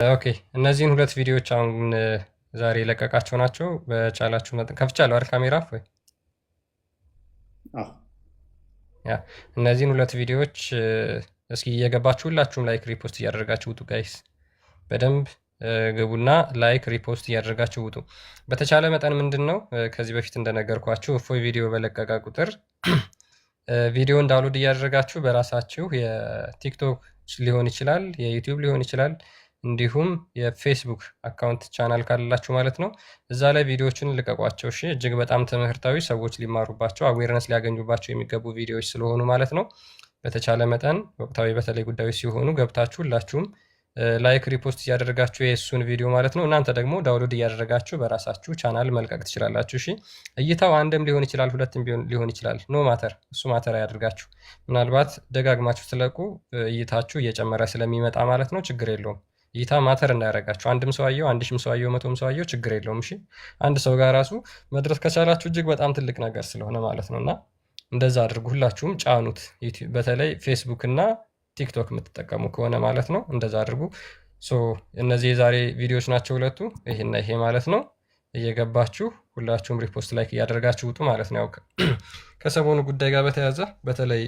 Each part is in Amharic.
ኦኬ እነዚህን ሁለት ቪዲዮዎች አሁን ዛሬ የለቀቃቸው ናቸው። በቻላችሁ መጠን ከፍቻለሁ አይደል ካሜራ ወይ? ያ እነዚህን ሁለት ቪዲዮዎች እስኪ እየገባችሁ ሁላችሁም ላይክ ሪፖስት እያደረጋችሁ ውጡ ጋይስ። በደንብ ግቡና ላይክ ሪፖስት እያደረጋችሁ ውጡ። በተቻለ መጠን ምንድን ነው ከዚህ በፊት እንደነገርኳችሁ እፎይ ቪዲዮ በለቀቀ ቁጥር ቪዲዮን ዳውንሎድ እያደረጋችሁ በራሳችሁ የቲክቶክ ሊሆን ይችላል፣ የዩቲዩብ ሊሆን ይችላል፣ እንዲሁም የፌስቡክ አካውንት ቻናል ካላችሁ ማለት ነው እዛ ላይ ቪዲዮዎችን ልቀቋቸው። እሺ እጅግ በጣም ትምህርታዊ ሰዎች ሊማሩባቸው አዌርነስ ሊያገኙባቸው የሚገቡ ቪዲዮዎች ስለሆኑ ማለት ነው። በተቻለ መጠን ወቅታዊ በተለይ ጉዳዮች ሲሆኑ ገብታችሁ ሁላችሁም ላይክ ሪፖስት እያደረጋችሁ የእሱን ቪዲዮ ማለት ነው እናንተ ደግሞ ዳውንሎድ እያደረጋችሁ በራሳችሁ ቻናል መልቀቅ ትችላላችሁ። እሺ እይታው አንድም ሊሆን ይችላል ሁለትም ሊሆን ይችላል። ኖ ማተር እሱ ማተር አያደርጋችሁ። ምናልባት ደጋግማችሁ ትለቁ እይታችሁ እየጨመረ ስለሚመጣ ማለት ነው ችግር የለውም። እይታ ማተር እንዳያደርጋችሁ። አንድም ሰው አየው፣ አንድ ሺህም ሰው አየው፣ መቶም ሰው አየው ችግር የለውም። እሺ አንድ ሰው ጋር ራሱ መድረስ ከቻላችሁ እጅግ በጣም ትልቅ ነገር ስለሆነ ማለት ነው። እና እንደዛ አድርጉ፣ ሁላችሁም ጫኑት። በተለይ ፌስቡክ እና ቲክቶክ የምትጠቀሙ ከሆነ ማለት ነው እንደዛ አድርጉ። እነዚህ የዛሬ ቪዲዮዎች ናቸው ሁለቱ፣ ይሄና ይሄ ማለት ነው። እየገባችሁ ሁላችሁም ሪፖስት ላይክ እያደረጋችሁ ውጡ ማለት ነው። ያው ከሰሞኑ ጉዳይ ጋር በተያያዘ በተለይ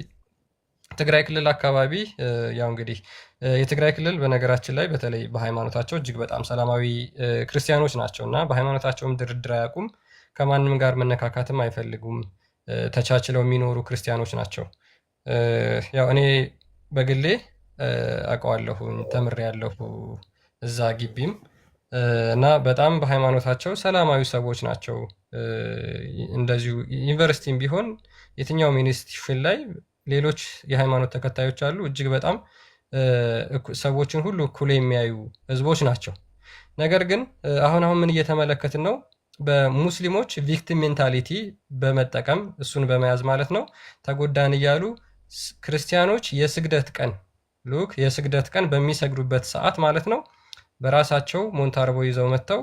ትግራይ ክልል አካባቢ ያው እንግዲህ የትግራይ ክልል በነገራችን ላይ በተለይ በሃይማኖታቸው እጅግ በጣም ሰላማዊ ክርስቲያኖች ናቸው እና በሃይማኖታቸውም ድርድር አያውቁም። ከማንም ጋር መነካካትም አይፈልጉም። ተቻችለው የሚኖሩ ክርስቲያኖች ናቸው። ያው እኔ በግሌ አውቀዋለሁኝ፣ ተምሬያለሁ እዛ ግቢም እና በጣም በሃይማኖታቸው ሰላማዊ ሰዎች ናቸው። እንደዚሁ ዩኒቨርሲቲም ቢሆን የትኛውም ኢንስቲትዩሽን ላይ ሌሎች የሃይማኖት ተከታዮች አሉ። እጅግ በጣም ሰዎችን ሁሉ እኩል የሚያዩ ህዝቦች ናቸው። ነገር ግን አሁን ምን እየተመለከትን ነው? በሙስሊሞች ቪክቲም ሜንታሊቲ በመጠቀም እሱን በመያዝ ማለት ነው ተጎዳን እያሉ ክርስቲያኖች የስግደት ቀን በሚሰግዱበት ሰዓት ማለት ነው በራሳቸው ሞንታርቦ ይዘው መጥተው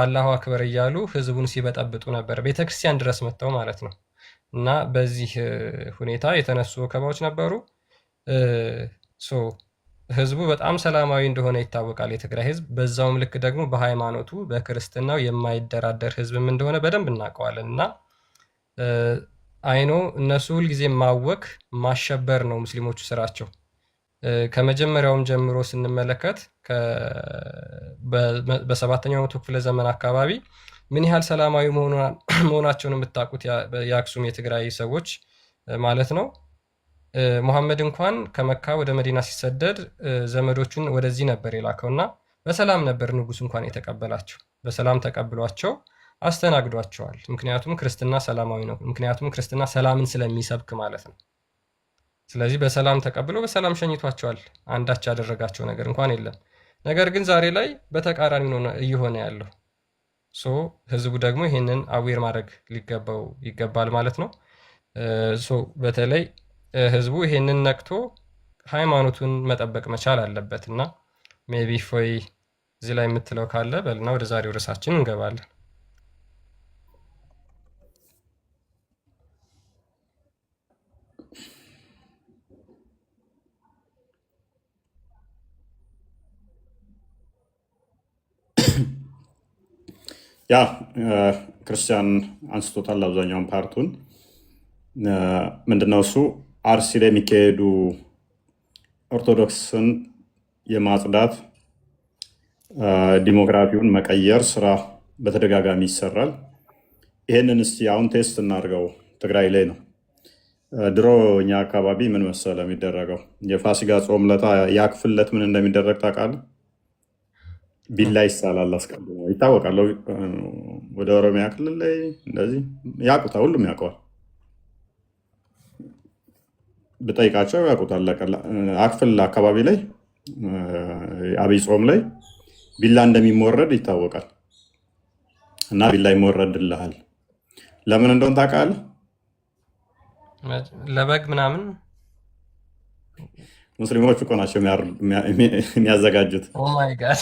አላሁ አክበር እያሉ ህዝቡን ሲበጠብጡ ነበር፣ ቤተክርስቲያን ድረስ መጥተው ማለት ነው። እና በዚህ ሁኔታ የተነሱ ወከባዎች ነበሩ። ህዝቡ በጣም ሰላማዊ እንደሆነ ይታወቃል፣ የትግራይ ህዝብ። በዛውም ልክ ደግሞ በሃይማኖቱ በክርስትናው የማይደራደር ህዝብም እንደሆነ በደንብ እናውቀዋለን። እና አይኖ እነሱ ሁልጊዜ ማወክ ማሸበር ነው ሙስሊሞቹ ስራቸው። ከመጀመሪያውም ጀምሮ ስንመለከት በሰባተኛው መቶ ክፍለ ዘመን አካባቢ ምን ያህል ሰላማዊ መሆናቸውን የምታውቁት የአክሱም የትግራይ ሰዎች ማለት ነው። ሙሐመድ እንኳን ከመካ ወደ መዲና ሲሰደድ ዘመዶቹን ወደዚህ ነበር የላከውና በሰላም ነበር ንጉስ እንኳን የተቀበላቸው። በሰላም ተቀብሏቸው አስተናግዷቸዋል። ምክንያቱም ክርስትና ሰላማዊ ነው። ምክንያቱም ክርስትና ሰላምን ስለሚሰብክ ማለት ነው። ስለዚህ በሰላም ተቀብሎ በሰላም ሸኝቷቸዋል። አንዳች ያደረጋቸው ነገር እንኳን የለም። ነገር ግን ዛሬ ላይ በተቃራኒ ነው እየሆነ ያለው። ህዝቡ ደግሞ ይሄንን አዌር ማድረግ ይገባል ማለት ነው። በተለይ ህዝቡ ይሄንን ነቅቶ ሃይማኖቱን መጠበቅ መቻል አለበት። እና ሜቢ ፎይ እዚህ ላይ የምትለው ካለ በልና ወደ ዛሬው ርዕሳችን እንገባለን። ያ ክርስቲያን አንስቶታል አብዛኛውን ፓርቱን። ምንድነው እሱ አርሲ ላይ የሚካሄዱ ኦርቶዶክስን የማጽዳት ዲሞግራፊውን መቀየር ስራ በተደጋጋሚ ይሰራል። ይሄንን እስቲ አሁን ቴስት እናድርገው። ትግራይ ላይ ነው። ድሮ እኛ አካባቢ ምን መሰለ የሚደረገው፣ የፋሲካ ጾም ለታ ያክፍለት ምን እንደሚደረግ ታውቃለህ? ቢላ ይሳላል አስቀድሞ ይታወቃል። ወደ ኦሮሚያ ክልል ላይ እንደዚህ ያውቁታል፣ ሁሉም ያውቀዋል። ብጠይቃቸው ያውቁታል። አክፍል አካባቢ ላይ አብይ ጾም ላይ ቢላ እንደሚሞረድ ይታወቃል። እና ቢላ ይሞረድልሃል። ለምን እንደሆነ ታውቃለህ? ለበግ ምናምን ሙስሊሞቹ እኮ ናቸው የሚያዘጋጁት። ኦ ማይ ጋድ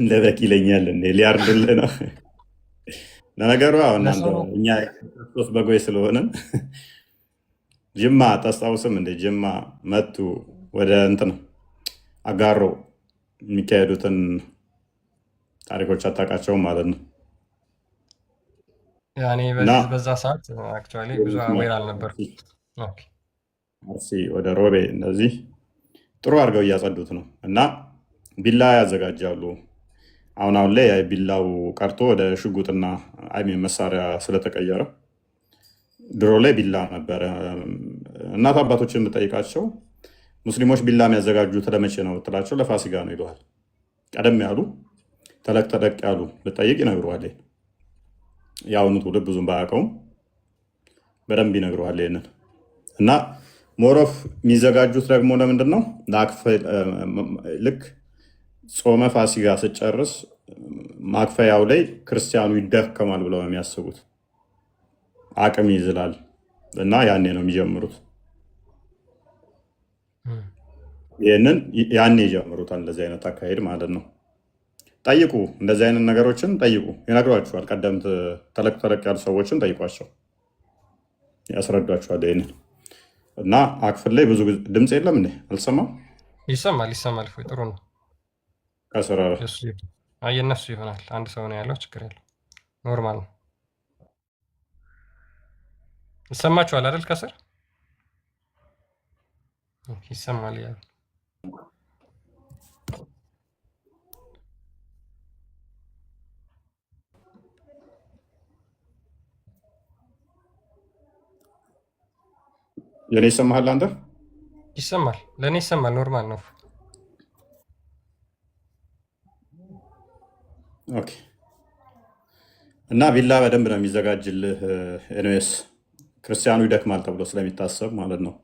ለበግ ይለኛል እንዴ? ሊያርድልህ ነው። ለነገሩ አሁን እኛ ክርስቶስ በጎይ ስለሆነን ጅማ አታስታውስም እንዴ? ጅማ መቱ ወደ እንትን አጋሮ የሚካሄዱትን ታሪኮች አታውቃቸውም ማለት ነው። ያኔ እና በዛ ሰዓት አክቹዋሊ ብዙ አዌር አልነበርኩም። ኦኬ አርሲ ወደ ሮቤ እነዚህ ጥሩ አድርገው እያጸዱት ነው እና ቢላ ያዘጋጃሉ። አሁን ላይ ቢላው ቀርቶ ወደ ሽጉጥና መሳሪያ ስለተቀየረ ድሮ ላይ ቢላ ነበረ። እናት አባቶች የምጠይቃቸው ሙስሊሞች ቢላ የሚያዘጋጁት ለመቼ ነው ብትላቸው ለፋሲካ ነው ይለዋል። ቀደም ያሉ ተለቅ ተለቅ ያሉ ብጠይቅ ይነግረዋል። የአሁኑ ትውልድ ብዙም ባያውቀውም በደንብ ይነግረዋል ይሄንን እና ሞሮፍ የሚዘጋጁት ደግሞ ለምንድን ነው? ልክ ጾመ ፋሲካ ስጨርስ ማክፈያው ላይ ክርስቲያኑ ይደከማል ብለው ነው የሚያስቡት። አቅም ይዝላል እና ያኔ ነው የሚጀምሩት። ይህንን ያኔ ይጀምሩታል። እንደዚህ አይነት አካሄድ ማለት ነው። ጠይቁ፣ እንደዚህ አይነት ነገሮችን ጠይቁ፣ ይነግሯችኋል። ቀደምት ተለቅ ተለቅ ያሉ ሰዎችን ጠይቋቸው፣ ያስረዷችኋል ይህንን እና አክፍል ላይ ብዙ ድምፅ የለም እንዴ? አልሰማም? ይሰማል። ጥሩ ነው። ከስራ የእነሱ ይሆናል። አንድ ሰው ነው ያለው፣ ችግር የለው፣ ኖርማል ነው። ይሰማችኋል አይደል? ከስር ይሰማል ያሉ የኔ ይሰማሃል? አንተ ይሰማል፣ ለእኔ ይሰማል። ኖርማል ነው። ኦኬ። እና ቢላ በደንብ ነው የሚዘጋጅልህ። ኤንዌስ ክርስቲያኑ ይደክማል ተብሎ ስለሚታሰብ ማለት ነው።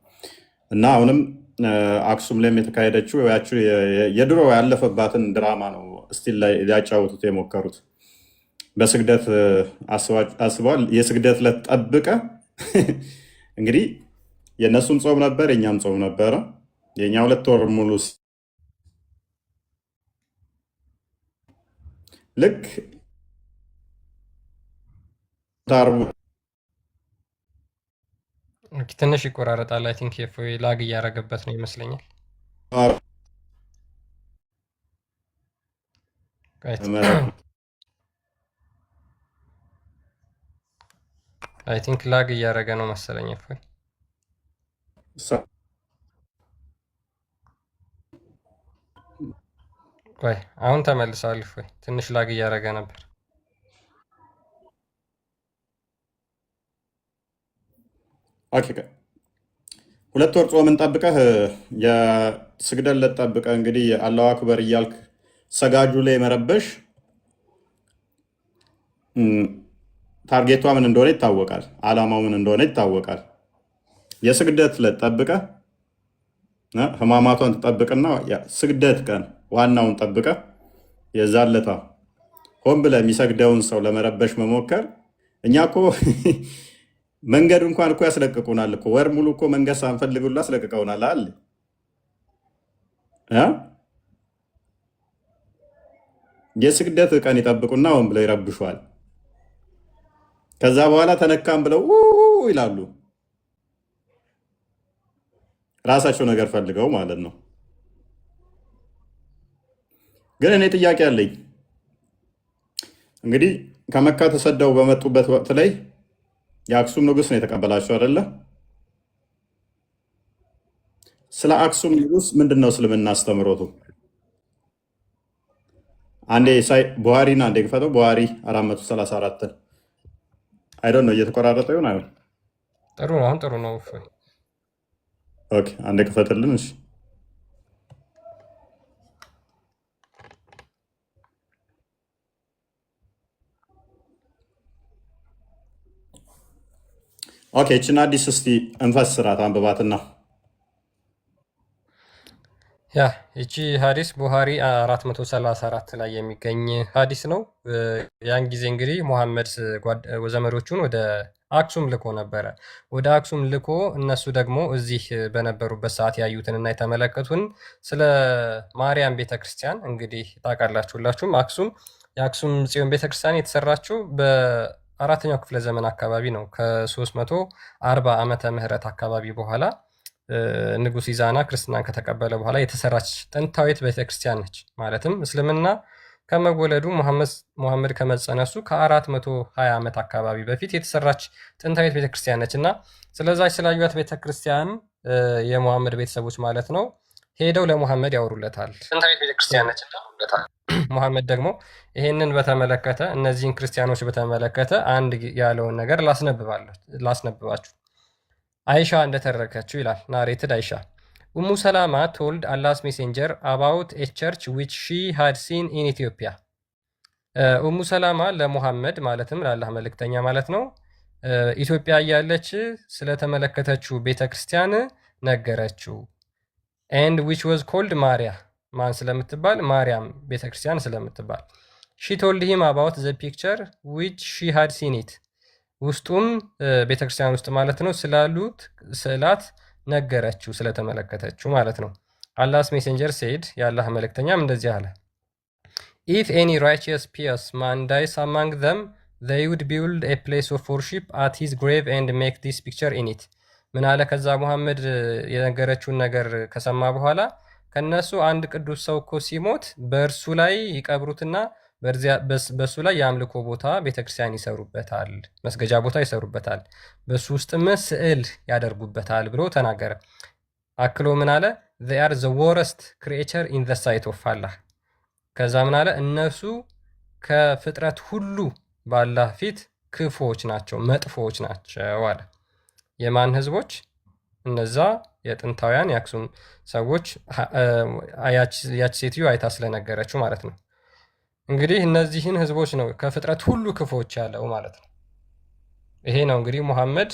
እና አሁንም አክሱም ላይም የተካሄደችው ያችው የድሮ ያለፈባትን ድራማ ነው ስቲል ላይ ሊያጫውቱት የሞከሩት። በስግደት አስበዋል። የስግደት ዕለት ጠብቀ እንግዲህ የእነሱም ጾም ነበር፣ የእኛም ጾም ነበረ። የእኛ 2 ወር ሙሉ ልክ ትንሽ ይቆራረጣል። አይ ቲንክ የፎይ ላግ እያደረገበት ነው ይመስለኛል። አይ ቲንክ ላግ እያደረገ ነው መሰለኝ የፎይ። ቆይ አሁን ተመልሰዋል። እፎይ ትንሽ ላግ እያደረገ ነበር። ኦኬ 2 ወር ጾምን ጠብቀህ የስግደት ዕለት ጠብቀህ እንግዲህ አላሁ አክበር እያልክ ሰጋጁ ላይ መረበሽ ታርጌቷ ምን እንደሆነ ይታወቃል። ዓላማው ምን እንደሆነ ይታወቃል። የስግደት ዕለት ጠብቀህ ህማማቷን ትጠብቅና ስግደት ቀን ዋናውን ጠብቀህ የዛን ዕለት ሆን ብለህ የሚሰግደውን ሰው ለመረበሽ መሞከር። እኛ እኮ መንገድ እንኳን እኮ ያስለቅቁናል እኮ። ወር ሙሉ እኮ መንገድ ሳንፈልግ ሁሉ አስለቅቀውናል አለ። የስግደት ቀን ይጠብቁና ሆን ብለው ይረብሿል። ከዛ በኋላ ተነካም ብለው ይላሉ። ራሳቸው ነገር ፈልገው ማለት ነው። ግን እኔ ጥያቄ አለኝ። እንግዲህ ከመካ ተሰደው በመጡበት ወቅት ላይ የአክሱም ንጉሥ ነው የተቀበላቸው አይደለ? ስለ አክሱም ንጉሥ ምንድን ነው እስልምና አስተምሮቱ? አንዴ ቡሃሪን አንዴ ክፈተው። ቡሃሪ 434 አይዶን ነው እየተቆራረጠ ይሆን አይሆን? ጥሩ ነው። አሁን ጥሩ ነው። ኦኬ አንዴ ክፈትልን። እሺ ኦኬ እችን አዲስ እስቲ እንፈስራት አንብባትና። ያ ይቺ ሀዲስ ቡሃሪ 434 ላይ የሚገኝ ሀዲስ ነው። ያን ጊዜ እንግዲህ ሙሐመድ ዘመዶቹን ወደ አክሱም ልኮ ነበረ። ወደ አክሱም ልኮ እነሱ ደግሞ እዚህ በነበሩበት ሰዓት ያዩትንና የተመለከቱን ስለ ማርያም ቤተክርስቲያን እንግዲህ ታውቃላችሁ ሁላችሁም። የአክሱም ጽዮን ቤተክርስቲያን የተሰራችው በ4ኛው ክፍለ ዘመን አካባቢ ነው። ከ340 ዓመተ ምህረት አካባቢ በኋላ ንጉሥ ኢዛና ክርስትናን ከተቀበለ በኋላ የተሰራች ጥንታዊት ቤተክርስቲያን ነች። ማለትም እስልምና ከመወለዱ ሙሐመድ ከመጸነሱ ከ420 ዓመት አካባቢ በፊት የተሰራች ጥንታዊት ቤተክርስቲያን ነች እና ስለዛች ስላዩት ቤተክርስቲያን የሙሐመድ ቤተሰቦች ማለት ነው ሄደው ለሙሐመድ ያወሩለታል። ጥንታዊት ቤተክርስቲያን ነች እና ሙሐመድ ደግሞ ይሄንን በተመለከተ እነዚህን ክርስቲያኖች በተመለከተ አንድ ያለውን ነገር ላስነብባችሁ። አይሻ እንደተረከችው ይላል ናሬትድ አይሻ ኡሙ ሰላማ ቶልድ አላስ ሜሴንጀር አባውት ኤ ቸርች ዊች ሺ ሃድ ሲን ኢን ኢትዮጵያ። ኡሙ ሰላማ ለሙሐመድ ማለትም ለአላህ መልእክተኛ ማለት ነው ኢትዮጵያ እያለች ስለተመለከተችው ቤተክርስቲያን ነገረችው። ኤንድ ዊች ዋዝ ኮልድ ማሪያ ማን ስለምትባል ማርያም ቤተክርስቲያን ስለምትባል። ሺ ቶልድ ሂም አባውት ዘ ፒክቸር ዊች ሺ ሃድ ሲን ኢት ውስጡም ቤተክርስቲያን ውስጥ ማለት ነው ስላሉት ስዕላት ነገረችው ስለተመለከተችው ማለት ነው። አላስ ሜሴንጀር ሴድ የአላህ መልእክተኛም እንደዚህ አለ ኢፍ ኤኒ ራይቸስ ፒየስ ማን ዳይስ አማንግ ዘም they would build a place of worship at his grave and make this picture in it። ምን አለ ከዛ ሙሐመድ የነገረችውን ነገር ከሰማ በኋላ ከነሱ አንድ ቅዱስ ሰው እኮ ሲሞት በእርሱ ላይ ይቀብሩትና በሱ ላይ የአምልኮ ቦታ ቤተክርስቲያን ይሰሩበታል፣ መስገጃ ቦታ ይሰሩበታል፣ በሱ ውስጥም ስዕል ያደርጉበታል ብሎ ተናገረ። አክሎ ምን አለ they are the worst creature in the sight of Allah። ከዛ ምን አለ እነሱ ከፍጥረት ሁሉ በአላህ ፊት ክፉዎች ናቸው፣ መጥፎዎች ናቸው አለ። የማን ህዝቦች? እነዛ የጥንታውያን የአክሱም ሰዎች ያች ሴትዮ አይታ ስለነገረችው ማለት ነው። እንግዲህ እነዚህን ህዝቦች ነው ከፍጥረት ሁሉ ክፎች ያለው ማለት ነው። ይሄ ነው እንግዲህ ሙሐመድ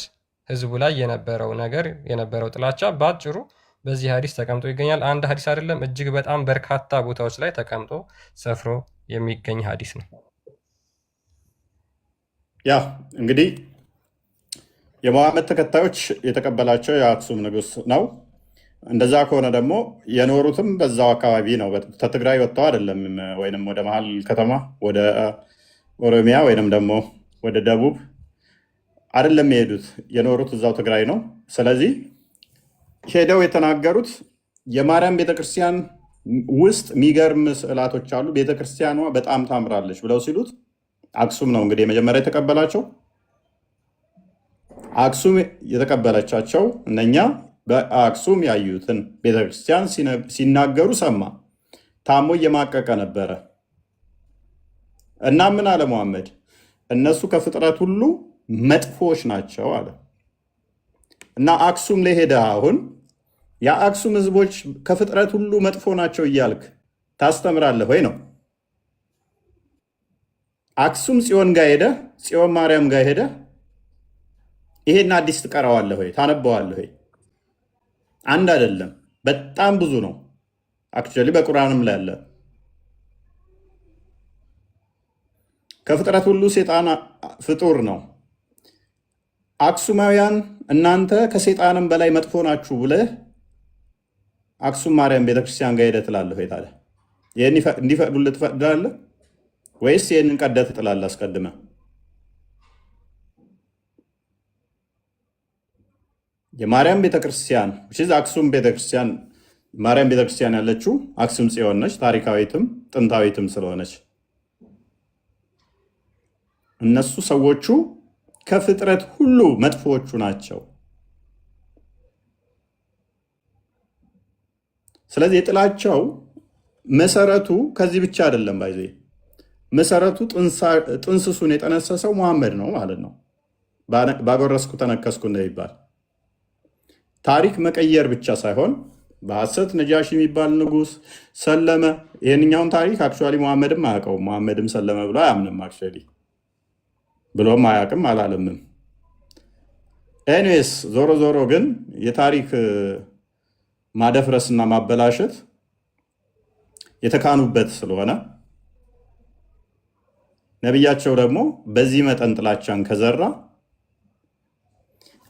ህዝቡ ላይ የነበረው ነገር የነበረው ጥላቻ በአጭሩ በዚህ ሀዲስ ተቀምጦ ይገኛል። አንድ ሀዲስ አይደለም፣ እጅግ በጣም በርካታ ቦታዎች ላይ ተቀምጦ ሰፍሮ የሚገኝ ሀዲስ ነው። ያ እንግዲህ የሙሐመድ ተከታዮች የተቀበላቸው የአክሱም ንጉሥ ነው። እንደዛ ከሆነ ደግሞ የኖሩትም በዛው አካባቢ ነው። ከትግራይ ወጥተው አይደለም፣ ወይንም ወደ መሀል ከተማ ወደ ኦሮሚያ ወይንም ደግሞ ወደ ደቡብ አይደለም የሄዱት። የኖሩት እዛው ትግራይ ነው። ስለዚህ ሄደው የተናገሩት የማርያም ቤተክርስቲያን ውስጥ የሚገርም ስዕላቶች አሉ፣ ቤተክርስቲያኗ በጣም ታምራለች ብለው ሲሉት አክሱም ነው እንግዲህ የመጀመሪያ የተቀበላቸው። አክሱም የተቀበለቻቸው እነኛ በአክሱም ያዩትን ቤተክርስቲያን ሲናገሩ ሰማ። ታሞ እየማቀቀ ነበረ እና ምን አለ ሙሐመድ? እነሱ ከፍጥረት ሁሉ መጥፎች ናቸው አለ እና አክሱም ላይ ሄደህ አሁን የአክሱም ህዝቦች ከፍጥረት ሁሉ መጥፎ ናቸው እያልክ ታስተምራለህ ወይ ነው? አክሱም ጽዮን ጋር ሄደህ ጽዮን ማርያም ጋር ሄደህ ይሄን አዲስ ትቀራዋለህ ወይ? ታነበዋለህ ወይ? አንድ አይደለም፣ በጣም ብዙ ነው። አክቹዋሊ በቁርአንም ላይ አለ። ከፍጥረት ሁሉ ሴጣን ፍጡር ነው። አክሱማውያን እናንተ ከሴጣንም በላይ መጥፎ ናችሁ ብለህ አክሱም ማርያም ቤተክርስቲያን ጋር ሄደህ ትላለህ ወይ? ታዲያ ይህን እንዲፈቅዱልህ ትፈቅዳለህ ወይስ ይህንን ቀደህ ትጥላለህ አስቀድመህ? የማርያም ቤተክርስቲያን አክሱም ቤተክርስቲያን ማርያም ቤተክርስቲያን ያለችው አክሱም ጽዮን ነች። ታሪካዊትም ጥንታዊትም ስለሆነች እነሱ ሰዎቹ ከፍጥረት ሁሉ መጥፎዎቹ ናቸው። ስለዚህ የጥላቸው መሰረቱ ከዚህ ብቻ አይደለም። ባይዜ መሰረቱ ጥንስሱን የጠነሰሰው ሙሐመድ ነው ማለት ነው። ባጎረስኩ ተነከስኩ እንደሚባል ታሪክ መቀየር ብቻ ሳይሆን በሐሰት ነጃሺ የሚባል ንጉስ ሰለመ። ይህንኛውን ታሪክ አክቹዋሊ ሙሐመድም አያውቀውም። ሙሐመድም ሰለመ ብሎ አያምንም። አክቹዋሊ ብሎም አያውቅም አላለምም። ኤኒዌይስ ዞሮ ዞሮ ግን የታሪክ ማደፍረስና ማበላሸት የተካኑበት ስለሆነ ነቢያቸው ደግሞ በዚህ መጠን ጥላቻን ከዘራ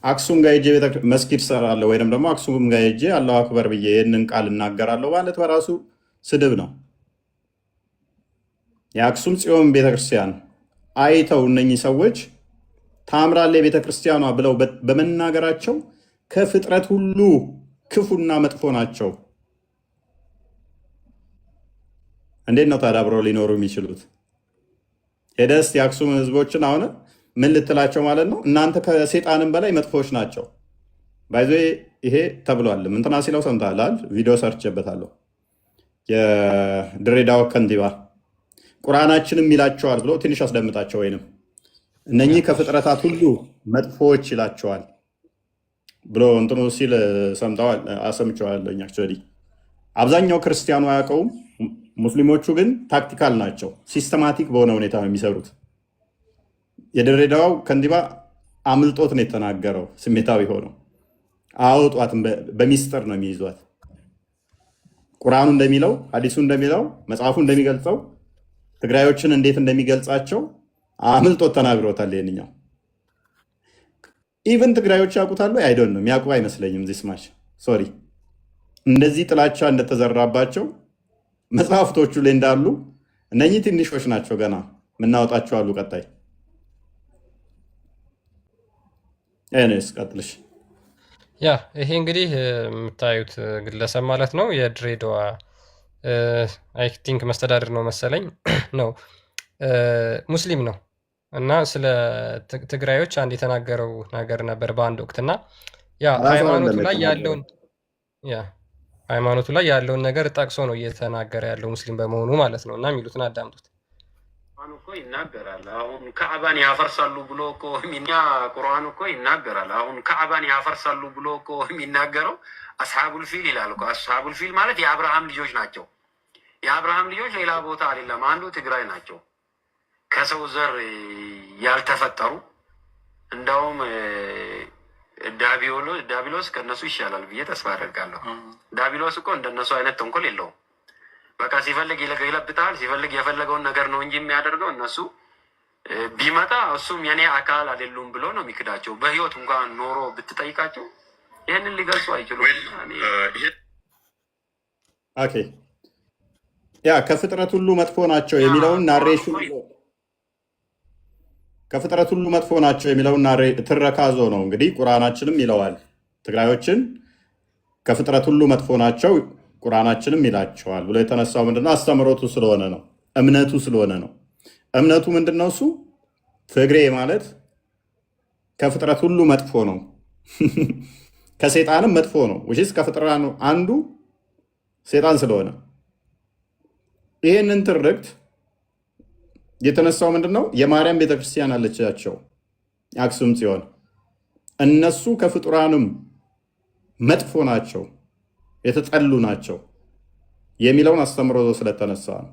አክሱም ጋር ሄጄ መስጊድ ሰራለሁ ወይም ደግሞ አክሱም ጋር ሄጄ አላሁ አክበር ብዬ ይህንን ቃል እናገራለሁ ማለት በራሱ ስድብ ነው። የአክሱም ጽዮን ቤተክርስቲያን አይተው እነኚህ ሰዎች ታምራለች ቤተክርስቲያኗ ብለው በመናገራቸው ከፍጥረት ሁሉ ክፉና መጥፎ ናቸው። እንዴት ነው ታዲያ አብረው ሊኖሩ የሚችሉት? ሄደስ የአክሱም ህዝቦችን አሁን ምን ልትላቸው ማለት ነው? እናንተ ከሴጣንም በላይ መጥፎች ናቸው። ባይዞ ይሄ ተብሏል። እንትና ሲለው ሰምተሃል? ቪዲዮ ሰርቼበታለሁ። የድሬዳዋ ከንቲባ ቁርአናችንም ይላቸዋል ብሎ ትንሽ አስደምጣቸው። ወይንም እነኚህ ከፍጥረታት ሁሉ መጥፎዎች ይላቸዋል ብሎ እንትኑ ሲል ሰምተዋል? አሰምቸዋለኝ። አክቹዋሊ አብዛኛው ክርስቲያኑ አያውቀውም። ሙስሊሞቹ ግን ታክቲካል ናቸው። ሲስተማቲክ በሆነ ሁኔታ ነው የሚሰሩት። የድሬዳዋው ከንቲባ አምልጦት ነው የተናገረው። ስሜታዊ ሆነው አውጧትም፣ በሚስጥር ነው የሚይዟት። ቁርአኑ እንደሚለው፣ ሐዲሱ እንደሚለው፣ መጽሐፉ እንደሚገልጸው ትግራዮችን እንዴት እንደሚገልጻቸው አምልጦት ተናግሮታል። ይህንኛው ኢቨን ትግራዮች ያውቁታሉ። አይዶን ነው የሚያውቁ አይመስለኝም። ዚስማች ሶሪ እንደዚህ ጥላቻ እንደተዘራባቸው መጽሐፍቶቹ ላይ እንዳሉ እነኚህ ትንሾች ናቸው። ገና የምናወጣቸው አሉ። ቀጣይ ኔስ ቀጥልሽ። ያ ይሄ እንግዲህ የምታዩት ግለሰብ ማለት ነው የድሬዳዋ አይ ቲንክ መስተዳድር ነው መሰለኝ ነው ሙስሊም ነው እና ስለ ትግራዮች አንድ የተናገረው ነገር ነበር በአንድ ወቅት እና ያ ሃይማኖቱ ላይ ያለውን ነገር ጠቅሶ ነው እየተናገረ ያለው ሙስሊም በመሆኑ ማለት ነው። እና የሚሉትን አዳምጡት። እኮ ይናገራል። አሁን ካዕባን ያፈርሳሉ ብሎ እኮ ቁርአን እኮ ይናገራል። አሁን ካዕባን ያፈርሳሉ ብሎ እኮ የሚናገረው አስሓቡል ፊል ይላል እኮ። አስሓቡል ፊል ማለት የአብርሃም ልጆች ናቸው። የአብርሃም ልጆች ሌላ ቦታ አይደለም፣ አንዱ ትግራይ ናቸው። ከሰው ዘር ያልተፈጠሩ እንደውም ዳቢሎስ ከእነሱ ይሻላል ብዬ ተስፋ አደርጋለሁ። ዳቢሎስ እኮ እንደነሱ አይነት ተንኮል የለውም። በቃ ሲፈልግ ይለብጣል፣ ሲፈልግ የፈለገውን ነገር ነው እንጂ የሚያደርገው። እነሱ ቢመጣ እሱም የኔ አካል አይደሉም ብሎ ነው የሚክዳቸው። በህይወት እንኳን ኖሮ ብትጠይቃቸው ይህንን ሊገልጹ አይችሉም። ኦኬ ያ ከፍጥረት ሁሉ መጥፎ ናቸው የሚለውን ናሬሽን ከፍጥረት ሁሉ መጥፎ ናቸው የሚለውን ትረካዞ ነው እንግዲህ ቁርአናችንም ይለዋል። ትግራዮችን ከፍጥረት ሁሉ መጥፎ ናቸው ቁርአናችንም ይላቸዋል ብሎ የተነሳው ምንድነው? አስተምሮቱ ስለሆነ ነው፣ እምነቱ ስለሆነ ነው። እምነቱ ምንድነው? እሱ ትግሬ ማለት ከፍጥረት ሁሉ መጥፎ ነው ከሴጣንም መጥፎ ነው። ውሽስ ከፍጥረት አንዱ ሴጣን ስለሆነ ይህንን ትርክት የተነሳው ምንድነው? የማርያም ቤተክርስቲያን አለቻቸው አክሱም ጽዮን፣ እነሱ ከፍጡራንም መጥፎ ናቸው የተጠሉ ናቸው የሚለውን አስተምሮ ስለተነሳ ነው።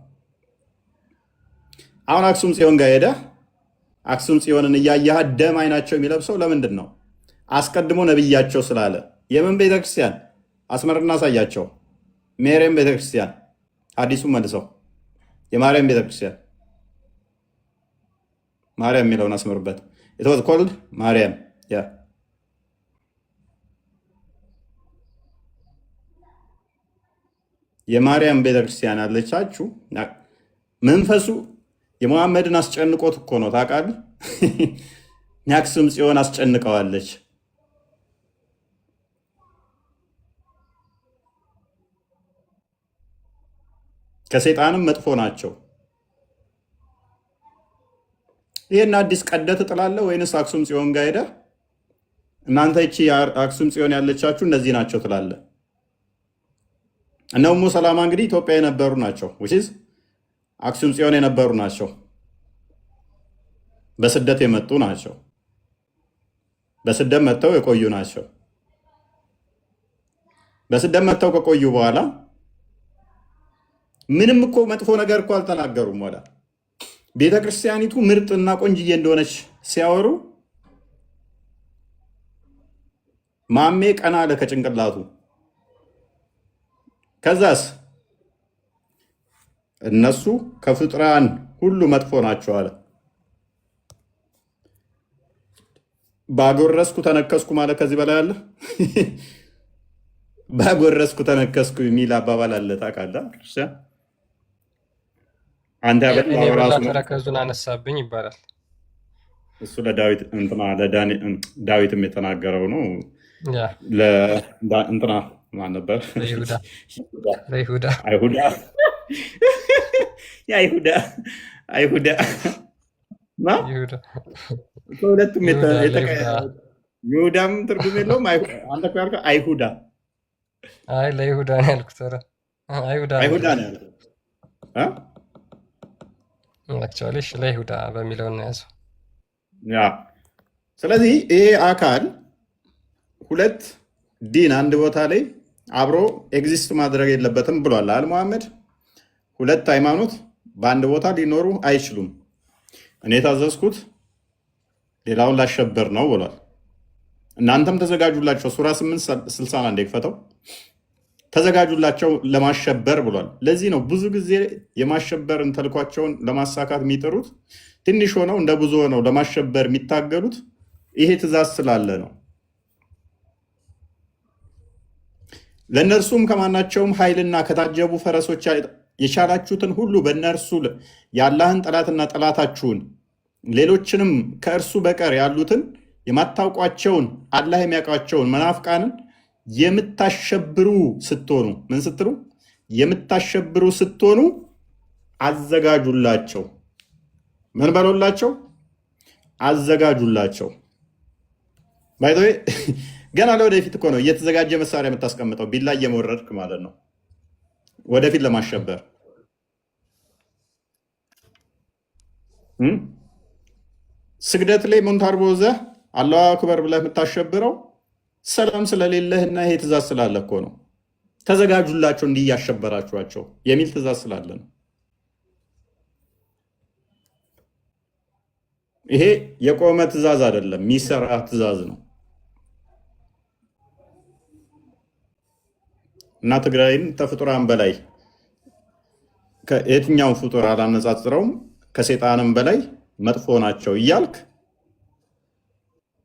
አሁን አክሱም ጽዮን ጋር ሄደህ አክሱም ጽዮንን እያየህ ደም አይናቸው የሚለብሰው ለምንድን ነው? አስቀድሞ ነብያቸው ስላለ። የምን ቤተክርስቲያን አስመርና አሳያቸው። ማርያም ቤተክርስቲያን። አዲሱ መልሰው የማርያም ቤተክርስቲያን ማርያም የሚለውን አስመሩበት። ኢትዋዝ ኮልድ ማርያም ያ የማርያም ቤተክርስቲያን አለቻችሁ። መንፈሱ የመሐመድን አስጨንቆት እኮ ነው ታውቃለህ። አክሱም ጽዮን አስጨንቀዋለች። ከሰይጣንም መጥፎ ናቸው። ይህን አዲስ ቀደት ትጥላለህ ወይንስ አክሱም ጽዮን ጋር ሄደህ እናንተ ይቺ አክሱም ጽዮን ያለቻችሁ እነዚህ ናቸው ትላለህ? እነ ኡሙ ሰላማ እንግዲህ ኢትዮጵያ የነበሩ ናቸው። ውሽዝ አክሱም ጽዮን የነበሩ ናቸው። በስደት የመጡ ናቸው። በስደት መጥተው የቆዩ ናቸው። በስደት መጥተው ከቆዩ በኋላ ምንም እኮ መጥፎ ነገር እኮ አልተናገሩም። ወላ ቤተ ክርስቲያኒቱ ምርጥና ቆንጅዬ እንደሆነች ሲያወሩ ማሜ ቀና አለ ከጭንቅላቱ። ከዛስ እነሱ ከፍጥራን ሁሉ መጥፎ ናቸው አለ። ባጎረስኩ ተነከስኩ ማለት ከዚህ በላይ አለ? ባጎረስኩ ተነከስኩ የሚል አባባል አለ ታውቃለህ? ክርስቲያን አንተ ተረከዙን አነሳብኝ ይባላል። እሱ ለዳዊት ዳዊትም የተናገረው ነው። እንትና ማን ነበር? ለይሁዳ ይሁዳ። ለይሁዳ አይሁዳ የአይሁዳ አይሁዳ ማ ይሁዳ ከሁለቱም ይሁዳ ለይሁዳ ይሁዳም ትርጉም የለውም። አንተ እኮ ያልከው አይሁዳ አይ ለይሁዳ ነው ያልኩት። ኧረ አይሁዳ ነው አይሁዳ ነው ያልከው እ? አክቹዋሊ እሺ ለይሁዳ በሚለው ነው ያዘው። ያ ስለዚህ ይሄ አካል ሁለት ዲን አንድ ቦታ ላይ አብሮ ኤግዚስት ማድረግ የለበትም ብሏል አል መሐመድ። ሁለት ሃይማኖት በአንድ ቦታ ሊኖሩ አይችሉም። እኔ የታዘዝኩት ሌላውን ላሸበር ነው ብሏል። እናንተም ተዘጋጁላቸው። ሱራ 8:61 ይክፈተው። ተዘጋጁላቸው ለማሸበር ብሏል። ለዚህ ነው ብዙ ጊዜ የማሸበርን ተልኳቸውን ለማሳካት የሚጥሩት ትንሽ ሆነው እንደ ብዙ ሆነው ለማሸበር የሚታገሉት ይሄ ትእዛዝ ስላለ ነው። ለእነርሱም ከማናቸውም ኃይልና ከታጀቡ ፈረሶች የቻላችሁትን ሁሉ በእነርሱ የአላህን ጠላትና ጠላታችሁን ሌሎችንም ከእርሱ በቀር ያሉትን የማታውቋቸውን አላህ የሚያውቋቸውን መናፍቃንን የምታሸብሩ ስትሆኑ ምን ስትሉ የምታሸብሩ ስትሆኑ አዘጋጁላቸው። ምን በሎላቸው? አዘጋጁላቸው። ባይዘ ገና ለወደፊት እኮ ነው እየተዘጋጀ መሳሪያ የምታስቀምጠው፣ ቢላ እየመወረድክ ማለት ነው፣ ወደፊት ለማሸበር ስግደት ላይ ሞንታርቦ ዘህ አላሁ አክበር ብለህ የምታሸብረው ሰላም ስለሌለህና ይሄ ትእዛዝ ስላለ እኮ ነው። ተዘጋጁላቸው እንዲህ እያሸበራችኋቸው የሚል ትእዛዝ ስላለ ነው። ይሄ የቆመ ትእዛዝ አይደለም፣ የሚሰራ ትእዛዝ ነው። እና ትግራይን ከፍጡራን በላይ ከየትኛውን ፍጡር አላነጻጽረውም ከሴጣንም በላይ መጥፎ ናቸው እያልክ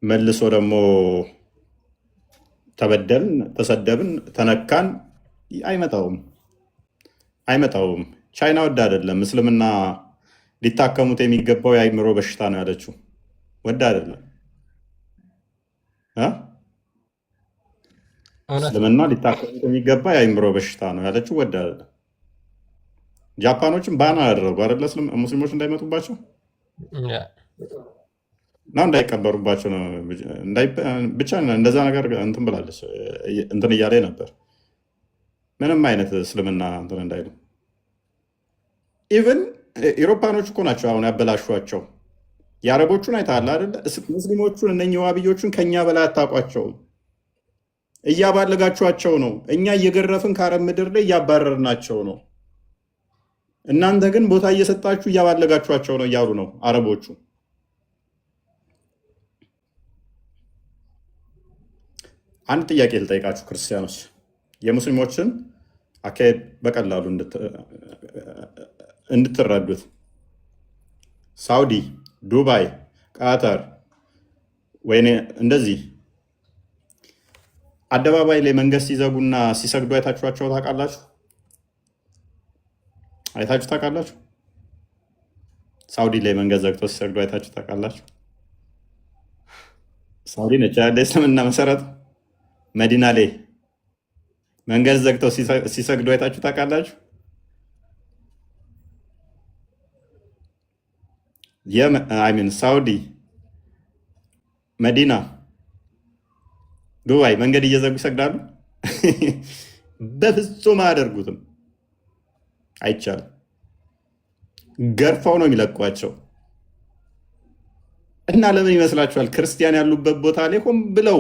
መልሶ ደግሞ ተበደልን፣ ተሰደብን፣ ተነካን አይመጣውም። ቻይና ወድ አይደለም እስልምና ሊታከሙት የሚገባው የአይምሮ በሽታ ነው ያለችው። ወድ አይደለም እስልምና ሊታከሙት የሚገባ የአይምሮ በሽታ ነው ያለችው። ወድ አይደለም። ጃፓኖችን ባና ያደረጉ አይደለ ሙስሊሞች እንዳይመጡባቸው እና እንዳይቀበሩባቸው ነው ብቻ እንደዛ ነገር እንትን ብላለች። እንትን እያለ ነበር ምንም አይነት እስልምና እንትን እንዳይሉ። ኢቨን ኢሮፓኖች እኮ ናቸው አሁን ያበላሿቸው። የአረቦቹን አይተሃል አይደለ? ሙስሊሞቹን እነኚህ ዋብዮቹን ከኛ በላይ አታውቋቸውም። እያባለጋችኋቸው ነው። እኛ እየገረፍን ከአረብ ምድር ላይ እያባረርናቸው ነው። እናንተ ግን ቦታ እየሰጣችሁ እያባለጋችኋቸው ነው እያሉ ነው አረቦቹ። አንድ ጥያቄ ልጠይቃችሁ ክርስቲያኖች፣ የሙስሊሞችን አካሄድ በቀላሉ እንድትረዱት። ሳውዲ፣ ዱባይ፣ ቃታር ወይ እንደዚህ አደባባይ ላይ መንገድ ሲዘጉና ሲሰግዱ አይታችኋቸው ታውቃላችሁ? አይታችሁ ታውቃላችሁ? ሳውዲ ላይ መንገድ ዘግተው ሲሰግዱ አይታችሁ ታውቃላችሁ? ሳውዲ ነች ያለ እስልምና መሰረቱ። መዲና ላይ መንገድ ዘግተው ሲሰግዱ አይታችሁ ታውቃላችሁ? ሳውዲ፣ መዲና፣ ዱባይ መንገድ እየዘጉ ይሰግዳሉ? በፍጹም አያደርጉትም። አይቻልም። ገርፈው ነው የሚለቋቸው። እና ለምን ይመስላችኋል ክርስቲያን ያሉበት ቦታ ላይ ሆን ብለው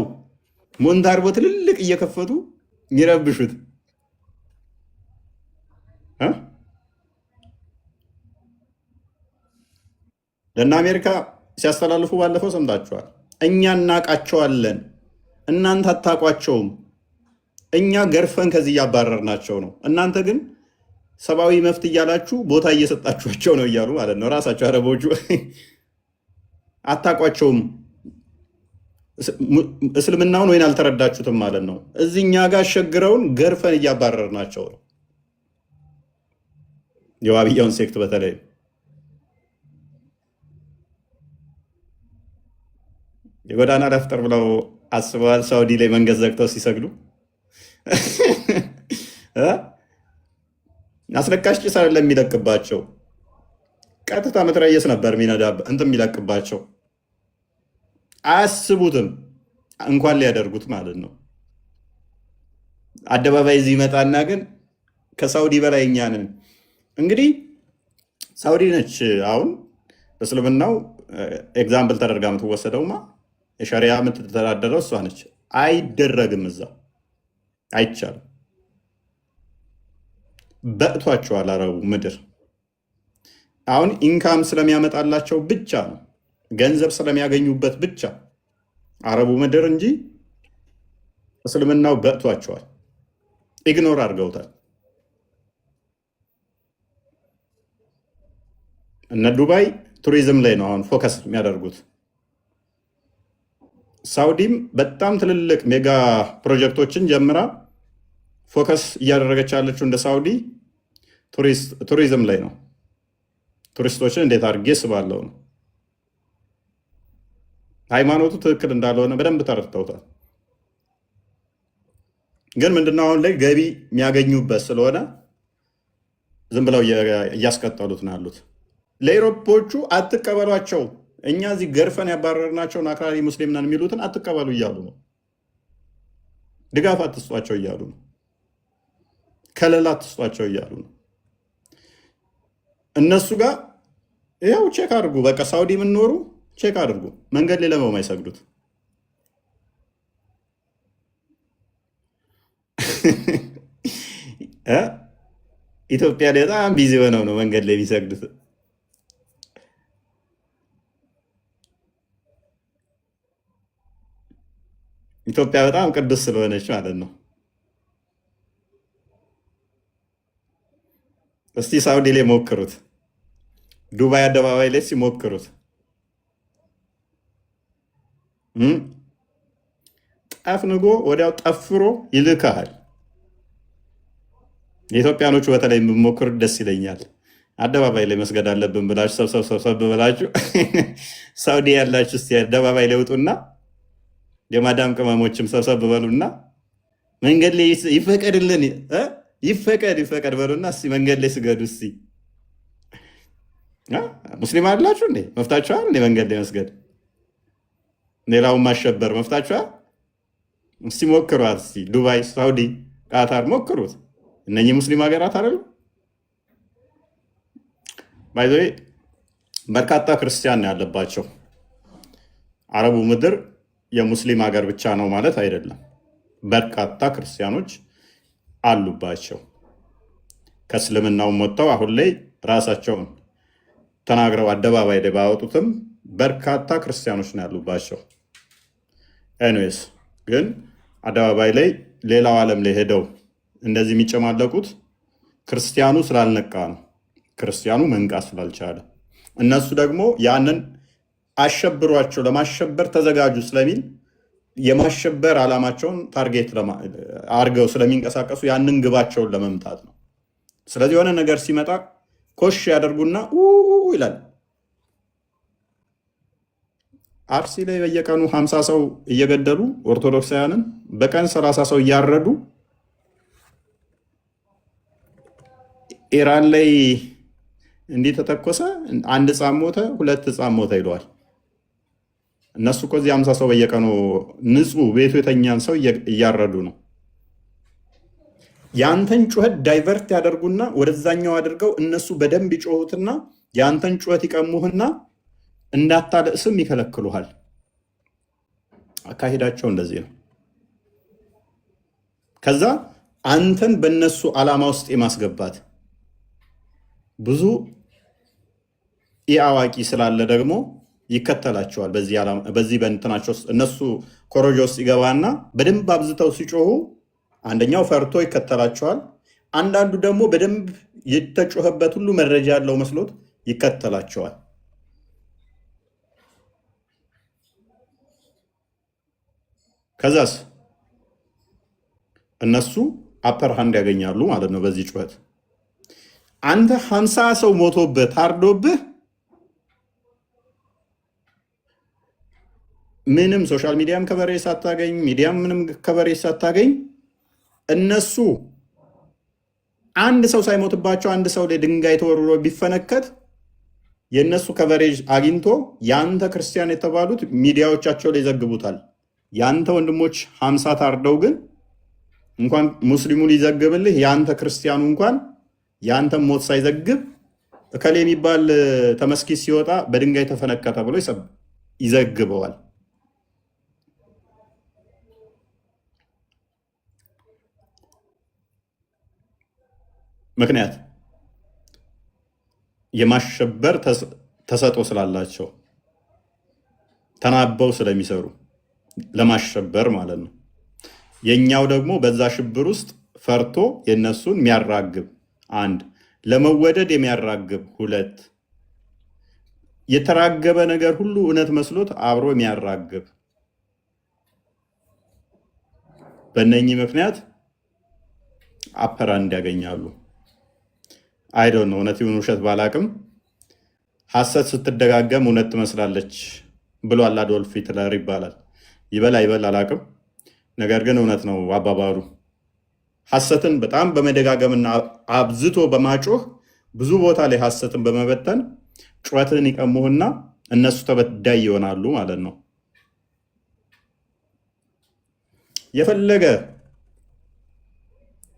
ሞንታርቦ ትልልቅ እየከፈቱ የሚረብሹት? ለእነ አሜሪካ ሲያስተላልፉ ባለፈው ሰምታችኋል። እኛ እናውቃቸዋለን፣ እናንተ አታውቋቸውም። እኛ ገርፈን ከዚህ እያባረርናቸው ነው። እናንተ ግን ሰብአዊ መብት እያላችሁ ቦታ እየሰጣችኋቸው ነው እያሉ ማለት ነው። ራሳቸው አረቦቹ አታውቋቸውም፣ እስልምናውን ወይን አልተረዳችሁትም ማለት ነው። እዚህ እኛ ጋር አሸግረውን ገርፈን እያባረርናቸው ነው። የዋብያውን ሴክት በተለይ የጎዳና ደፍጠር ብለው አስበዋል። ሳውዲ ላይ መንገድ ዘግተው ሲሰግዱ እ? አስለቃሽ ጭስ አይደለም የሚለቅባቸው፣ ቀጥታ መትረየስ ነበር የሚነዳ እንትን የሚለቅባቸው። አያስቡትም እንኳን ሊያደርጉት ማለት ነው። አደባባይ እዚህ ይመጣና ግን ከሳውዲ በላይ እኛ ነን። እንግዲህ ሳውዲ ነች አሁን በእስልምናው ኤግዛምፕል ተደርጋ የምትወሰደውማ የሸሪያ የምትተዳደረው እሷ ነች። አይደረግም፣ እዛ አይቻልም። በእቷቸዋል አረቡ ምድር። አሁን ኢንካም ስለሚያመጣላቸው ብቻ ነው፣ ገንዘብ ስለሚያገኙበት ብቻ አረቡ ምድር እንጂ እስልምናው በእቷቸዋል። ኢግኖር አድርገውታል። እነ ዱባይ ቱሪዝም ላይ ነው አሁን ፎከስ የሚያደርጉት። ሳውዲም በጣም ትልልቅ ሜጋ ፕሮጀክቶችን ጀምራ ፎከስ እያደረገች ያለችው እንደ ሳውዲ ቱሪዝም ላይ ነው። ቱሪስቶችን እንዴት አድርጌ ስባለው ነው። ሃይማኖቱ ትክክል እንዳልሆነ በደንብ ተረድተውታል። ግን ምንድነው አሁን ላይ ገቢ የሚያገኙበት ስለሆነ ዝም ብለው እያስቀጠሉት ነው ያሉት። ለኢሮፖቹ አትቀበሏቸው፣ እኛ እዚህ ገርፈን ያባረርናቸውን አክራሪ ሙስሊም ነን የሚሉትን አትቀበሉ እያሉ ነው። ድጋፍ አትስጧቸው እያሉ ነው። ከለላ አትስጧቸው እያሉ ነው። እነሱ ጋር ይኸው ቼክ አድርጉ። በቃ ሳውዲ የምንኖሩ ቼክ አድርጉ። መንገድ ላይ ለመው የማይሰግዱት ኢትዮጵያ ላይ በጣም ቢዚ ሆነው ነው መንገድ ላይ የሚሰግዱት። ኢትዮጵያ በጣም ቅዱስ ስለሆነች ማለት ነው። እስቲ ሳውዲ ላይ ሞክሩት፣ ዱባይ አደባባይ ላይ ሲሞክሩት ጠፍንጎ ወዲያው ጠፍሮ ይልካል። የኢትዮጵያኖቹ በተለይ የምሞክሩት ደስ ይለኛል። አደባባይ ላይ መስገድ አለብን ብላችሁ ሰብሰብ ብላችሁ ሳውዲ ያላችሁ እስቲ አደባባይ ላይ ውጡና የማዳም ቅመሞችም ሰብሰብ በሉና መንገድ ላይ ይፈቀድልን ይፈቀድ በሉና እስቲ መንገድ ላይ ስገዱ። እስቲ ሙስሊም አላችሁ እንዴ? መፍታችኋል እንዴ? መንገድ ላይ መስገድ ሌላውን ማሸበር መፍታችኋል? እስቲ ሞክሯት። እስቲ ዱባይ፣ ሳውዲ፣ ቃታር ሞክሩት። እነኚህ ሙስሊም ሀገራት አይደሉ? ባይዘ በርካታ ክርስቲያን ያለባቸው አረቡ ምድር የሙስሊም ሀገር ብቻ ነው ማለት አይደለም። በርካታ ክርስቲያኖች አሉባቸው። ከእስልምናው ወጥተው አሁን ላይ ራሳቸውን ተናግረው አደባባይ ላይ ባወጡትም በርካታ ክርስቲያኖች ነው ያሉባቸው። ኤኒዌይስ ግን አደባባይ ላይ ሌላው ዓለም ላይ ሄደው እንደዚህ የሚጨማለቁት ክርስቲያኑ ስላልነቃ ነው። ክርስቲያኑ መንቃት ስላልቻለ፣ እነሱ ደግሞ ያንን አሸብሯቸው ለማሸበር ተዘጋጁ ስለሚል የማሸበር ዓላማቸውን ታርጌት አድርገው ስለሚንቀሳቀሱ ያንን ግባቸውን ለመምታት ነው። ስለዚህ የሆነ ነገር ሲመጣ ኮሽ ያደርጉና ይላል። አርሲ ላይ በየቀኑ 50 ሰው እየገደሉ ኦርቶዶክሳውያንን በቀን 30 ሰው እያረዱ፣ ኢራን ላይ እንዲህ ተተኮሰ፣ 1 ሕፃን ሞተ፣ 2 ሕፃን ሞተ ይለዋል። እነሱ እኮ እዚህ 50 ሰው በየቀኑ ንጹህ ቤቱ የተኛን ሰው እያረዱ ነው። የአንተን ጩኸት ዳይቨርት ያደርጉና ወደዛኛው አድርገው እነሱ በደንብ ይጮሁትና የአንተን ጩኸት ይቀሙህና እንዳታለቅስም ይከለክሉሃል። አካሄዳቸው እንደዚህ ነው። ከዛ አንተን በእነሱ ዓላማ ውስጥ የማስገባት ብዙ አዋቂ ስላለ ደግሞ ይከተላቸዋል። በዚህ በእንትናቸው ውስጥ እነሱ ኮረጆ ውስጥ ይገባና በደንብ አብዝተው ሲጮሁ አንደኛው ፈርቶ ይከተላቸዋል። አንዳንዱ ደግሞ በደንብ የተጮኸበት ሁሉ መረጃ ያለው መስሎት ይከተላቸዋል። ከዛስ እነሱ አፐር ሃንድ ያገኛሉ ማለት ነው በዚህ ጩኸት። አንተ 50 ሰው ሞቶብህ ታርዶብህ ምንም ሶሻል ሚዲያም ከበሬ ሳታገኝ ሚዲያም ምንም ከበሬ ሳታገኝ እነሱ አንድ ሰው ሳይሞትባቸው አንድ ሰው ላይ ድንጋይ ተወርውሮ ቢፈነከት የእነሱ ከቨሬጅ አግኝቶ የአንተ ክርስቲያን የተባሉት ሚዲያዎቻቸው ላይ ይዘግቡታል። የአንተ ወንድሞች 50 ታርደው ግን እንኳን ሙስሊሙ ሊዘግብልህ የአንተ ክርስቲያኑ እንኳን የአንተ ሞት ሳይዘግብ እከሌ የሚባል ተመስጊድ ሲወጣ በድንጋይ ተፈነከተ ብሎ ይዘግበዋል። ምክንያት የማሸበር ተሰጥኦ ስላላቸው ተናበው ስለሚሰሩ ለማሸበር ማለት ነው። የኛው ደግሞ በዛ ሽብር ውስጥ ፈርቶ የነሱን የሚያራግብ አንድ፣ ለመወደድ የሚያራግብ ሁለት፣ የተራገበ ነገር ሁሉ እውነት መስሎት አብሮ የሚያራግብ በእነኚህ ምክንያት አፐራንድ ያገኛሉ። አይዶን ነው እውነት ይሁን ውሸት ባላቅም ሐሰት ስትደጋገም እውነት ትመስላለች ብሏል አዶልፍ ሂትለር ይባላል። ይበል አይበል አላቅም፣ ነገር ግን እውነት ነው አባባሉ። ሐሰትን በጣም በመደጋገምና አብዝቶ በማጮህ ብዙ ቦታ ላይ ሐሰትን በመበተን ጩኸትን ይቀሙህና እነሱ ተበዳይ ይሆናሉ ማለት ነው።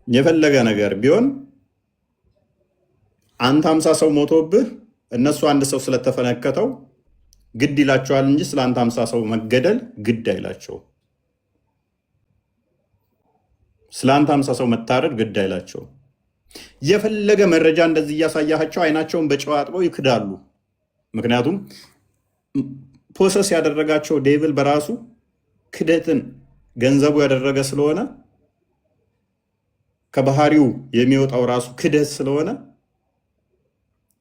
የፈለገ ነገር ቢሆን አንተ 50 ሰው ሞቶብህ እነሱ አንድ ሰው ስለተፈነከተው ግድ ይላቸዋል እንጂ ስለ አንተ 50 ሰው መገደል ግድ አይላቸው። ስለ አንተ 50 ሰው መታረድ ግድ አይላቸው። የፈለገ መረጃ እንደዚህ እያሳያቸው አይናቸውን በጨው አጥበው ይክዳሉ። ምክንያቱም ፖሰስ ያደረጋቸው ዴቪል በራሱ ክደትን ገንዘቡ ያደረገ ስለሆነ ከባህሪው የሚወጣው ራሱ ክደት ስለሆነ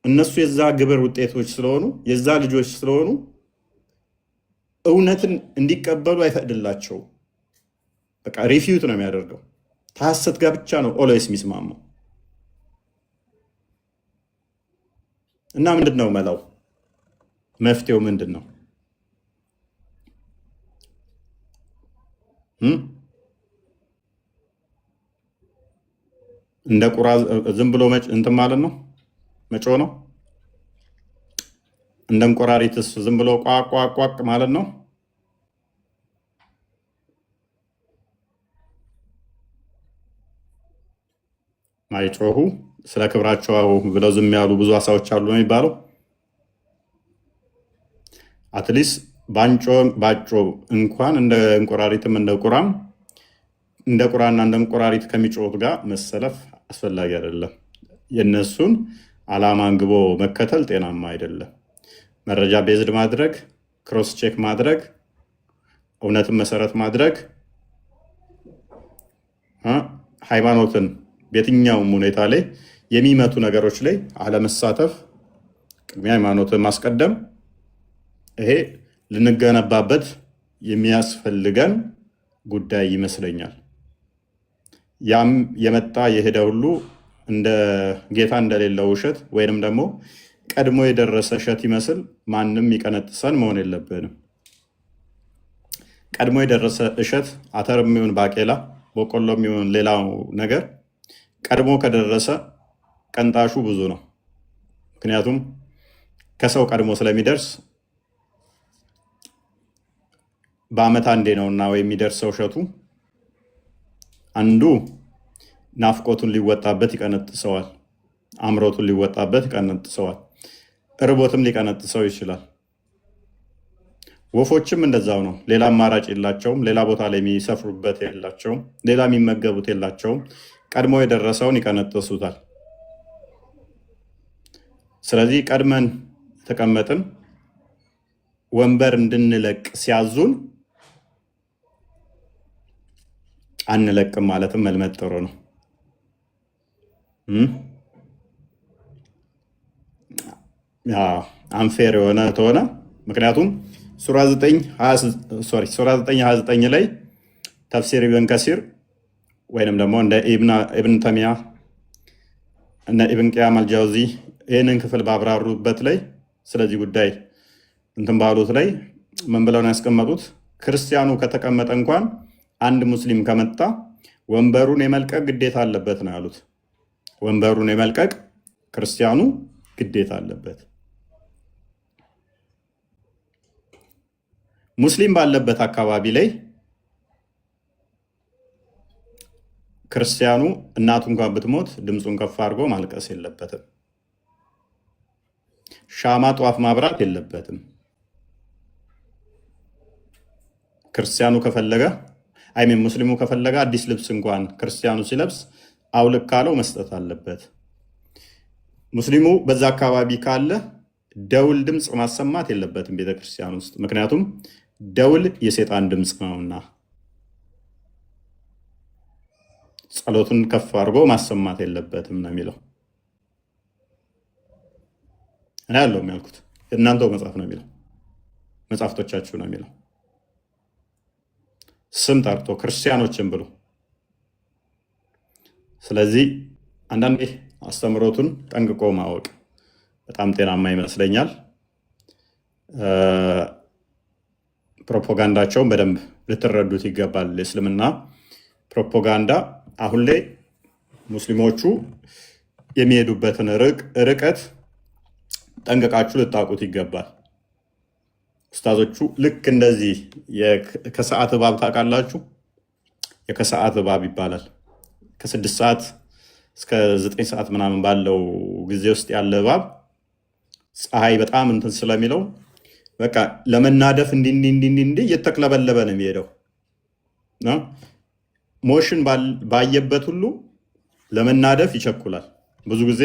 እነሱ የዛ ግብር ውጤቶች ስለሆኑ የዛ ልጆች ስለሆኑ እውነትን እንዲቀበሉ አይፈቅድላቸው። በቃ ሪፊዩት ነው የሚያደርገው። ከሐሰት ጋር ብቻ ነው ኦልዌይስ የሚስማማው። እና ምንድን ነው መላው? መፍትሄው ምንድን ነው? እንደ ቁራ ዝም ብሎ እንትን ማለት ነው መጮ ነው። እንደ እንቆራሪትስ ዝም ብሎ ቋቋቋቅ ማለት ነው። ማይጮሁ ስለ ክብራቸው ብለው ዝም ያሉ ብዙ አሳዎች አሉ ነው የሚባለው። አትሊስት ባጮ እንኳን እንደ እንቆራሪትም እንደ ቁራም እንደ ቁራና እንደ እንቆራሪት ከሚጮሁት ጋር መሰለፍ አስፈላጊ አይደለም። የነሱን ዓላማ አንግቦ መከተል ጤናማ አይደለም። መረጃ ቤዝድ ማድረግ፣ ክሮስ ቼክ ማድረግ፣ እውነትን መሰረት ማድረግ፣ ሃይማኖትን በየትኛውም ሁኔታ ላይ የሚመቱ ነገሮች ላይ አለመሳተፍ፣ ቅድሚያ ሃይማኖትን ማስቀደም፣ ይሄ ልንገነባበት የሚያስፈልገን ጉዳይ ይመስለኛል። ያም የመጣ የሄደ ሁሉ እንደ ጌታ እንደሌለው ውሸት ወይንም ደግሞ ቀድሞ የደረሰ እሸት ይመስል ማንም ይቀነጥሰን መሆን የለብንም። ቀድሞ የደረሰ እሸት አተር የሚሆን ባቄላ፣ በቆሎ የሚሆን ሌላው ነገር ቀድሞ ከደረሰ ቀንጣሹ ብዙ ነው። ምክንያቱም ከሰው ቀድሞ ስለሚደርስ በዓመት አንዴ ነውና ወይ የሚደርሰው እሸቱ አንዱ ናፍቆቱን ሊወጣበት ይቀነጥሰዋል፣ አምሮቱን ሊወጣበት ይቀነጥሰዋል፣ እርቦትም ሊቀነጥሰው ይችላል። ወፎችም እንደዛው ነው። ሌላ አማራጭ የላቸውም። ሌላ ቦታ ላይ የሚሰፍሩበት የላቸውም። ሌላ የሚመገቡት የላቸውም። ቀድሞ የደረሰውን ይቀነጥሱታል። ስለዚህ ቀድመን የተቀመጥን ወንበር እንድንለቅ ሲያዙን አንለቅም ማለትም መልመድ ጥሩ ነው። አንፌር የሆነ ተሆነ ምክንያቱም ሱራ 9:29 ላይ ተፍሲር ኢብን ከሲር ወይንም ደግሞ እንደ ኢብን ተሚያ እና ኢብን ቂያም አልጃውዚ ይህንን ክፍል ባብራሩበት ላይ ስለዚህ ጉዳይ እንትን ባሉት ላይ ምን ብለው ነው ያስቀመጡት? ክርስቲያኑ ከተቀመጠ እንኳን አንድ ሙስሊም ከመጣ ወንበሩን የመልቀቅ ግዴታ አለበት ነው ያሉት። ወንበሩን የመልቀቅ ክርስቲያኑ ግዴታ አለበት። ሙስሊም ባለበት አካባቢ ላይ ክርስቲያኑ እናቱ እንኳን ብትሞት ድምፁን ከፍ አድርጎ ማልቀስ የለበትም። ሻማ ጧፍ ማብራት የለበትም። ክርስቲያኑ ከፈለገ ሙስሊሙ ከፈለገ አዲስ ልብስ እንኳን ክርስቲያኑ ሲለብስ አውልቅ ካለው መስጠት አለበት። ሙስሊሙ በዛ አካባቢ ካለ ደውል ድምፅ ማሰማት የለበትም ቤተክርስቲያን ውስጥ፣ ምክንያቱም ደውል የሴጣን ድምፅ ነውና ጸሎቱን ከፍ አድርጎ ማሰማት የለበትም ነው የሚለው። እኔ ያለው የሚያልኩት እናንተው መጽሐፍ ነው የሚለው፣ መጽሐፍቶቻችሁ ነው የሚለው። ስም ጠርቶ ክርስቲያኖችን ብሎ። ስለዚህ አንዳንዴ አስተምሮቱን ጠንቅቆ ማወቅ በጣም ጤናማ ይመስለኛል። ፕሮፓጋንዳቸውን በደንብ ልትረዱት ይገባል። የእስልምና ፕሮፓጋንዳ አሁን ላይ ሙስሊሞቹ የሚሄዱበትን ርቀት ጠንቅቃችሁ ልታውቁት ይገባል። ኡስታዞቹ ልክ እንደዚህ ከሰዓት እባብ ታውቃላችሁ? የከሰዓት እባብ ይባላል። ከ6 ሰዓት እስከ 9 ሰዓት ምናምን ባለው ጊዜ ውስጥ ያለ እባብ ፀሐይ በጣም እንትን ስለሚለው በቃ ለመናደፍ እንዲህ እየተቅለበለበ ነው የሚሄደው። ሞሽን ባየበት ሁሉ ለመናደፍ ይቸኩላል። ብዙ ጊዜ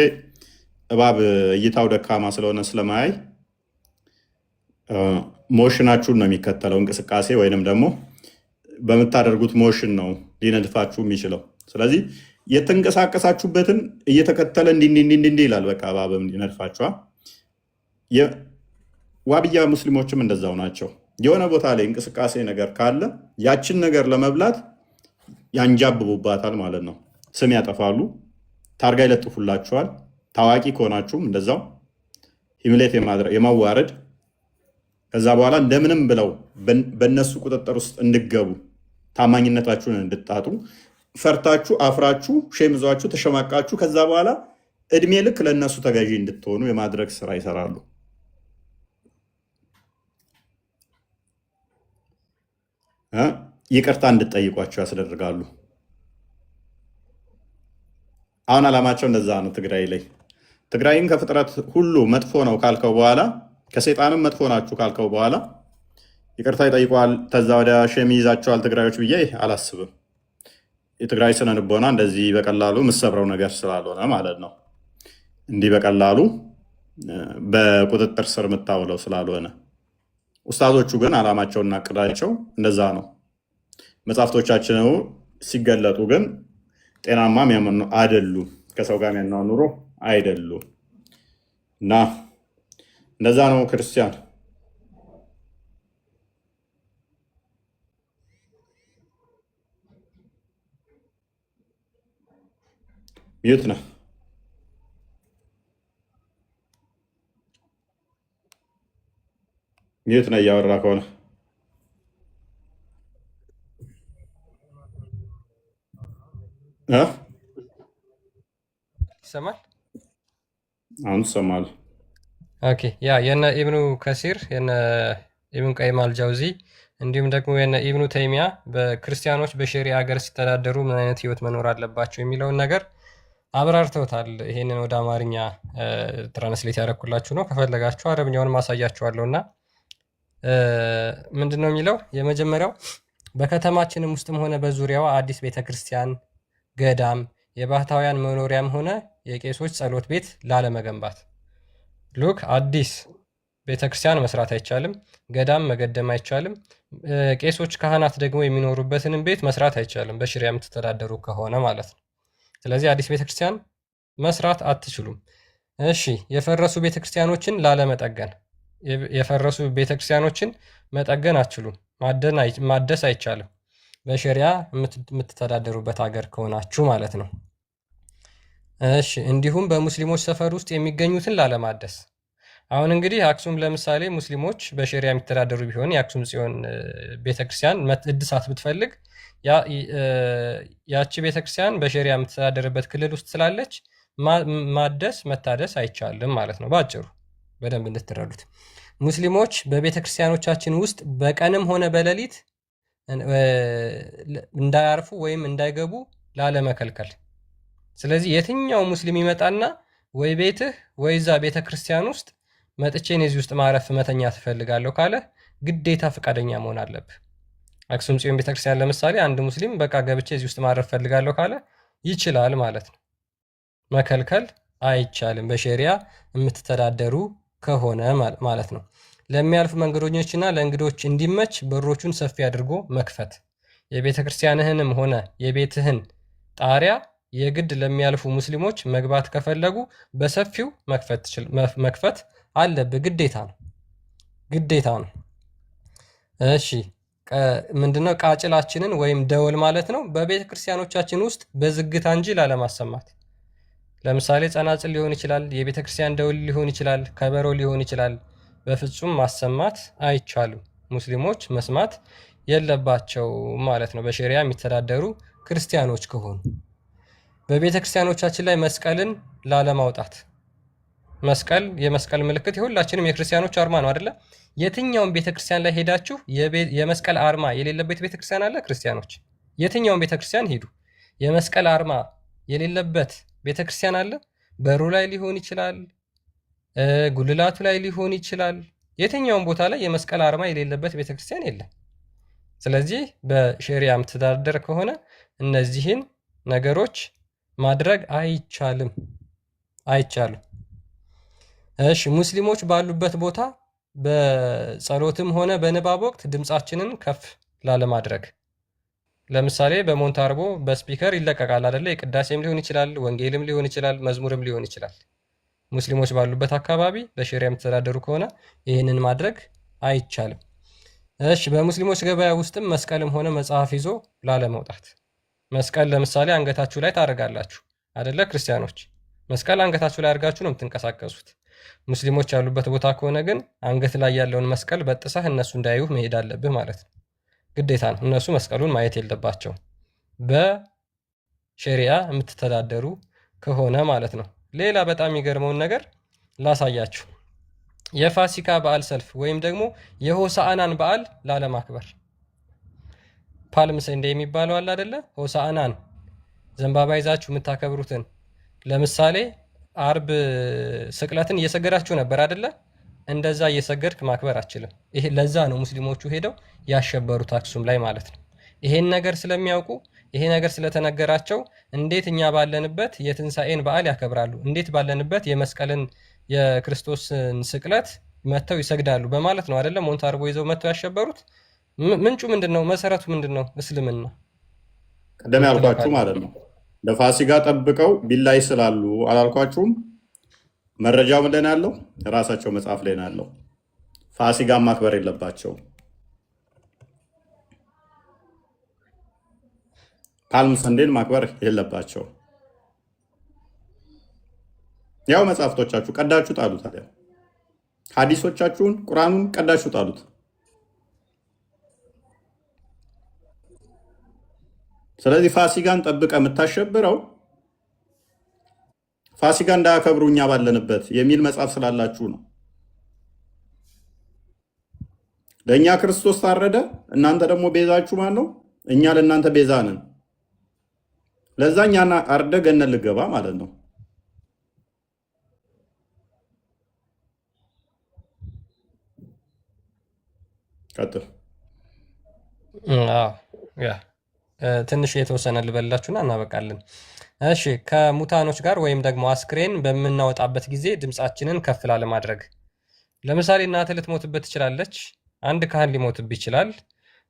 እባብ እይታው ደካማ ስለሆነ ስለማያይ ሞሽናችሁን ነው የሚከተለው እንቅስቃሴ፣ ወይንም ደግሞ በምታደርጉት ሞሽን ነው ሊነድፋችሁ የሚችለው። ስለዚህ የተንቀሳቀሳችሁበትን እየተከተለ እንዲህ ይላል። በቃ እባብም ይነድፋችኋል። ዋብያ ሙስሊሞችም እንደዛው ናቸው። የሆነ ቦታ ላይ እንቅስቃሴ ነገር ካለ ያችን ነገር ለመብላት ያንጃብቡባታል ማለት ነው። ስም ያጠፋሉ፣ ታርጋ ይለጥፉላችኋል። ታዋቂ ከሆናችሁም እንደዛው ሂምሌት የማዋረድ ከዛ በኋላ እንደምንም ብለው በእነሱ ቁጥጥር ውስጥ እንድገቡ ታማኝነታችሁን እንድጣጡ ፈርታችሁ አፍራችሁ ሸምዟችሁ ተሸማቃችሁ ከዛ በኋላ እድሜ ልክ ለእነሱ ተገዢ እንድትሆኑ የማድረግ ስራ ይሰራሉ። ይቅርታ እንድትጠይቋቸው ያስደርጋሉ። አሁን ዓላማቸው እንደዛ ነው። ትግራይን ከፍጥረት ሁሉ መጥፎ ነው ካልከው በኋላ ከሰይጣንም መጥፎ ናችሁ ካልከው በኋላ ይቅርታ ይጠይቋል። ተዛ ወዲያ ሸም ይዛቸዋል ትግራዮች ብዬ አላስብም። የትግራይ ስነ ልቦና እንደዚህ በቀላሉ የምሰብረው ነገር ስላልሆነ ማለት ነው። እንዲህ በቀላሉ በቁጥጥር ስር የምታውለው ስላልሆነ። ኡስታዞቹ ግን ዓላማቸውና እቅዳቸው እንደዛ ነው። መጽሐፍቶቻችን ሲገለጡ ግን ጤናማ የሚያምኑ አይደሉም። ከሰው ጋር የሚያኗኑሩ አይደሉም። እና እንደዛ ነው ክርስቲያን። ሚዩት ነህ። ሚዩት ነህ እያወራ ከሆነ ይሰማል? አሁን ትሰማለህ? ኦኬ። ያ የነ ኢብኑ ከሲር የነ ኢብኑ ቀይም አልጃውዚ እንዲሁም ደግሞ የነ ኢብኑ ተይሚያ በክርስቲያኖች በሸሪዓ ሀገር ሲተዳደሩ ምን አይነት ህይወት መኖር አለባቸው የሚለውን ነገር አብራርተውታል። ይሄንን ወደ አማርኛ ትራንስሌት ያደረኩላችሁ ነው። ከፈለጋችሁ አረብኛውን ማሳያችኋለሁ። እና ምንድን ነው የሚለው? የመጀመሪያው በከተማችንም ውስጥም ሆነ በዙሪያዋ አዲስ ቤተክርስቲያን፣ ገዳም፣ የባህታውያን መኖሪያም ሆነ የቄሶች ጸሎት ቤት ላለመገንባት። ሉክ አዲስ ቤተክርስቲያን መስራት አይቻልም፣ ገዳም መገደም አይቻልም፣ ቄሶች ካህናት ደግሞ የሚኖሩበትንም ቤት መስራት አይቻልም፣ በሽሪያ የምትተዳደሩ ከሆነ ማለት ነው። ስለዚህ አዲስ ቤተክርስቲያን መስራት አትችሉም። እሺ፣ የፈረሱ ቤተክርስቲያኖችን ላለመጠገን፣ የፈረሱ ቤተክርስቲያኖችን መጠገን አትችሉም፣ ማደስ አይቻልም፣ በሸሪያ የምትተዳደሩበት ሀገር ከሆናችሁ ማለት ነው። እሺ፣ እንዲሁም በሙስሊሞች ሰፈር ውስጥ የሚገኙትን ላለማደስ፣ አሁን እንግዲህ አክሱም ለምሳሌ ሙስሊሞች በሸሪያ የሚተዳደሩ ቢሆን የአክሱም ጽዮን ቤተክርስቲያን እድሳት ብትፈልግ ያቺ ቤተክርስቲያን በሸሪያ የምትተዳደርበት ክልል ውስጥ ስላለች ማደስ መታደስ አይቻልም ማለት ነው። በአጭሩ በደንብ እንድትረዱት ሙስሊሞች በቤተክርስቲያኖቻችን ውስጥ በቀንም ሆነ በሌሊት እንዳያርፉ ወይም እንዳይገቡ ላለመከልከል። ስለዚህ የትኛው ሙስሊም ይመጣና ወይ ቤትህ ወይ እዛ ቤተክርስቲያን ውስጥ መጥቼ እዚህ ውስጥ ማረፍ መተኛ ትፈልጋለሁ ካለ ግዴታ ፈቃደኛ መሆን አለብህ። አክሱም ጽዮን ቤተክርስቲያን ለምሳሌ አንድ ሙስሊም በቃ ገብቼ እዚህ ውስጥ ማረፍ ፈልጋለሁ ካለ ይችላል ማለት ነው። መከልከል አይቻልም፣ በሸሪያ የምትተዳደሩ ከሆነ ማለት ነው። ለሚያልፉ መንገደኞችና ለእንግዶች እንዲመች በሮቹን ሰፊ አድርጎ መክፈት። የቤተክርስቲያንህንም ሆነ የቤትህን ጣሪያ የግድ ለሚያልፉ ሙስሊሞች መግባት ከፈለጉ በሰፊው መክፈት አለብህ። ግዴታ ነው። እሺ ምንድነው? ቃጭላችንን ወይም ደወል ማለት ነው በቤተ ክርስቲያኖቻችን ውስጥ በዝግታ እንጂ ላለማሰማት። ለምሳሌ ጸናጽል ሊሆን ይችላል፣ የቤተ ክርስቲያን ደወል ሊሆን ይችላል፣ ከበሮ ሊሆን ይችላል። በፍጹም ማሰማት አይቻልም። ሙስሊሞች መስማት የለባቸው ማለት ነው፣ በሸሪያ የሚተዳደሩ ክርስቲያኖች ከሆኑ። በቤተ ክርስቲያኖቻችን ላይ መስቀልን ላለማውጣት። መስቀል የመስቀል ምልክት የሁላችንም የክርስቲያኖች አርማ ነው አይደለ? የትኛውም ቤተክርስቲያን ላይ ሄዳችሁ የመስቀል አርማ የሌለበት ቤተክርስቲያን አለ? ክርስቲያኖች የትኛውም ቤተክርስቲያን ሄዱ፣ የመስቀል አርማ የሌለበት ቤተክርስቲያን አለ? በሩ ላይ ሊሆን ይችላል፣ ጉልላቱ ላይ ሊሆን ይችላል። የትኛውም ቦታ ላይ የመስቀል አርማ የሌለበት ቤተክርስቲያን የለም። ስለዚህ በሸሪያ የምትተዳደር ከሆነ እነዚህን ነገሮች ማድረግ አይቻልም። እሺ ሙስሊሞች ባሉበት ቦታ በጸሎትም ሆነ በንባብ ወቅት ድምፃችንን ከፍ ላለማድረግ። ለምሳሌ በሞንታርቦ በስፒከር ይለቀቃል አይደለ? የቅዳሴም ሊሆን ይችላል፣ ወንጌልም ሊሆን ይችላል፣ መዝሙርም ሊሆን ይችላል። ሙስሊሞች ባሉበት አካባቢ በሸሪያ የምትተዳደሩ ከሆነ ይህንን ማድረግ አይቻልም። እሺ በሙስሊሞች ገበያ ውስጥም መስቀልም ሆነ መጽሐፍ ይዞ ላለመውጣት። መስቀል ለምሳሌ አንገታችሁ ላይ ታደርጋላችሁ አይደለ? ክርስቲያኖች መስቀል አንገታችሁ ላይ አድርጋችሁ ነው የምትንቀሳቀሱት። ሙስሊሞች ያሉበት ቦታ ከሆነ ግን አንገት ላይ ያለውን መስቀል በጥሰህ እነሱ እንዳያዩ መሄድ አለብህ ማለት ነው። ግዴታ ነው። እነሱ መስቀሉን ማየት የለባቸው በሸሪያ የምትተዳደሩ ከሆነ ማለት ነው። ሌላ በጣም የሚገርመውን ነገር ላሳያችሁ። የፋሲካ በዓል ሰልፍ ወይም ደግሞ የሆሳዕናን በዓል ላለማክበር። ፓልም ሰንዴ የሚባለው አለ አይደለ? ሆሳዕናን ዘንባባ ይዛችሁ የምታከብሩትን ለምሳሌ አርብ ስቅለትን እየሰገዳችሁ ነበር አይደለ? እንደዛ እየሰገድክ ማክበር አችልም። ይሄ ለዛ ነው ሙስሊሞቹ ሄደው ያሸበሩት አክሱም ላይ ማለት ነው። ይሄን ነገር ስለሚያውቁ ይሄ ነገር ስለተነገራቸው እንዴት እኛ ባለንበት የትንሣኤን በዓል ያከብራሉ? እንዴት ባለንበት የመስቀልን የክርስቶስን ስቅለት መተው ይሰግዳሉ? በማለት ነው አይደለ? ሞንታርቦ ይዘው መተው ያሸበሩት። ምንጩ ምንድነው? መሰረቱ ምንድነው? እስልምና። ቀደም ያልኳችሁ ማለት ነው። ለፋሲካ ጠብቀው ቢላይ ስላሉ አላልኳችሁም? መረጃው ምን ላይ ነው ያለው? ራሳቸው መጽሐፍ ላይ ነው ያለው። ፋሲካ ማክበር የለባቸው፣ ፓልም ሰንዴን ማክበር የለባቸው። ያው መጽሐፍቶቻችሁ ቀዳችሁ ጣሉት። ታዲያ ሐዲሶቻችሁን ቁርአኑን ቀዳችሁ ጣሉት። ስለዚህ ፋሲካን ጠብቀ የምታሸብረው ፋሲካ እንዳያከብሩ እኛ ባለንበት የሚል መጽሐፍ ስላላችሁ ነው። ለእኛ ክርስቶስ ታረደ፣ እናንተ ደግሞ ቤዛችሁ ማን ነው? እኛ ለእናንተ ቤዛ ነን። ለዛ እኛና አርደ ገነት ልገባ ማለት ነው። ቀጥል። ትንሽ የተወሰነ ልበላችሁና እናበቃለን። እሺ ከሙታኖች ጋር ወይም ደግሞ አስክሬን በምናወጣበት ጊዜ ድምፃችንን ከፍ ላለማድረግ። ለምሳሌ እናትህ ልትሞትበት ትችላለች። አንድ ካህን ሊሞትብ ይችላል።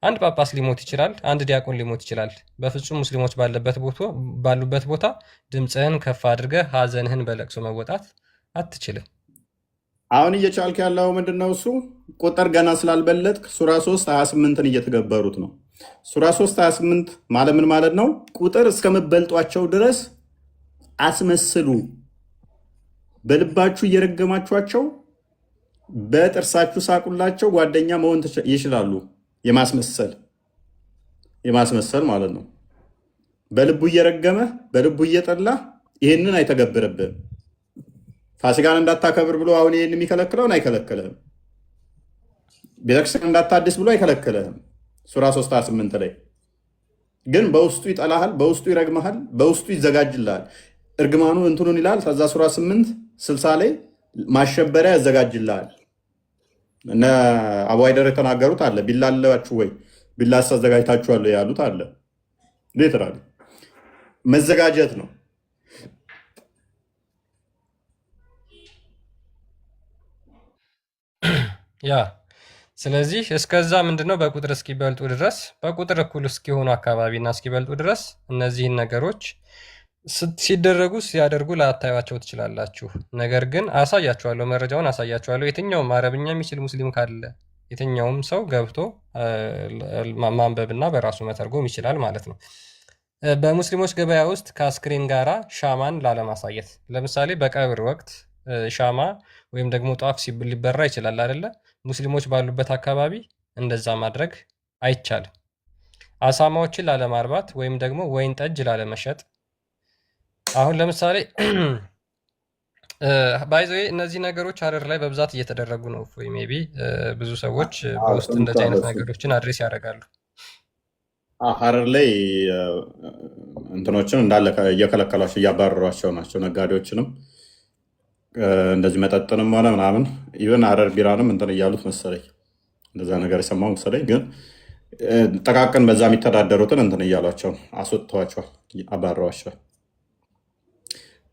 አንድ ጳጳስ ሊሞት ይችላል። አንድ ዲያቆን ሊሞት ይችላል። በፍጹም ሙስሊሞች ባሉበት ቦታ ድምፅህን ከፍ አድርገህ ሀዘንህን በለቅሶ መወጣት አትችልም። አሁን እየቻልክ ያለው ምንድነው? እሱ ቁጥር ገና ስላልበለጥክ ሱራ 3 28ን እየተገበሩት ነው። ሱራ 3 28 ማለት ምን ማለት ነው? ቁጥር እስከምበልጧቸው ድረስ አስመስሉ፣ በልባችሁ እየረገማችኋቸው በጥርሳችሁ ሳቁላቸው ጓደኛ መሆን ይችላሉ። የማስመሰል ማለት ነው። በልቡ እየረገመ በልቡ እየጠላ ይህንን አይተገብርብህም። ፋሲካን እንዳታከብር ብሎ አሁን ይህን የሚከለክለውን አይከለክልህም። ቤተክርስቲያን እንዳታድስ ብሎ አይከለክልህም። ሱራ 3:8 ላይ ግን በውስጡ ይጠላሃል፣ በውስጡ ይረግመሃል፣ በውስጡ ይዘጋጅልሃል። እርግማኑ እንትኑን ይላል። ከዛ ሱራ 8:60 ላይ ማሸበሪያ ያዘጋጅልሃል። እነ አቡ ሃይደር የተናገሩት አለ። ቢላ አላችሁ ወይ? ቢላስ አዘጋጅታችኋል ያሉት አለ። ሌትራሊ መዘጋጀት ነው። ያ ስለዚህ እስከዛ ምንድነው በቁጥር እስኪበልጡ ድረስ በቁጥር እኩል እስኪሆኑ አካባቢና እስኪበልጡ ድረስ እነዚህን ነገሮች ሲደረጉ ሲያደርጉ ላታዩቸው ትችላላችሁ። ነገር ግን አሳያችኋለሁ፣ መረጃውን አሳያችኋለሁ። የትኛውም አረብኛ የሚችል ሙስሊም ካለ የትኛውም ሰው ገብቶ ማንበብና በራሱ መተርጎም ይችላል ማለት ነው። በሙስሊሞች ገበያ ውስጥ ከአስክሬን ጋራ ሻማን ላለማሳየት፣ ለምሳሌ በቀብር ወቅት ሻማ ወይም ደግሞ ጧፍ ሊበራ ይችላል አይደለ? ሙስሊሞች ባሉበት አካባቢ እንደዛ ማድረግ አይቻልም። አሳማዎችን ላለማርባት ወይም ደግሞ ወይን ጠጅ ላለመሸጥ። አሁን ለምሳሌ ባይዘ እነዚህ ነገሮች ሀረር ላይ በብዛት እየተደረጉ ነው። ወይ ሜይ ቢ ብዙ ሰዎች በውስጥ እንደዚህ አይነት ነገሮችን አድሬስ ያደርጋሉ። ሀረር ላይ እንትኖችን እንዳለ እየከለከሏቸው እያባረሯቸው ናቸው። ነጋዴዎችንም እንደዚህ መጠጥንም ሆነ ምናምን ኢቨን ሀረር ቢራንም እንትን እያሉት መሰለኝ፣ እንደዛ ነገር የሰማው መሰለኝ። ግን ጠቃቅን በዛ የሚተዳደሩትን እንትን እያሏቸው አስወጥተዋቸዋል፣ አባረሯቸዋል።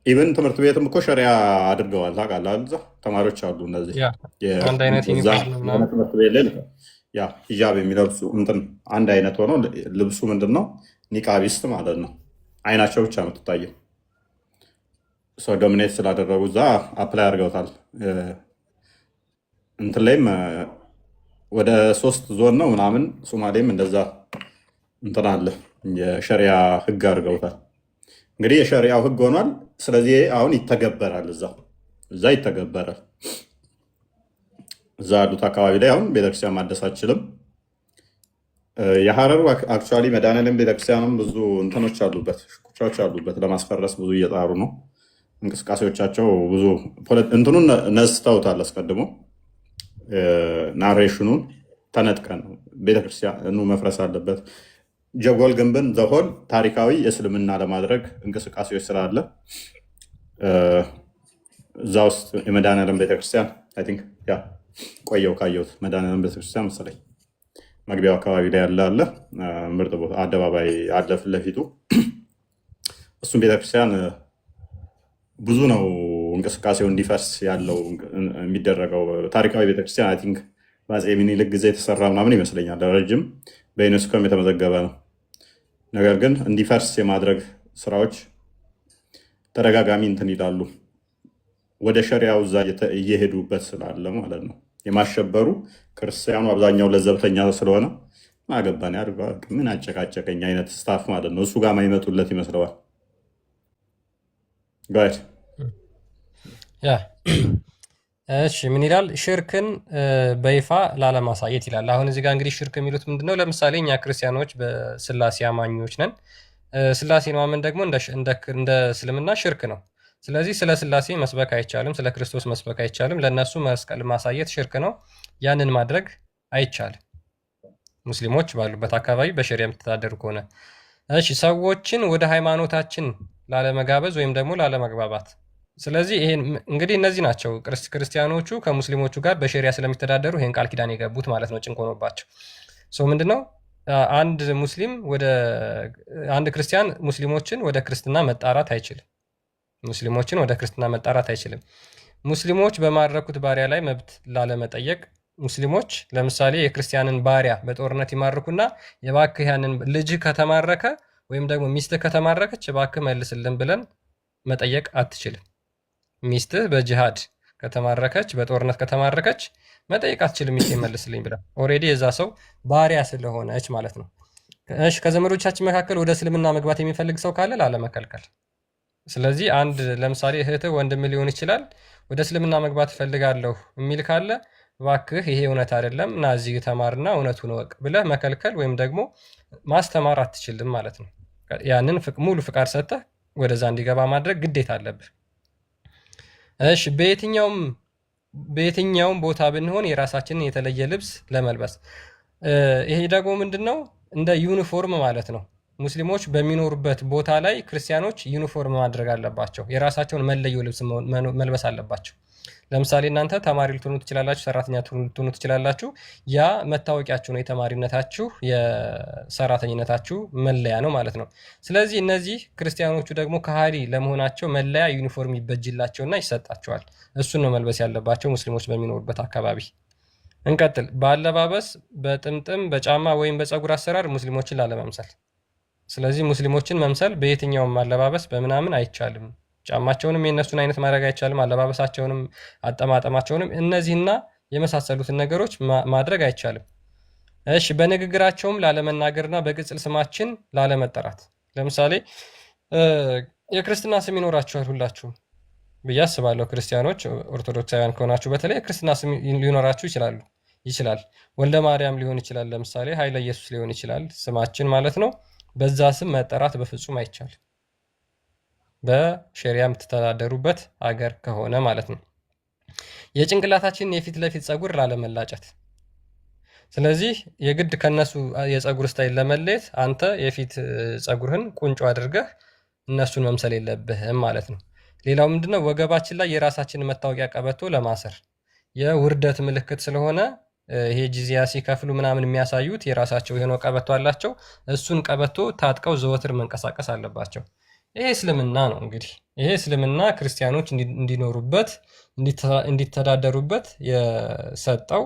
ኢቨን ትምህርት ቤትም እኮ ሸሪያ አድርገዋል። ታውቃለህ፣ እዛ ተማሪዎች አሉ እነዚህ ትምህርት ቤት ላይ ሂጃብ የሚለብሱ እንትን አንድ አይነት ሆኖ ልብሱ ምንድን ነው? ኒቃቢስት ማለት ነው። አይናቸው ብቻ የምትታየው ሰው ዶሚኔት ስላደረጉ እዛ አፕላይ አድርገውታል። እንትን ላይም ወደ 3 ዞን ነው ምናምን፣ ሶማሌም እንደዛ እንትን አለ፣ የሸሪያ ህግ አድርገውታል። እንግዲህ የሸሪያው ህግ ሆኗል። ስለዚህ አሁን ይተገበራል፣ እዛ ይተገበራል። እዛ ያሉት አካባቢ ላይ አሁን ቤተክርስቲያን ማደስ አችልም። የሀረሩ አክቹዋሊ መድኃኔዓለም ቤተክርስቲያንም ብዙ እንትኖች አሉበት፣ ሽኩቻዎች አሉበት። ለማስፈረስ ብዙ እየጣሩ ነው። እንቅስቃሴዎቻቸው ብዙ እንትኑን ነስተውታል። አስቀድሞ ናሬሽኑን ተነጥቀን ቤተክርስቲያኑ መፍረስ አለበት። ጀጎል ግንብን ዘሆል ታሪካዊ እስልምና ለማድረግ እንቅስቃሴዎች ስላለ እዛ ውስጥ የመድኃኔዓለም ቤተክርስቲያን አይ ቲንክ ቆየው ካየሁት መድኃኔዓለም ቤተክርስቲያን መሰለኝ መግቢያው አካባቢ ላይ ያለ አለ፣ ምርጥ ቦታ አደባባይ አለ ፊት ለፊቱ። እሱም ቤተክርስቲያን ብዙ ነው እንቅስቃሴው እንዲፈርስ ያለው የሚደረገው። ታሪካዊ ቤተክርስቲያን አይ ቲንክ በአፄ ሚኒልክ ጊዜ የተሰራ ምናምን ይመስለኛል። ረጅም በዩኔስኮም የተመዘገበ ነው። ነገር ግን እንዲፈርስ የማድረግ ስራዎች ተደጋጋሚ እንትን ይላሉ። ወደ ሸሪያው እዛ እየሄዱበት ስላለ ማለት ነው። የማሸበሩ ክርስቲያኑ አብዛኛው ለዘብተኛ ስለሆነ ማገባን ያድርገ ምን አጨቃጨቀኝ አይነት ስታፍ ማለት ነው። እሱ ጋር ማይመጡለት ይመስለዋል። ጋይድ እሺ ምን ይላል? ሽርክን በይፋ ላለማሳየት ይላል። አሁን እዚህ ጋር እንግዲህ ሽርክ የሚሉት ምንድነው? ለምሳሌ እኛ ክርስቲያኖች በስላሴ አማኞች ነን። ስላሴን ማመን ደግሞ እንደ እስልምና ሽርክ ነው። ስለዚህ ስለ ስላሴ መስበክ አይቻልም፣ ስለ ክርስቶስ መስበክ አይቻልም። ለእነሱ መስቀል ማሳየት ሽርክ ነው። ያንን ማድረግ አይቻልም ሙስሊሞች ባሉበት አካባቢ በሸሪያ የምትተዳደሩ ከሆነ። እሺ ሰዎችን ወደ ሃይማኖታችን ላለመጋበዝ ወይም ደግሞ ላለመግባባት። ስለዚህ ይሄን እንግዲህ እነዚህ ናቸው ክርስቲያኖቹ ከሙስሊሞቹ ጋር በሸሪያ ስለሚተዳደሩ ይሄን ቃል ኪዳን የገቡት ማለት ነው። ጭንቅ ሆኖባቸው ሰው ምንድነው? አንድ ክርስቲያን ሙስሊሞችን ወደ ክርስትና መጣራት አይችልም። ሙስሊሞች በማረኩት ባሪያ ላይ መብት ላለመጠየቅ ሙስሊሞች ለምሳሌ የክርስቲያንን ባሪያ በጦርነት ይማርኩና የባክህ ያንን ልጅ ከተማረከ ወይም ደግሞ ሚስትህ ከተማረከች የባክህ መልስልን ብለን መጠየቅ አትችልም። ሚስትህ በጂሃድ ከተማረከች በጦርነት ከተማረከች መጠየቅ አትችልም። ሚስቴ መልስልኝ ብለን ኦልሬዲ የዛ ሰው ባሪያ ስለሆነች ማለት ነው። እሺ ከዘመዶቻችን መካከል ወደ እስልምና መግባት የሚፈልግ ሰው ካለ ላለመከልከል። ስለዚህ አንድ ለምሳሌ እህትህ ወንድም ሊሆን ይችላል ወደ እስልምና መግባት እፈልጋለሁ የሚል ካለ እባክህ ይሄ እውነት አይደለም እና እዚህ ተማርና እውነቱን እወቅ ብለህ መከልከል ወይም ደግሞ ማስተማር አትችልም ማለት ነው። ያንን ሙሉ ፍቃድ ሰጥተህ ወደዛ እንዲገባ ማድረግ ግዴታ አለብህ። እሺ፣ በየትኛውም ቦታ ብንሆን የራሳችንን የተለየ ልብስ ለመልበስ ይሄ ደግሞ ምንድነው እንደ ዩኒፎርም ማለት ነው። ሙስሊሞች በሚኖሩበት ቦታ ላይ ክርስቲያኖች ዩኒፎርም ማድረግ አለባቸው። የራሳቸውን መለዮ ልብስ መልበስ አለባቸው። ለምሳሌ እናንተ ተማሪ ልትሆኑ ትችላላችሁ፣ ሰራተኛ ልትሆኑ ትችላላችሁ። ያ መታወቂያችሁ ነው፣ የተማሪነታችሁ የሰራተኝነታችሁ መለያ ነው ማለት ነው። ስለዚህ እነዚህ ክርስቲያኖቹ ደግሞ ከሃዲ ለመሆናቸው መለያ ዩኒፎርም ይበጅላቸውና ይሰጣቸዋል። እሱን ነው መልበስ ያለባቸው ሙስሊሞች በሚኖሩበት አካባቢ። እንቀጥል። በአለባበስ በጥምጥም በጫማ ወይም በፀጉር አሰራር ሙስሊሞችን ላለመምሰል። ስለዚህ ሙስሊሞችን መምሰል በየትኛውም አለባበስ በምናምን አይቻልም። ጫማቸውንም የእነሱን አይነት ማድረግ አይቻልም። አለባበሳቸውንም አጠማጠማቸውንም እነዚህና የመሳሰሉትን ነገሮች ማድረግ አይቻልም። እሺ፣ በንግግራቸውም ላለመናገርና በቅጽል ስማችን ላለመጠራት። ለምሳሌ የክርስትና ስም ይኖራችኋል ሁላችሁም ብዬ አስባለሁ። ክርስቲያኖች ኦርቶዶክሳውያን ከሆናችሁ በተለይ የክርስትና ስም ሊኖራችሁ ይችላል። ወልደ ማርያም ሊሆን ይችላል። ለምሳሌ ኃይለ ኢየሱስ ሊሆን ይችላል ስማችን ማለት ነው። በዛ ስም መጠራት በፍጹም አይቻልም፣ በሸሪያ የምትተዳደሩበት አገር ከሆነ ማለት ነው። የጭንቅላታችንን የፊት ለፊት ፀጉር ላለመላጨት። ስለዚህ የግድ ከነሱ የፀጉር ስታይል ለመለየት አንተ የፊት ፀጉርህን ቁንጮ አድርገህ እነሱን መምሰል የለብህም ማለት ነው። ሌላው ምንድነው ወገባችን ላይ የራሳችንን መታወቂያ ቀበቶ ለማሰር የውርደት ምልክት ስለሆነ ይሄ ጂዚያ ሲከፍሉ ምናምን የሚያሳዩት የራሳቸው የሆነ ቀበቶ አላቸው። እሱን ቀበቶ ታጥቀው ዘወትር መንቀሳቀስ አለባቸው። ይሄ እስልምና ነው። እንግዲህ ይሄ እስልምና ክርስቲያኖች እንዲኖሩበት እንዲተዳደሩበት የሰጠው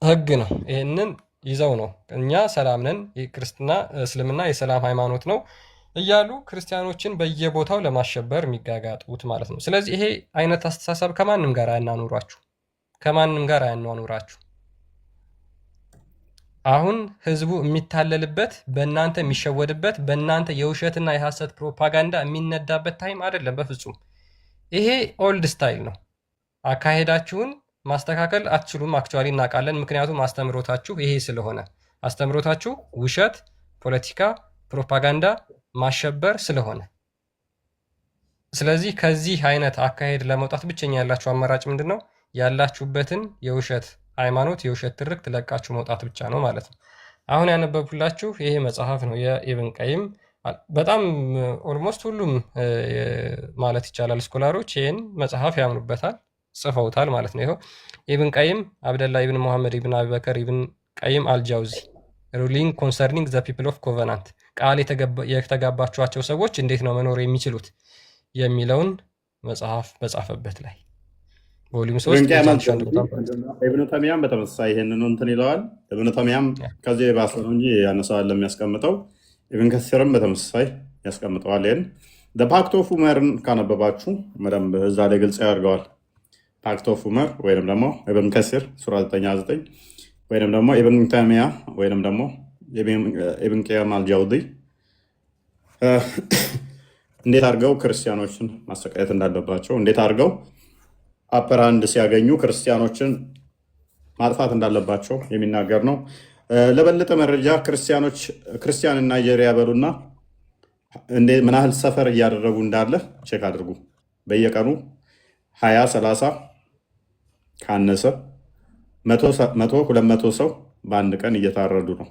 ሕግ ነው። ይህንን ይዘው ነው እኛ ሰላም ነን፣ ክርስትና እስልምና የሰላም ሃይማኖት ነው እያሉ ክርስቲያኖችን በየቦታው ለማሸበር የሚጋጋጡት ማለት ነው። ስለዚህ ይሄ አይነት አስተሳሰብ ከማንም ጋር አያናኑራችሁ፣ ከማንም ጋር አያኗኑራችሁ። አሁን ህዝቡ የሚታለልበት በእናንተ የሚሸወድበት በእናንተ የውሸትና የሐሰት ፕሮፓጋንዳ የሚነዳበት ታይም አይደለም በፍጹም። ይሄ ኦልድ ስታይል ነው። አካሄዳችሁን ማስተካከል አትችሉም። አክቹዋሊ እናውቃለን። ምክንያቱም አስተምሮታችሁ ይሄ ስለሆነ አስተምሮታችሁ ውሸት፣ ፖለቲካ፣ ፕሮፓጋንዳ ማሸበር ስለሆነ፣ ስለዚህ ከዚህ አይነት አካሄድ ለመውጣት ብቸኛ ያላችሁ አማራጭ ምንድን ነው? ያላችሁበትን የውሸት ሃይማኖት የውሸት ትርክት ለቃችሁ መውጣት ብቻ ነው ማለት ነው። አሁን ያነበብኩላችሁ ይሄ መጽሐፍ ነው የኢብን ቀይም። በጣም ኦልሞስት ሁሉም ማለት ይቻላል ስኮላሮች ይህን መጽሐፍ ያምኑበታል፣ ጽፈውታል ማለት ነው። ይኸው ኢብን ቀይም አብደላ ኢብን ሙሐመድ ኢብን አቢበከር ኢብን ቀይም አልጃውዚ ሩሊንግ ኮንሰርኒንግ ዘ ፒፕል ኦፍ ኮቨናንት፣ ቃል የተጋባችኋቸው ሰዎች እንዴት ነው መኖር የሚችሉት የሚለውን መጽሐፍ በጻፈበት ላይ ቮሊዩም 3 ኢብኑ ተሚያም በተመሳሳይ ይሄንን እንትን ይለዋል። ኢብኑ ተሚያም ከዚህ የባሰ ነው እንጂ ያነሳዋል ለሚያስቀምጠው። ኢብን ከሲርም በተመሳሳይ ያስቀምጠዋል። ይሄን ፓክት ኦፍ ኡመርን ካነበባችሁ በደንብ እዛ ላይ ግልጽ ያደርገዋል። ፓክት ኦፍ ኡመር ወይም ደግሞ ኢብን ከሲር ሱራ 9 ወይም ደግሞ ኢብን ተሚያ ወይም ደግሞ ኢብን ቀይም አልጃውዚ እንዴት አድርገው ክርስቲያኖችን ማሰቃየት እንዳለባቸው፣ እንዴት አድርገው አፐር ሃንድ ሲያገኙ ክርስቲያኖችን ማጥፋት እንዳለባቸው የሚናገር ነው። ለበለጠ መረጃ ክርስቲያን ናይጄሪያ በሉና ምን ያህል ሰፈር እያደረጉ እንዳለ ቼክ አድርጉ። በየቀኑ 20 30 ካነሰ 100 200 ሰው በአንድ ቀን እየታረዱ ነው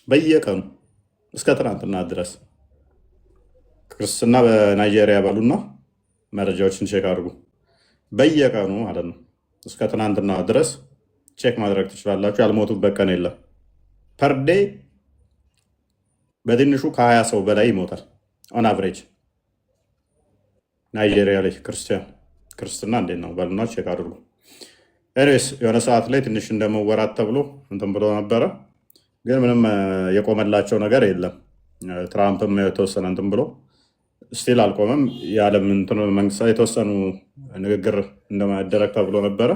በየቀኑ እስከ ትናንትና ድረስ። ክርስትና በናይጄሪያ በሉና መረጃዎችን ቼክ አድርጉ። በየቀኑ ማለት ነው እስከ ትናንትና ድረስ ቼክ ማድረግ ትችላላችሁ። ያልሞቱበት ቀን የለም። ፐርዴይ በትንሹ ከ20 ሰው በላይ ይሞታል ኦን አቨሬጅ ናይጄሪያ ላይ ክርስትና እንዴት ነው በሉና ቼክ አድርጉ። ኤኒዌይስ የሆነ ሰዓት ላይ ትንሽ እንደመወራት ተብሎ እንትን ብሎ ነበረ፣ ግን ምንም የቆመላቸው ነገር የለም። ትራምፕም የተወሰነ እንትን ብሎ ስቲል አልቆመም። የዓለም መንግስታት የተወሰኑ ንግግር እንደማደረግ ተብሎ ነበረ።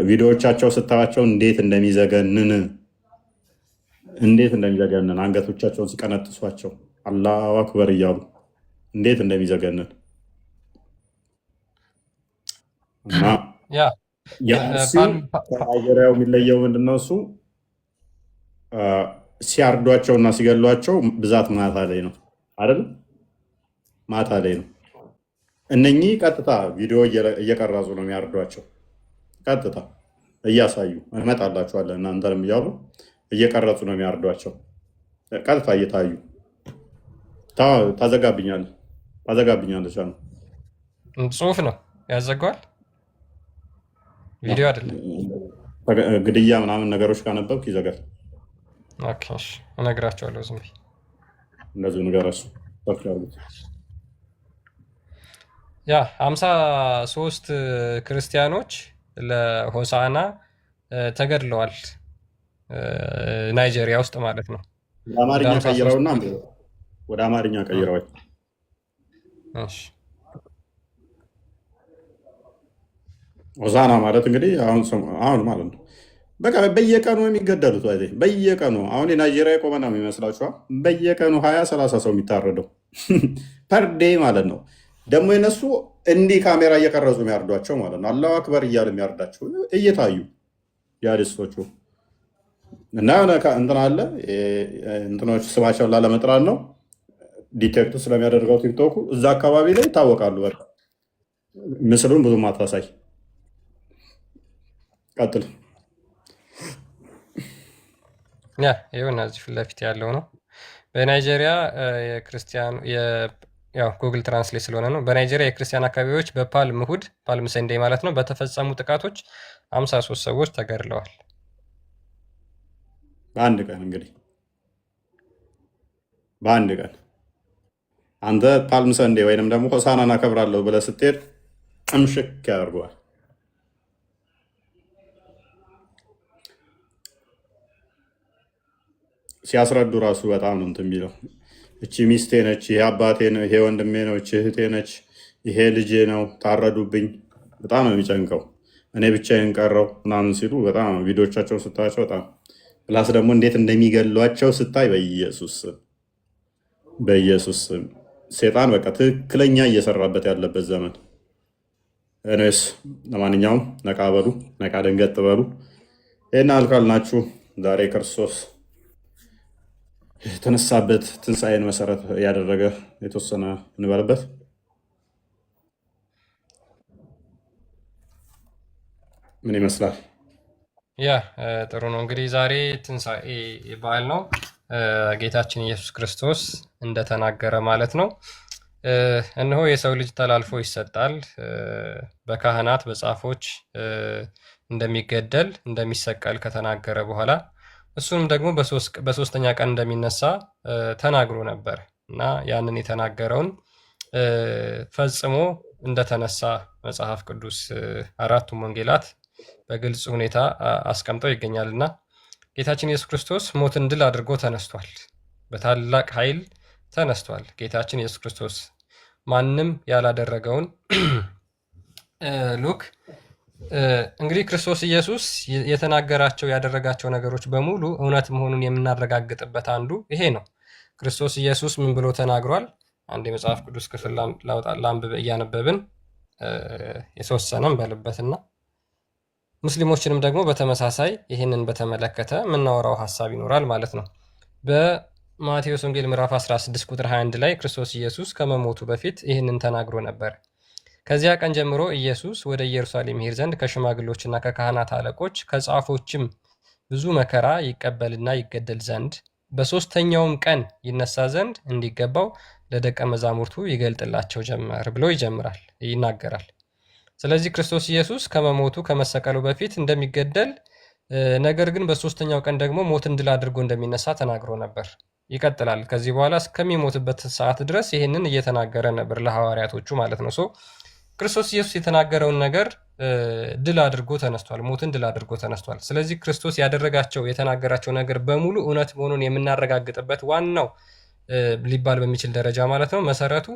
ቪዲዮዎቻቸው ስታያቸው እንዴት እንደሚዘገንን አንገቶቻቸውን ሲቀነጥሷቸው አላሁ አክበር እያሉ እንዴት እንደሚዘገንን እና ያ የአርሲው ከናይጄሪያው የሚለየው ምንድነው? እሱ ሲያርዷቸው እና ሲገሏቸው ብዛት ማታ ላይ ነው አይደል? ማታ ላይ ነው። እነኚህ ቀጥታ ቪዲዮ እየቀረጹ ነው የሚያርዷቸው። ቀጥታ እያሳዩ እንመጣላችኋለን እናንተንም እያሉ እየቀረጹ ነው የሚያርዷቸው። ቀጥታ እየታዩ ታዘጋብኛለች። ጽሁፍ ነው ያዘጋዋል፣ ቪዲዮ አይደለም። ግድያ ምናምን ነገሮች ካነበብክ ይዘጋል። እነግራቸዋለሁ። ዝም ብዬ እንደዚሁ ንገራቸው። ያ 53 ክርስቲያኖች ለሆሳዕና ተገድለዋል፣ ናይጄሪያ ውስጥ ማለት ነው። አማርኛ ቀይረውና ወደ አማርኛ ቀይረዋል። ሆሳዕና ማለት እንግዲህ አሁን ማለት ነው። በቃ በየቀኑ የሚገደሉት በየቀኑ አሁን የናይጄሪያ ቆመ ነው የሚመስላችኋል? በየቀኑ 20-30 ሰው የሚታረደው ፐርዴ ማለት ነው። ደግሞ የነሱ እንዲህ ካሜራ እየቀረጹ የሚያርዷቸው ማለት ነው። አላሁ አክበር እያሉ የሚያርዳቸው እየታዩ የአዲስቶቹ እና እንትን አለ እንትኖች ስማቸውን ላለመጥራት ነው ዲቴክት ስለሚያደርገው ቲክቶኩ እዛ አካባቢ ላይ ይታወቃሉ። በቃ ምስሉን ብዙ ማታሳይ ቀጥል። ይሁን እዚህ ፊት ለፊት ያለው ነው። በናይጄሪያ የክርስቲያን ጉግል ትራንስሌት ስለሆነ ነው። በናይጄሪያ የክርስቲያን አካባቢዎች በፓልም እሁድ ፓልም ሰንዴ ማለት ነው በተፈጸሙ ጥቃቶች 53 ሰዎች ተገድለዋል። በአንድ ቀን እንግዲህ በአንድ ቀን አንተ ፓልም ሰንዴ ወይንም ደግሞ ሆሳዕናን አከብራለሁ ብለህ ስትሄድ እምሽክ ያደርገዋል። ሲያስረዱ ራሱ በጣም ነው እንትን የሚለው። እቺ ሚስቴ ነች፣ ይሄ አባቴ ነው፣ ይሄ ወንድሜ ነው፣ እቺ እህቴ ነች፣ ይሄ ልጄ ነው፣ ታረዱብኝ። በጣም ነው የሚጨንቀው። እኔ ብቻዬን ቀረው ምናምን ሲሉ በጣም ቪዲዮቻቸው ስታያቸው በጣም ፕላስ ደግሞ እንዴት እንደሚገሏቸው ስታይ በኢየሱስ ሴጣን በቃ ትክክለኛ እየሰራበት ያለበት ዘመን። እኔስ ለማንኛውም ነቃ በሉ፣ ነቃ ደንገጥ በሉ። ይህን አልካልናችሁ ዛሬ ክርስቶስ የተነሳበት ትንሣኤን መሰረት ያደረገ የተወሰነ እንበልበት። ምን ይመስላል? ጥሩ ነው። እንግዲህ ዛሬ ትንሣኤ በዓል ነው። ጌታችን ኢየሱስ ክርስቶስ እንደተናገረ ማለት ነው እነሆ የሰው ልጅ ተላልፎ ይሰጣል፣ በካህናት በጻፎች እንደሚገደል እንደሚሰቀል ከተናገረ በኋላ እሱንም ደግሞ በሶስተኛ ቀን እንደሚነሳ ተናግሮ ነበር እና ያንን የተናገረውን ፈጽሞ እንደተነሳ መጽሐፍ ቅዱስ አራቱም ወንጌላት በግልጽ ሁኔታ አስቀምጠው ይገኛል እና ጌታችን ኢየሱስ ክርስቶስ ሞትን ድል አድርጎ ተነስቷል። በታላቅ ኃይል ተነስቷል። ጌታችን ኢየሱስ ክርስቶስ ማንም ያላደረገውን ሉክ እንግዲህ ክርስቶስ ኢየሱስ የተናገራቸው ያደረጋቸው ነገሮች በሙሉ እውነት መሆኑን የምናረጋግጥበት አንዱ ይሄ ነው። ክርስቶስ ኢየሱስ ምን ብሎ ተናግሯል? አንድ የመጽሐፍ ቅዱስ ክፍል ላንብብ እያነበብን የተወሰነም በልበትና ሙስሊሞችንም ደግሞ በተመሳሳይ ይህንን በተመለከተ የምናወራው ሀሳብ ይኖራል ማለት ነው። በማቴዎስ ወንጌል ምዕራፍ 16 ቁጥር 21 ላይ ክርስቶስ ኢየሱስ ከመሞቱ በፊት ይህንን ተናግሮ ነበር። ከዚያ ቀን ጀምሮ ኢየሱስ ወደ ኢየሩሳሌም ይሄድ ዘንድ ከሽማግሎችና ከካህናት አለቆች ከጻፎችም ብዙ መከራ ይቀበልና ይገደል ዘንድ በሦስተኛውም ቀን ይነሳ ዘንድ እንዲገባው ለደቀ መዛሙርቱ ይገልጥላቸው ጀመር ብሎ ይናገራል። ስለዚህ ክርስቶስ ኢየሱስ ከመሞቱ ከመሰቀሉ በፊት እንደሚገደል ነገር ግን በሦስተኛው ቀን ደግሞ ሞትን ድል አድርጎ እንደሚነሳ ተናግሮ ነበር። ይቀጥላል። ከዚህ በኋላ እስከሚሞትበት ሰዓት ድረስ ይህንን እየተናገረ ነበር ለሐዋርያቶቹ ማለት ነው። ክርስቶስ ኢየሱስ የተናገረውን ነገር ድል አድርጎ ተነስቷል። ሞትን ድል አድርጎ ተነስቷል። ስለዚህ ክርስቶስ ያደረጋቸው የተናገራቸው ነገር በሙሉ እውነት መሆኑን የምናረጋግጥበት ዋናው ሊባል በሚችል ደረጃ ማለት ነው መሰረቱ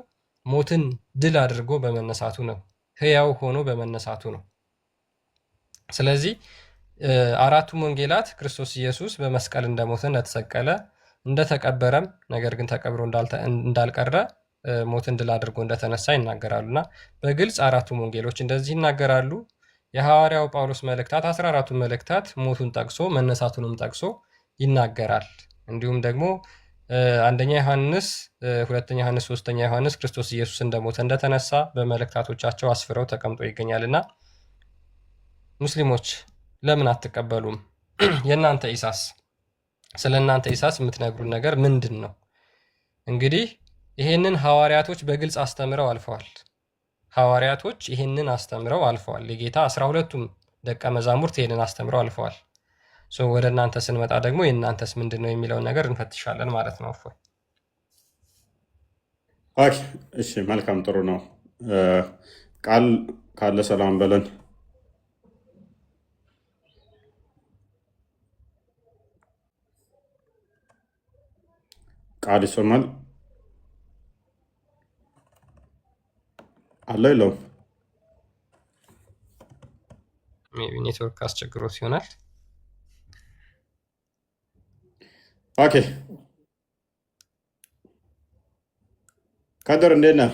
ሞትን ድል አድርጎ በመነሳቱ ነው። ሕያው ሆኖ በመነሳቱ ነው። ስለዚህ አራቱም ወንጌላት ክርስቶስ ኢየሱስ በመስቀል እንደሞተ፣ እንደተሰቀለ፣ እንደተቀበረም ነገር ግን ተቀብሮ እንዳልቀረ ሞትን ድል አድርጎ እንደተነሳ ይናገራሉና በግልጽ አራቱም ወንጌሎች እንደዚህ ይናገራሉ። የሐዋርያው ጳውሎስ መልእክታት 14ቱ መልእክታት ሞቱን ጠቅሶ መነሳቱንም ጠቅሶ ይናገራል። እንዲሁም ደግሞ አንደኛ ዮሐንስ፣ ሁለተኛ ዮሐንስ፣ ሶስተኛ ዮሐንስ ክርስቶስ ኢየሱስ እንደሞተ እንደተነሳ በመልእክታቶቻቸው አስፍረው ተቀምጦ ይገኛልና ሙስሊሞች ለምን አትቀበሉም? የእናንተ ኢሳስ ስለ እናንተ ኢሳስ የምትነግሩን ነገር ምንድን ነው? እንግዲህ ይሄንን ሐዋርያቶች በግልጽ አስተምረው አልፈዋል። ሐዋርያቶች ይሄንን አስተምረው አልፈዋል። የጌታ 12ቱም ደቀ መዛሙርት ይሄንን አስተምረው አልፈዋል። ወደ እናንተ ስንመጣ ደግሞ የእናንተስ ምንድን ነው የሚለውን ነገር እንፈትሻለን ማለት ነው። እፎይ እሺ፣ መልካም ጥሩ ነው። ቃል ካለ ሰላም በለን። ቃል ይሰማል አለ የለውም? ሜይ ቢ ኔትወርክ አስቸግሮት ይሆናል። ኦኬ ከድር እንዴት ነህ?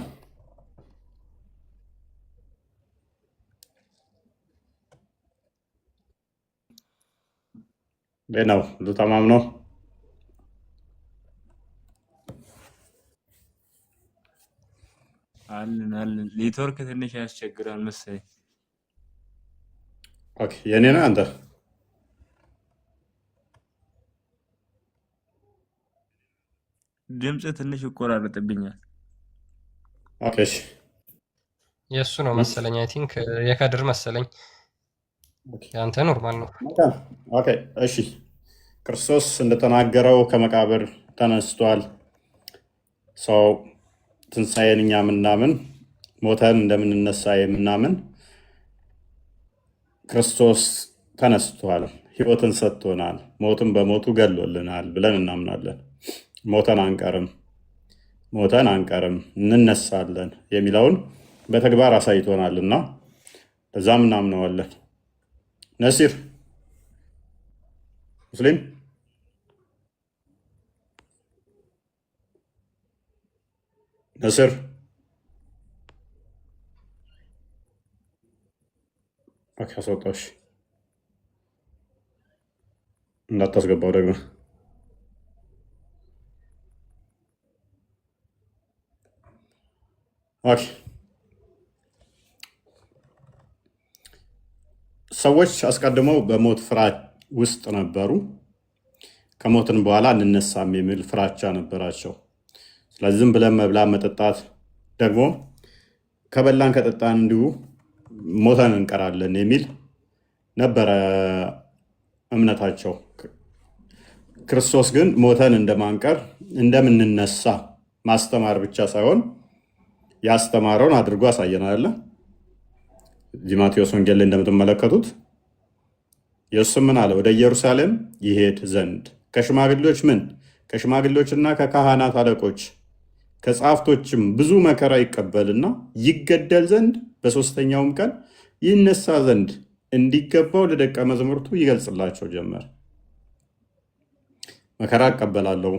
እንዴት ነው? ሁሉ ተማም ነው? አለን ኔትወርክ ትንሽ ያስቸግራል መሰለኝ። ኦኬ የኔ ነህ አንተ? ድምፅ ትንሽ ይቆራረጥብኛል። ኦኬ እሺ፣ የእሱ ነው መሰለኝ። አይ ቲንክ የከድር መሰለኝ። ያንተ ኖርማል ነው። ኦኬ እሺ። ክርስቶስ እንደተናገረው ከመቃብር ተነስቷል። ሰው ትንሣኤን እኛ የምናምን ሞተን እንደምንነሳ የምናምን ክርስቶስ ተነስቷል፣ ሕይወትን ሰጥቶናል፣ ሞትን በሞቱ ገሎልናል ብለን እናምናለን። ሞተን አንቀርም እንነሳለን የሚለውን በተግባር አሳይቶናል እና ለዛም እናምነዋለን። ነሲር ሙስሊም ነስር አስወጣሽ እንዳታስገባው ደግሞ። ሰዎች አስቀድመው በሞት ፍርሃት ውስጥ ነበሩ። ከሞትን በኋላ እንነሳም የሚል ፍራቻ ነበራቸው። ስለዚህ ዝም ብለን መብላት መጠጣት ደግሞ ከበላን ከጠጣን እንዲሁ ሞተን እንቀራለን የሚል ነበረ እምነታቸው። ክርስቶስ ግን ሞተን እንደማንቀር እንደምንነሳ ማስተማር ብቻ ሳይሆን ያስተማረውን አድርጎ አሳየናል። እዚህ ማቴዎስ ወንጌል ላይ እንደምትመለከቱት ኢየሱስ ምን አለ? ወደ ኢየሩሳሌም ይሄድ ዘንድ ከሽማግሌዎችና ከካህናት አለቆች ከጸሐፍቶችም ብዙ መከራ ይቀበልና ይገደል ዘንድ በሦስተኛውም ቀን ይነሳ ዘንድ እንዲገባው ለደቀ መዛሙርቱ ይገልጽላቸው ጀመር። መከራ እቀበላለሁ፣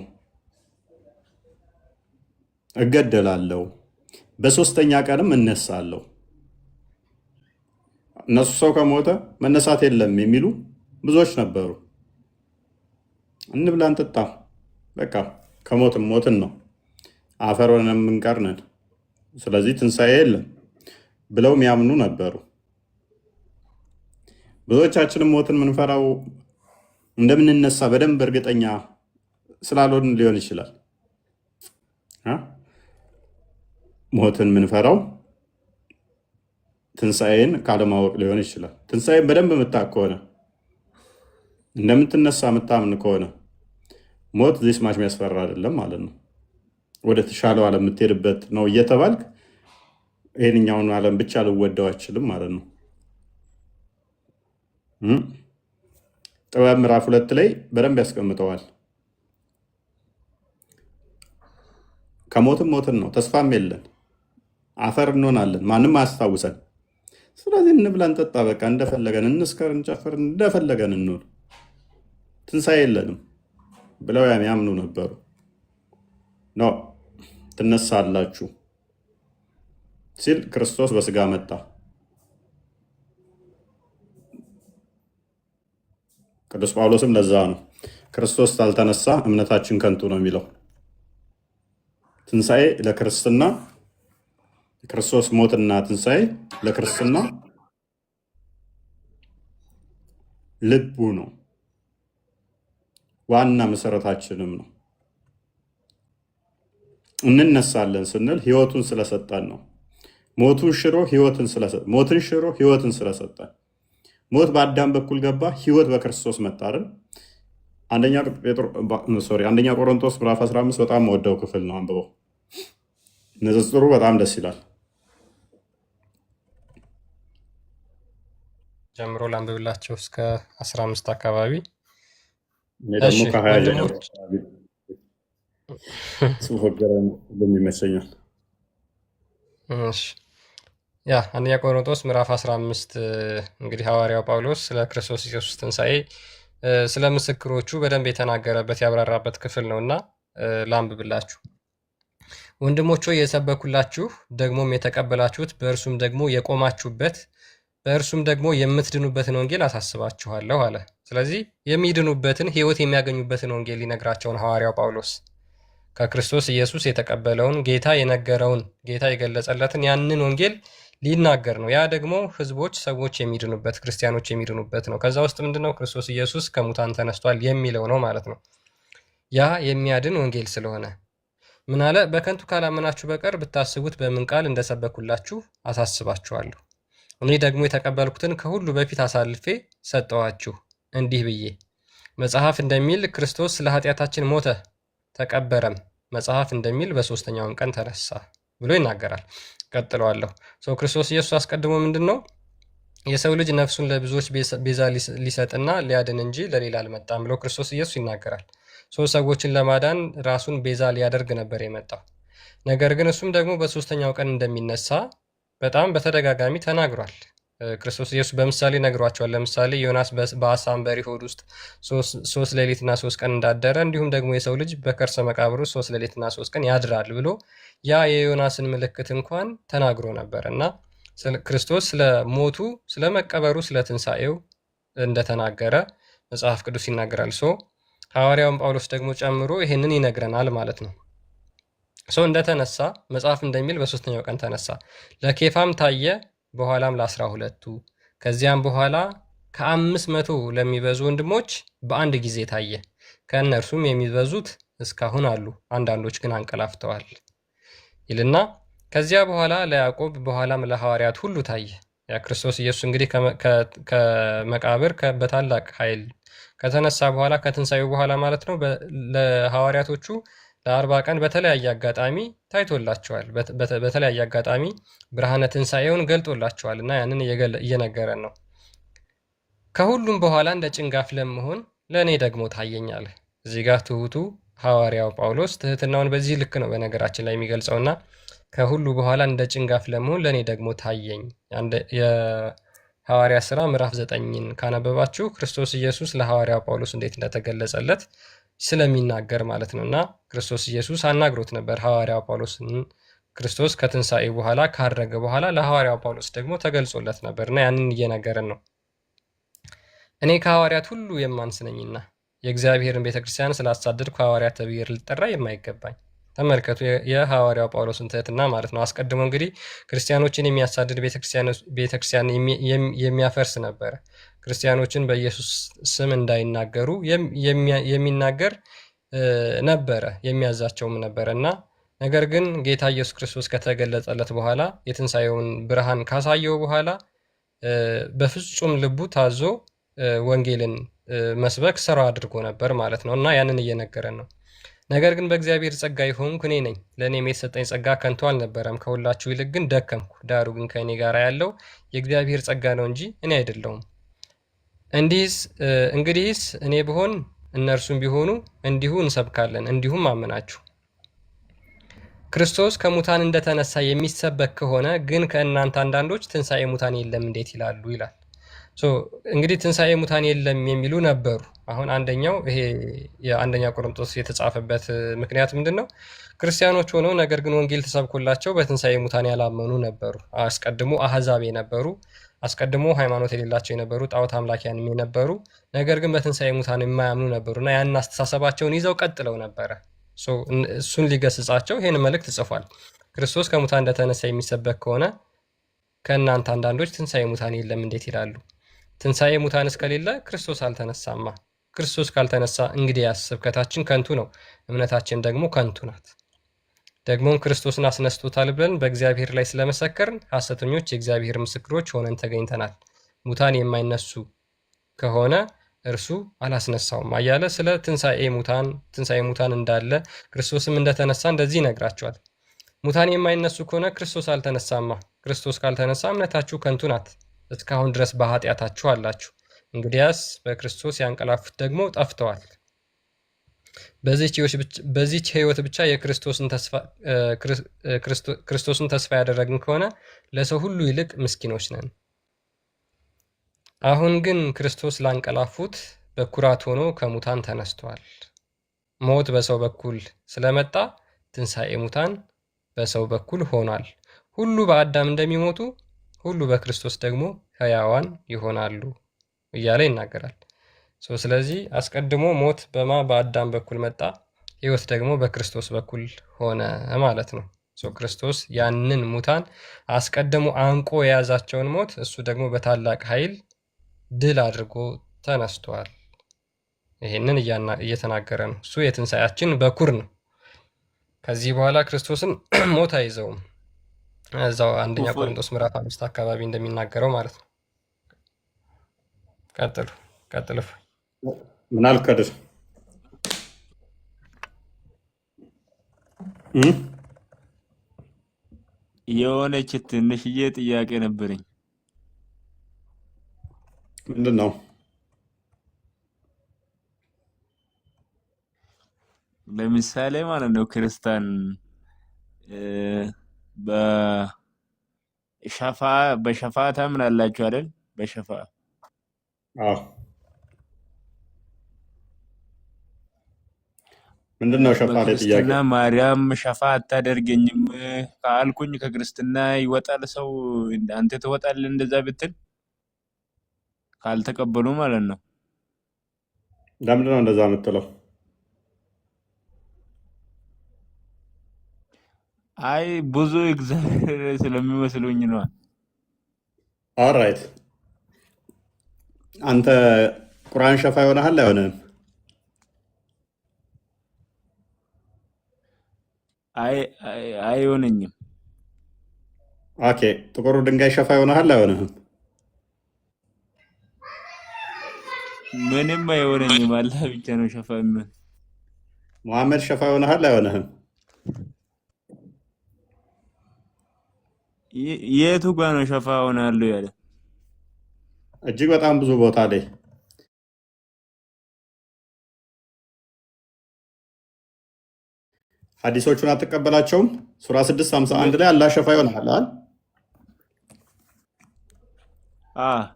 እገደላለሁ፣ በሦስተኛ ቀንም እነሳለሁ። እነሱ ሰው ከሞተ መነሳት የለም የሚሉ ብዙዎች ነበሩ። እንብላ እንጠጣ፣ በቃ ከሞትም ሞትን ነው፣ አፈር ሆነን የምንቀር ነን፣ ስለዚህ ትንሣኤ የለም ብለው የሚያምኑ ነበሩ። ብዙዎቻችንም ሞትን የምንፈራው እንደምንነሳ በደንብ እርግጠኛ ስላልሆን ሊሆን ይችላል። ሞትን የምንፈራው ትንሣኤን ካለማወቅ ሊሆን ይችላል። ትንሣኤን በደንብ የምታውቅ ከሆነ እንደምትነሳ የምታምን ከሆነ ሞት ዚስ ማች የሚያስፈራ አይደለም ማለት ነው። ወደ ተሻለው ዓለም የምትሄድበት ነው እየተባልክ ይህንኛውን ዓለም ብቻ ልወደው አይችልም ማለት ነው። ጥበብ ምዕራፍ 2 ላይ በደንብ ያስቀምጠዋል። ከሞትም ሞትን ነው፣ ተስፋም የለን፣ አፈር እንሆናለን፣ ማንም አያስታውሰን። ስለዚህ እንብላ እንጠጣ፣ በቃ እንደፈለገን እንስከር፣ እንጨፍር፣ እንደፈለገን እንኖር፣ ትንሣኤ የለንም ብለው ያምኑ ነበሩ። ኖ ትነሳላችሁ ሲል ክርስቶስ በስጋ መጣ። ቅዱስ ጳውሎስም ለዛ ነው ክርስቶስ ካልተነሳ እምነታችን ከንቱ ነው የሚለው። ትንሣኤ ለክርስትና የክርስቶስ ሞትና ትንሣኤ ለክርስትና ልቡ ነው፣ ዋና መሰረታችንም ነው። እንነሳለን ስንል ህይወቱን ስለሰጠን ነው። ሞትን ሽሮ ህይወትን ስለሰጠን። ሞት በአዳም በኩል ገባ፣ ህይወት በክርስቶስ መጣርን። አንደኛ ቆሮንቶስ ምዕራፍ 15 በጣም ወደው ክፍል ነው፣ አንብበው። ንጽጽሩ በጣም ደስ ይላል። ጀምሮ ላንብብላቸው እስከ 15 አካባቢ። ደግሞ ከ20 ጀምሮ ጽሁፍ ይመስለኛል። ያ አንደኛ ቆሮንቶስ ምዕራፍ 15 እንግዲህ ሐዋርያው ጳውሎስ ስለ ክርስቶስ ኢየሱስ ትንሣኤ ስለ ምስክሮቹ በደንብ የተናገረበት ያብራራበት ክፍል ነውና ላንብብላችሁ። ወንድሞች ሆይ የሰበኩላችሁ ደግሞም የተቀበላችሁት በእርሱም ደግሞ የቆማችሁበት በእርሱም ደግሞ የምትድኑበትን ወንጌል አሳስባችኋለሁ አለ። ስለዚህ የሚድኑበትን ህይወት የሚያገኙበትን ወንጌል ሊነግራቸውን ሐዋርያው ጳውሎስ ከክርስቶስ ኢየሱስ የተቀበለውን ጌታ የነገረውን ጌታ የገለጸለትን ያንን ወንጌል ሊናገር ነው። ያ ደግሞ ህዝቦች፣ ሰዎች የሚድኑበት፣ ክርስቲያኖች የሚድኑበት ነው። ከዛ ውስጥ ምንድነው? ክርስቶስ ኢየሱስ ከሙታን ተነስቷል የሚለው ነው ማለት ነው። ያ የሚያድን ወንጌል ስለሆነ ምን አለ? በከንቱ ካላመናችሁ በቀር ብታስቡት በምን ቃል እንደሰበኩላችሁ አሳስባችኋለሁ። እኔ ደግሞ የተቀበልኩትን ከሁሉ በፊት አሳልፌ ሰጠኋችሁ፣ እንዲህ ብዬ መጽሐፍ እንደሚል ክርስቶስ ስለ ኃጢአታችን ሞተ ተቀበረም፣ መጽሐፍ እንደሚል በሶስተኛውም ቀን ተነሳ ብሎ ይናገራል። ቀጥለዋለሁ። ክርስቶስ ኢየሱስ አስቀድሞ ምንድን ነው? የሰው ልጅ ነፍሱን ለብዙዎች ቤዛ ሊሰጥና ሊያድን እንጂ ለሌላ አልመጣም ብሎ ክርስቶስ ኢየሱስ ይናገራል። ሰዎችን ለማዳን ራሱን ቤዛ ሊያደርግ ነበር የመጣው። ነገር ግን እሱም ደግሞ በሶስተኛው ቀን እንደሚነሳ በጣም በተደጋጋሚ ተናግሯል። ክርስቶስ ኢየሱስ በምሳሌ ነግሯቸዋል። ለምሳሌ ዮናስ በአሳ አንበሪ ሆድ ውስጥ 3 ሌሊትና 3 ቀን እንዳደረ እንዲሁም ደግሞ የሰው ልጅ በከርሰ መቃብር ውስጥ 3 ሌሊትና 3 ቀን ያድራል ብሎ ያ የዮናስን ምልክት እንኳን ተናግሮ ነበር እና ክርስቶስ ስለ ሞቱ፣ ስለ መቀበሩ፣ ስለ ትንሣኤው እንደተናገረ መጽሐፍ ቅዱስ ይናገራል። ሐዋርያውን ጳውሎስ ደግሞ ጨምሮ ይሄንን ይነግረናል ማለት ነው። እንደተነሳ መጽሐፍ እንደሚል በሶስተኛው ቀን ተነሳ፣ ለኬፋም ታየ፣ በኋላም ለ12ቱ፣ ከዚያም በኋላ ከ500 ለሚበዙ ወንድሞች በአንድ ጊዜ ታየ። ከእነርሱም የሚበዙት እስካሁን አሉ፣ አንዳንዶች ግን አንቀላፍተዋል ይልና ከዚያ በኋላ ለያዕቆብ በኋላም ለሐዋርያት ሁሉ ታየ። ያ ክርስቶስ ኢየሱስ እንግዲህ ከመቃብር በታላቅ ኃይል ከተነሳ በኋላ ከትንሣኤው በኋላ ማለት ነው ለሐዋርያቶቹ ለ40 ቀን በተለያየ አጋጣሚ ታይቶላቸዋል። በተለያየ አጋጣሚ ብርሃነ ትንሣኤውን ገልጦላቸዋል እና ያንን እየነገረን ነው። ከሁሉም በኋላ እንደ ጭንጋፍ ለመሆን ለእኔ ደግሞ ታየኛል። እዚህ ጋር ትሁቱ ሐዋርያው ጳውሎስ ትህትናውን በዚህ ልክ ነው በነገራችን ላይ የሚገልጸውና ከሁሉ በኋላ እንደ ጭንጋፍ ለመሆን ለእኔ ደግሞ ታየኝ። የሐዋርያ ሥራ ምዕራፍ 9ን ካነበባችሁ ክርስቶስ ኢየሱስ ለሐዋርያው ጳውሎስ እንዴት እንደተገለጸለት ስለሚናገር ማለት ነው። እና ክርስቶስ ኢየሱስ አናግሮት ነበር ሐዋርያው ጳውሎስን። ክርስቶስ ከትንሣኤ በኋላ ካረገ በኋላ ለሐዋርያው ጳውሎስ ደግሞ ተገልጾለት ነበር እና ያንን እየነገረን ነው። እኔ ከሐዋርያት ሁሉ የማንስ ነኝና የእግዚአብሔርን ቤተክርስቲያን ስላሳደድኩ ሐዋርያት ተብዬ ልጠራ የማይገባኝ። ተመልከቱ የሐዋርያው ጳውሎስን ትህትና ማለት ነው። አስቀድሞ እንግዲህ ክርስቲያኖችን የሚያሳድድ ቤተክርስቲያን የሚያፈርስ ነበረ። ክርስቲያኖችን በኢየሱስ ስም እንዳይናገሩ የሚናገር ነበረ፣ የሚያዛቸውም ነበረ እና ነገር ግን ጌታ ኢየሱስ ክርስቶስ ከተገለጸለት በኋላ የትንሣኤውን ብርሃን ካሳየው በኋላ በፍጹም ልቡ ታዞ ወንጌልን መስበክ ስራ አድርጎ ነበር ማለት ነው እና ያንን እየነገረን ነው። ነገር ግን በእግዚአብሔር ጸጋ የሆንኩ እኔ ነኝ፣ ለእኔም የተሰጠኝ ጸጋ ከንቱ አልነበረም። ከሁላችሁ ይልቅ ግን ደከምኩ። ዳሩ ግን ከእኔ ጋር ያለው የእግዚአብሔር ጸጋ ነው እንጂ እኔ አይደለሁም። እንግዲህስ እኔ ብሆን እነርሱም ቢሆኑ እንዲሁ እንሰብካለን፣ እንዲሁም አመናችሁ። ክርስቶስ ከሙታን እንደተነሳ የሚሰበክ ከሆነ ግን ከእናንተ አንዳንዶች ትንሣኤ ሙታን የለም እንዴት ይላሉ ይላል። እንግዲህ ትንሣኤ ሙታን የለም የሚሉ ነበሩ። አሁን አንደኛው ይሄ የአንደኛ ቆሮንቶስ የተጻፈበት ምክንያት ምንድን ነው? ክርስቲያኖች ሆነው ነገር ግን ወንጌል ተሰብኮላቸው በትንሣኤ ሙታን ያላመኑ ነበሩ። አስቀድሞ አህዛብ የነበሩ፣ አስቀድሞ ሃይማኖት የሌላቸው የነበሩ፣ ጣዖት አምላኪያንም የነበሩ፣ ነገር ግን በትንሣኤ ሙታን የማያምኑ ነበሩ እና ያን አስተሳሰባቸውን ይዘው ቀጥለው ነበረ። እሱን ሊገስጻቸው ይህን መልእክት ጽፏል። ክርስቶስ ከሙታን እንደተነሳ የሚሰበክ ከሆነ ከእናንተ አንዳንዶች ትንሣኤ ሙታን የለም እንዴት ይላሉ? ትንሣኤ ሙታን እስከሌለ ክርስቶስ አልተነሳማ። ክርስቶስ ካልተነሳ እንግዲህ ስብከታችን ከንቱ ነው፣ እምነታችን ደግሞ ከንቱ ናት። ደግሞም ክርስቶስን አስነስቶታል ብለን በእግዚአብሔር ላይ ስለመሰከርን ሐሰተኞች የእግዚአብሔር ምስክሮች ሆነን ተገኝተናል። ሙታን የማይነሱ ከሆነ እርሱ አላስነሳውም እያለ ስለ ትንሣኤ ሙታን እንዳለ ክርስቶስም እንደተነሳ እንደዚህ ይነግራቸዋል። ሙታን የማይነሱ ከሆነ ክርስቶስ አልተነሳማ። ክርስቶስ ካልተነሳ እምነታችሁ ከንቱ ናት፣ እስካሁን ድረስ በኃጢአታችሁ አላችሁ። እንግዲያስ በክርስቶስ ያንቀላፉት ደግሞ ጠፍተዋል። በዚህች ሕይወት ብቻ ክርስቶስን ተስፋ ያደረግን ከሆነ ለሰው ሁሉ ይልቅ ምስኪኖች ነን። አሁን ግን ክርስቶስ ላንቀላፉት በኩራት ሆኖ ከሙታን ተነስቷል። ሞት በሰው በኩል ስለመጣ ትንሣኤ ሙታን በሰው በኩል ሆኗል። ሁሉ በአዳም እንደሚሞቱ ሁሉ በክርስቶስ ደግሞ ሕያዋን ይሆናሉ እያለ ይናገራል። ስለዚህ አስቀድሞ ሞት በአዳም በኩል መጣ፣ ሕይወት ደግሞ በክርስቶስ በኩል ሆነ ማለት ነው። ክርስቶስ ያንን ሙታን አስቀድሞ አንቆ የያዛቸውን ሞት እሱ ደግሞ በታላቅ ኃይል ድል አድርጎ ተነስቷል። ይህንን እየተናገረ ነው። እሱ የትንሣኤያችን በኩር ነው። ከዚህ በኋላ ክርስቶስን ሞት አይዘውም። እዛው አንደኛ ቆሮንቶስ ምዕራፍ 5 አካባቢ እንደሚናገረው ማለት ነው። ቀጥሉ። ምን አልከድር የሆነች ትንሽዬ ጥያቄ ነበረኝ። ምንድን ነው? ለምሳሌ ማለት ነው ክርስቲያን በሸፋ ታምናላችሁ አይደል? በሸፋ ምንድን ነው ሸፋ? በክርስትና ማርያም ሸፋ አታደርገኝም ካልኩኝ ከክርስትና ይወጣል ሰው፣ አንተ ትወጣለህ እንደዛ ብትል ካልተቀበሉ ማለት ነው። ለምንድን ነው እንደዛ የምትለው? አይ ብዙ እግዚአብሔር ስለሚመስሉኝ ነው። ኦልራይት፣ አንተ ቁርአን ሸፋ ይሆናል አይሆንም? አይሆነኝም። ኦኬ፣ ጥቁሩ ድንጋይ ሸፋ ይሆናል አይሆንም? ምንም አይሆነኝም። አላህ ብቻ ነው ሸፋ የሚሆን። መሐመድ ሸፋ ይሆናል አይሆንም? የቱ ጋ ነው ሸፋ ሆናለሁ ያለ? እጅግ በጣም ብዙ ቦታ ላይ ሐዲሶቹን አትቀበላቸውም? ሱራ 651 ላይ አላህ ሸፋ ይሆናል አይደል?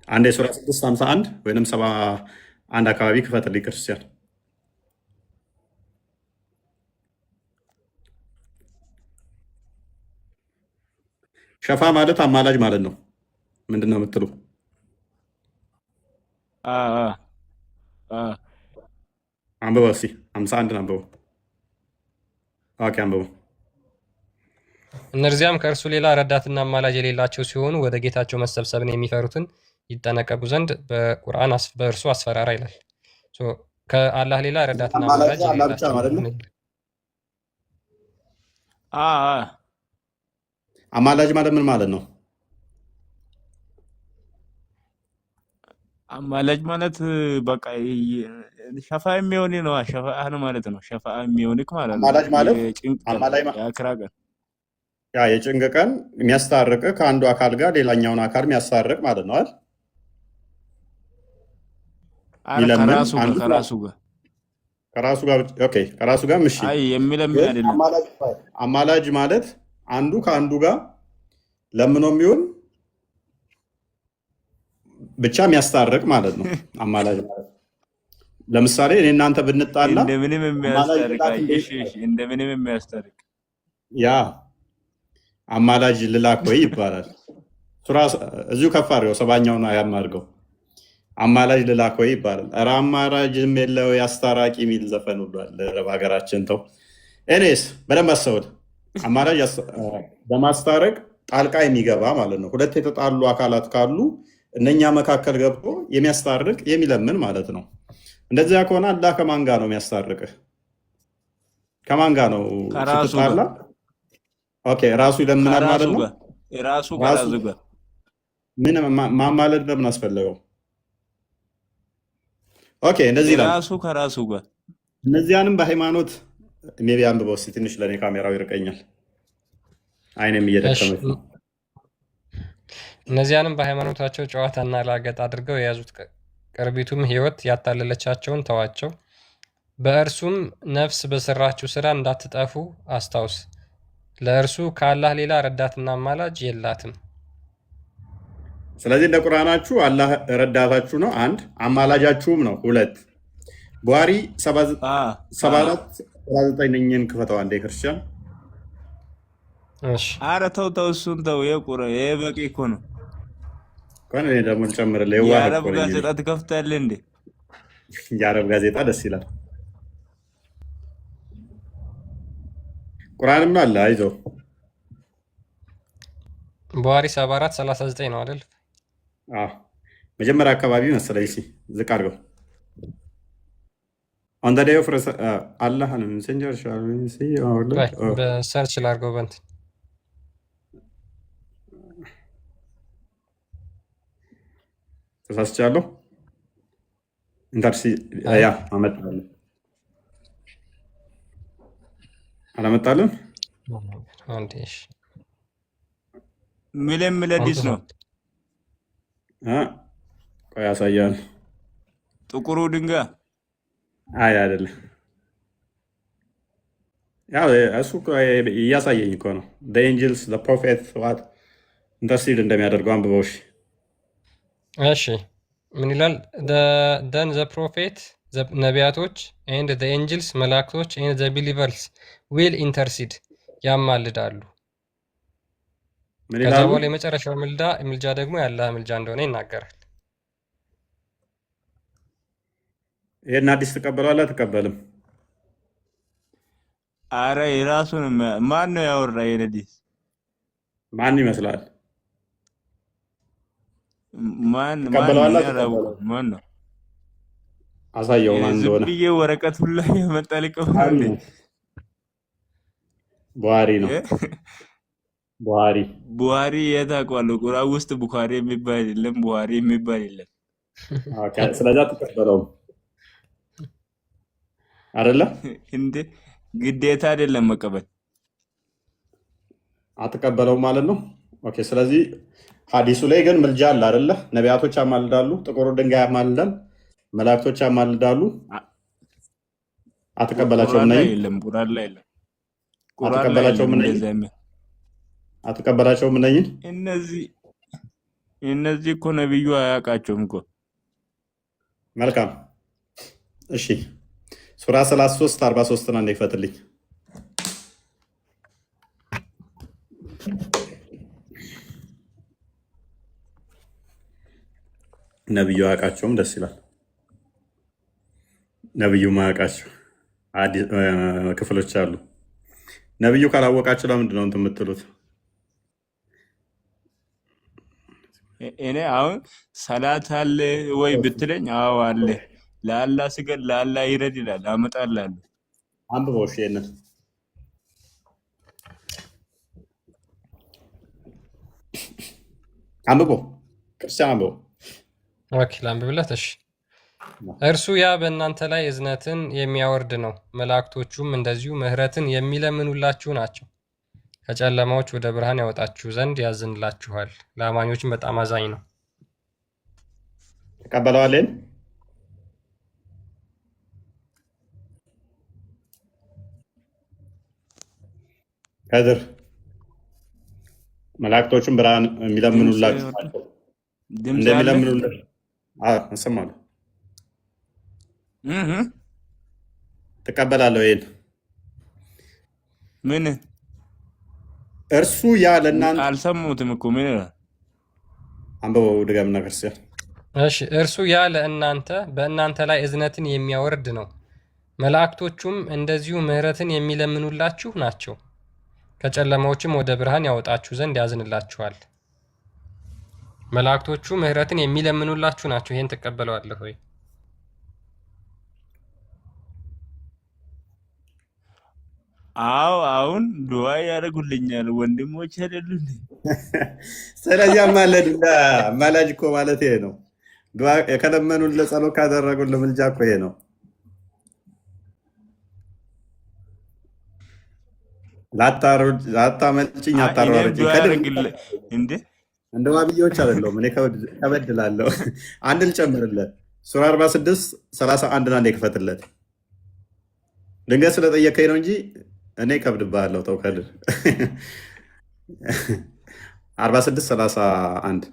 አንዴ ሱራ 651 ወይንም 71 አካባቢ ክፈትልኝ ክርስቲያን። ሸፋ ማለት አማላጅ ማለት ነው። ምንድን ነው የምትሉ? አንብበው እስኪ 51 አንብበው። ኦኬ አንብበው። እነዚያም ከእርሱ ሌላ ረዳትና አማላጅ የሌላቸው ሲሆኑ ወደ ጌታቸው መሰብሰብን የሚፈሩትን ይጠነቀቁ ዘንድ በቁርአን በእርሱ አስፈራራ ይላል። ከአላህ ሌላ ረዳትና አማላጅ የሌላቸው አማላጅ ማለት ምን ማለት ነው? አማላጅ ማለት በቃ ሸፋ የሚሆን ነው። ሸፋ ማለት ነው። ሸፋ የሚሆንክ ማለት ነው። አማላጅ ማለት የጭንቅ ቀን የሚያስታርቅ ከአንዱ አካል ጋር ሌላኛውን አካል የሚያስታርቅ ማለት ነው አይደል? ከራሱ ጋር ኦኬ፣ ከራሱ ጋር ምሽ የሚለምን አይደለም። አማላጅ ማለት አንዱ ከአንዱ ጋር ለምኖ የሚሆን ብቻ የሚያስታርቅ ማለት ነው። አማላጅ ማለት ለምሳሌ እኔ እናንተ ብንጣላ እንደምንም አማላጅ የሚያስታርቅ ልላክ እንዴ? እንደምንም የሚያስታርቅ ያ አማላጅ ልላክ ወይ ይባላል። ሱራ እዚሁ ከፍ አድርገው ሰባኛውን አያም አድርገው አማላጅ ልላክ ወይ ይባላል። ኧረ አማላጅም የለው አስታራቂ የሚል ዘፈን ሁሉ አለ በሀገራችን። ተው እኔስ በደንብ አስተውል። አማላጅ በማስታረቅ ጣልቃ የሚገባ ማለት ነው። ሁለት የተጣሉ አካላት ካሉ እነኛ መካከል ገብቶ የሚያስታርቅ የሚለምን ማለት ነው። እንደዚያ ከሆነ አላህ ከማን ጋር ነው የሚያስታርቅህ? ከማን ጋር ነው ከራሱ ስትጣላ? ጋር ኦኬ ራሱ ይለምናል ከራሱ ማለት ነው። ጋር ራሱ ራሱ ከራሱ ጋር ምን ማማለድ ለምን አስፈለገው? ኦኬ እንደዚህ ይላል። ራሱ ከራሱ ጋር እነዚያንም በሃይማኖት ሜቢ አንብበው እስኪ። ትንሽ ለእኔ ካሜራው ይርቀኛል፣ አይኔም እሺ እየደከመች ነው። እነዚያንም በሃይማኖታቸው ጨዋታና ላገጥ አድርገው የያዙት ቅርቢቱም ሕይወት ያታለለቻቸውን ተዋቸው። በእርሱም ነፍስ በሰራችው ስራ እንዳትጠፉ አስታውስ። ለእርሱ ከአላህ ሌላ ረዳትና አማላጅ የላትም። ስለዚህ እንደ ቁርአናችሁ አላህ ረዳታችሁ ነው፣ አንድ አማላጃችሁም ነው፣ ሁለት ቡሃሪ 74 ነኝን ክፈተው አንዴ ክርስቲያን። እሺ ኧረ ተው ተው፣ እሱን ተው። ይሄ በቂ እኮ ነው። እኔ ደግሞ ልጨምርልህ፣ የዋህ የአረብ እኮ ነኝ እኔ። ጋዜጣ ትከፍታለህ እንዴ? የአረብ ጋዜጣ ደስ ይላል። ቁርአንም አለ፣ አይዞህ። ቡሃሪ 74:39 ነው አይደል? አዎ መጀመሪያ አካባቢ መሰለኝ። እስኪ ዝቅ አድርገው። On the day of Allah and messenger shall we see our ቆይ Lord? በሰርች ላድርገው በእንትን ተሳስቻለሁ። ኢንተርሲ አይ ያ አመጣለሁ አላመጣልን? አንዴ እሺ ምለምለዲስ ነው ቆይ ያሳያል። ጥቁሩ ድንጋይ አይ አይደለም፣ ያው እሱ እኮ እያሳየኝ እኮ ነው። the angels the prophet what ኢንተርሲድ እንደሚያደርገው አንብበው። እሺ እሺ ምን ይላል? ደን ዘ ፕሮፌት ነቢያቶች ኤንድ ዘ ኤንጅልስ መላእክቶች ኤንድ ዘ ቢሊቨርስ ዊል ኢንተርሲድ ያማልዳሉ። ምን ከዛ ይላሉ? በኋላ የመጨረሻው ምልጃ ደግሞ የአላህ ምልጃ እንደሆነ ይናገራል። ይሄን አዲስ ትቀበላለህ አትቀበልም? አረ የራሱን ማን ነው ያወራ? የነዲስ ማን ይመስላል? ማን ትቀበለዋለህ ያራው አትቀበልም? ማን ነው? አሳየው ማን ዝም እንደሆነ። ብዬ ወረቀት ሁላ የመጣ ሊቀበል ቡሃሪ እንዴ? ነው። ቡሃሪ ነው። ቡሃሪ ቡሃሪ የት አውቀዋለሁ? ቁርአን ውስጥ ቡኻሪ የሚባል የለም፣ ቡሃሪ የሚባል የለም። ኦኬ። ስለዚህ አትቀበለውም አይደለ? እንዴ ግዴታ አይደለም መቀበል። አትቀበለውም ማለት ነው። ኦኬ። ስለዚህ ሀዲሱ ላይ ግን ምልጃ አለ አይደለ? ነቢያቶች ያማልዳሉ፣ ጥቁሩ ድንጋይ ያማልዳል፣ መላእክቶች ያማልዳሉ። አትቀበላቸውም? ቁርአን ላይ እነኝን የለም፣ ቁርአን ላይ የለም፣ ቁርአን ላይ አትቀበላቸውም? የለም እነኝን እንደዛ የሚል። አትቀበላቸውም? እነኝን እነዚህ እኮ ነብዩ አያውቃቸውም እኮ። መልካም። እሺ ሱራ 33 43 አንዴ ይፈትልኝ። ነብዩ አያውቃቸውም። ደስ ይላል። ነብዩ ማያውቃቸው ክፍሎች አሉ። ነብዩ ካላወቃቸው ለምንድን ነው እንትን የምትሉት? እኔ አሁን ሰላት አለ ወይ ብትለኝ፣ አዎ አለ። ለአላህ ስገድ ለአላህ ይረድ ይላል፣ አመጣልሃለሁ። አንብበው። እሺ ይሄንን አንብበው። ክርስቲያን አንብበው። ኦኬ ላንብብለት። እሺ እርሱ ያ በእናንተ ላይ እዝነትን የሚያወርድ ነው፣ መላእክቶቹም እንደዚሁ ምሕረትን የሚለምኑላችሁ ናቸው። ከጨለማዎች ወደ ብርሃን ያወጣችሁ ዘንድ ያዝንላችኋል። ለአማኞችም በጣም አዛኝ ነው። ተቀበለዋለን። ከድር መላእክቶቹም ብርሃን የሚለምኑላችሁ ናቸው ድምፅ አለ። እንደሚለምኑልን እሰማለሁ። እህ ትቀበላለህ ይሄን? ምን እርሱ ያ ለእናንተ አልሰሙትም እኮ ምን ይላል? አንብበው ድገምና ክርስቲያን። እሺ እርሱ ያ ለእናንተ በእናንተ ላይ እዝነትን የሚያወርድ ነው። መላእክቶቹም እንደዚሁ ምሕረትን የሚለምኑላችሁ ናቸው። ከጨለማዎችም ወደ ብርሃን ያወጣችሁ ዘንድ ያዝንላችኋል። መላእክቶቹ ምሕረትን የሚለምኑላችሁ ናቸው። ይሄን ትቀበለዋለህ ወይ? አዎ አሁን ዱዓ ያደርጉልኛል ወንድሞች አይደሉ እንዴ? ስለዚህ አማለዱላ አማላጅ እኮ ማለት ይሄ ነው። ዱዓ ከለመኑን ለጸሎት ካደረጉን ለምልጃ እኮ ይሄ ነው። ላታመልጭኝ አታሯርጭኝ። እንዴ እንደ ዋብዬዎች አይደለሁም እኔ ከበድላለሁ። አንድ ልጨምርለት። ሱራ 46 31 አንድ የክፈትለት። ድንገት ስለጠየቀኝ ነው እንጂ እኔ ከብድብሃለሁ። ተው ከድር 46 31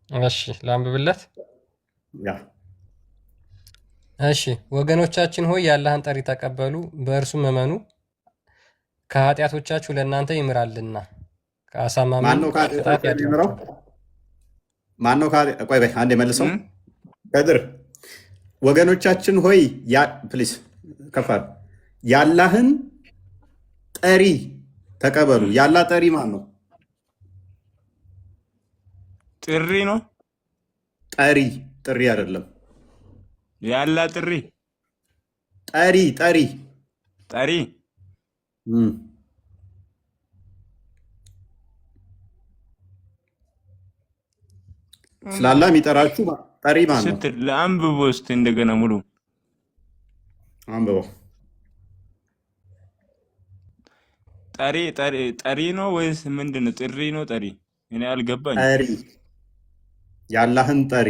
እሺ ላንብብለት። ያ እሺ ወገኖቻችን ሆይ የአላህን ጠሪ ተቀበሉ፣ በእርሱም እመኑ፣ ከኃጢአቶቻችሁ ለእናንተ ይምራልና ከአሳማሚ ቅጣት የሚምረው ማን ነው? ቆይ በይ አንዴ መልሰው ከድር። ወገኖቻችን ሆይ ፕሊስ ከፋር የአላህን ጠሪ ተቀበሉ። የአላህ ጠሪ ማን ነው? ጥሪ ነው። ጥሪ አይደለም። የአላህ ጥሪ ጠሪ ስላላ የሚጠራችሁ ጠሪ ማን ነው? ስትል ለአንብቦ ውስጥ እንደገና ሙሉ አንብበው። ጠሪ ነው ወይስ ምንድን ነው? ጥሪ ነው ጠሪ? እኔ አልገባኝ። ጠሪ የአላህን ጠሪ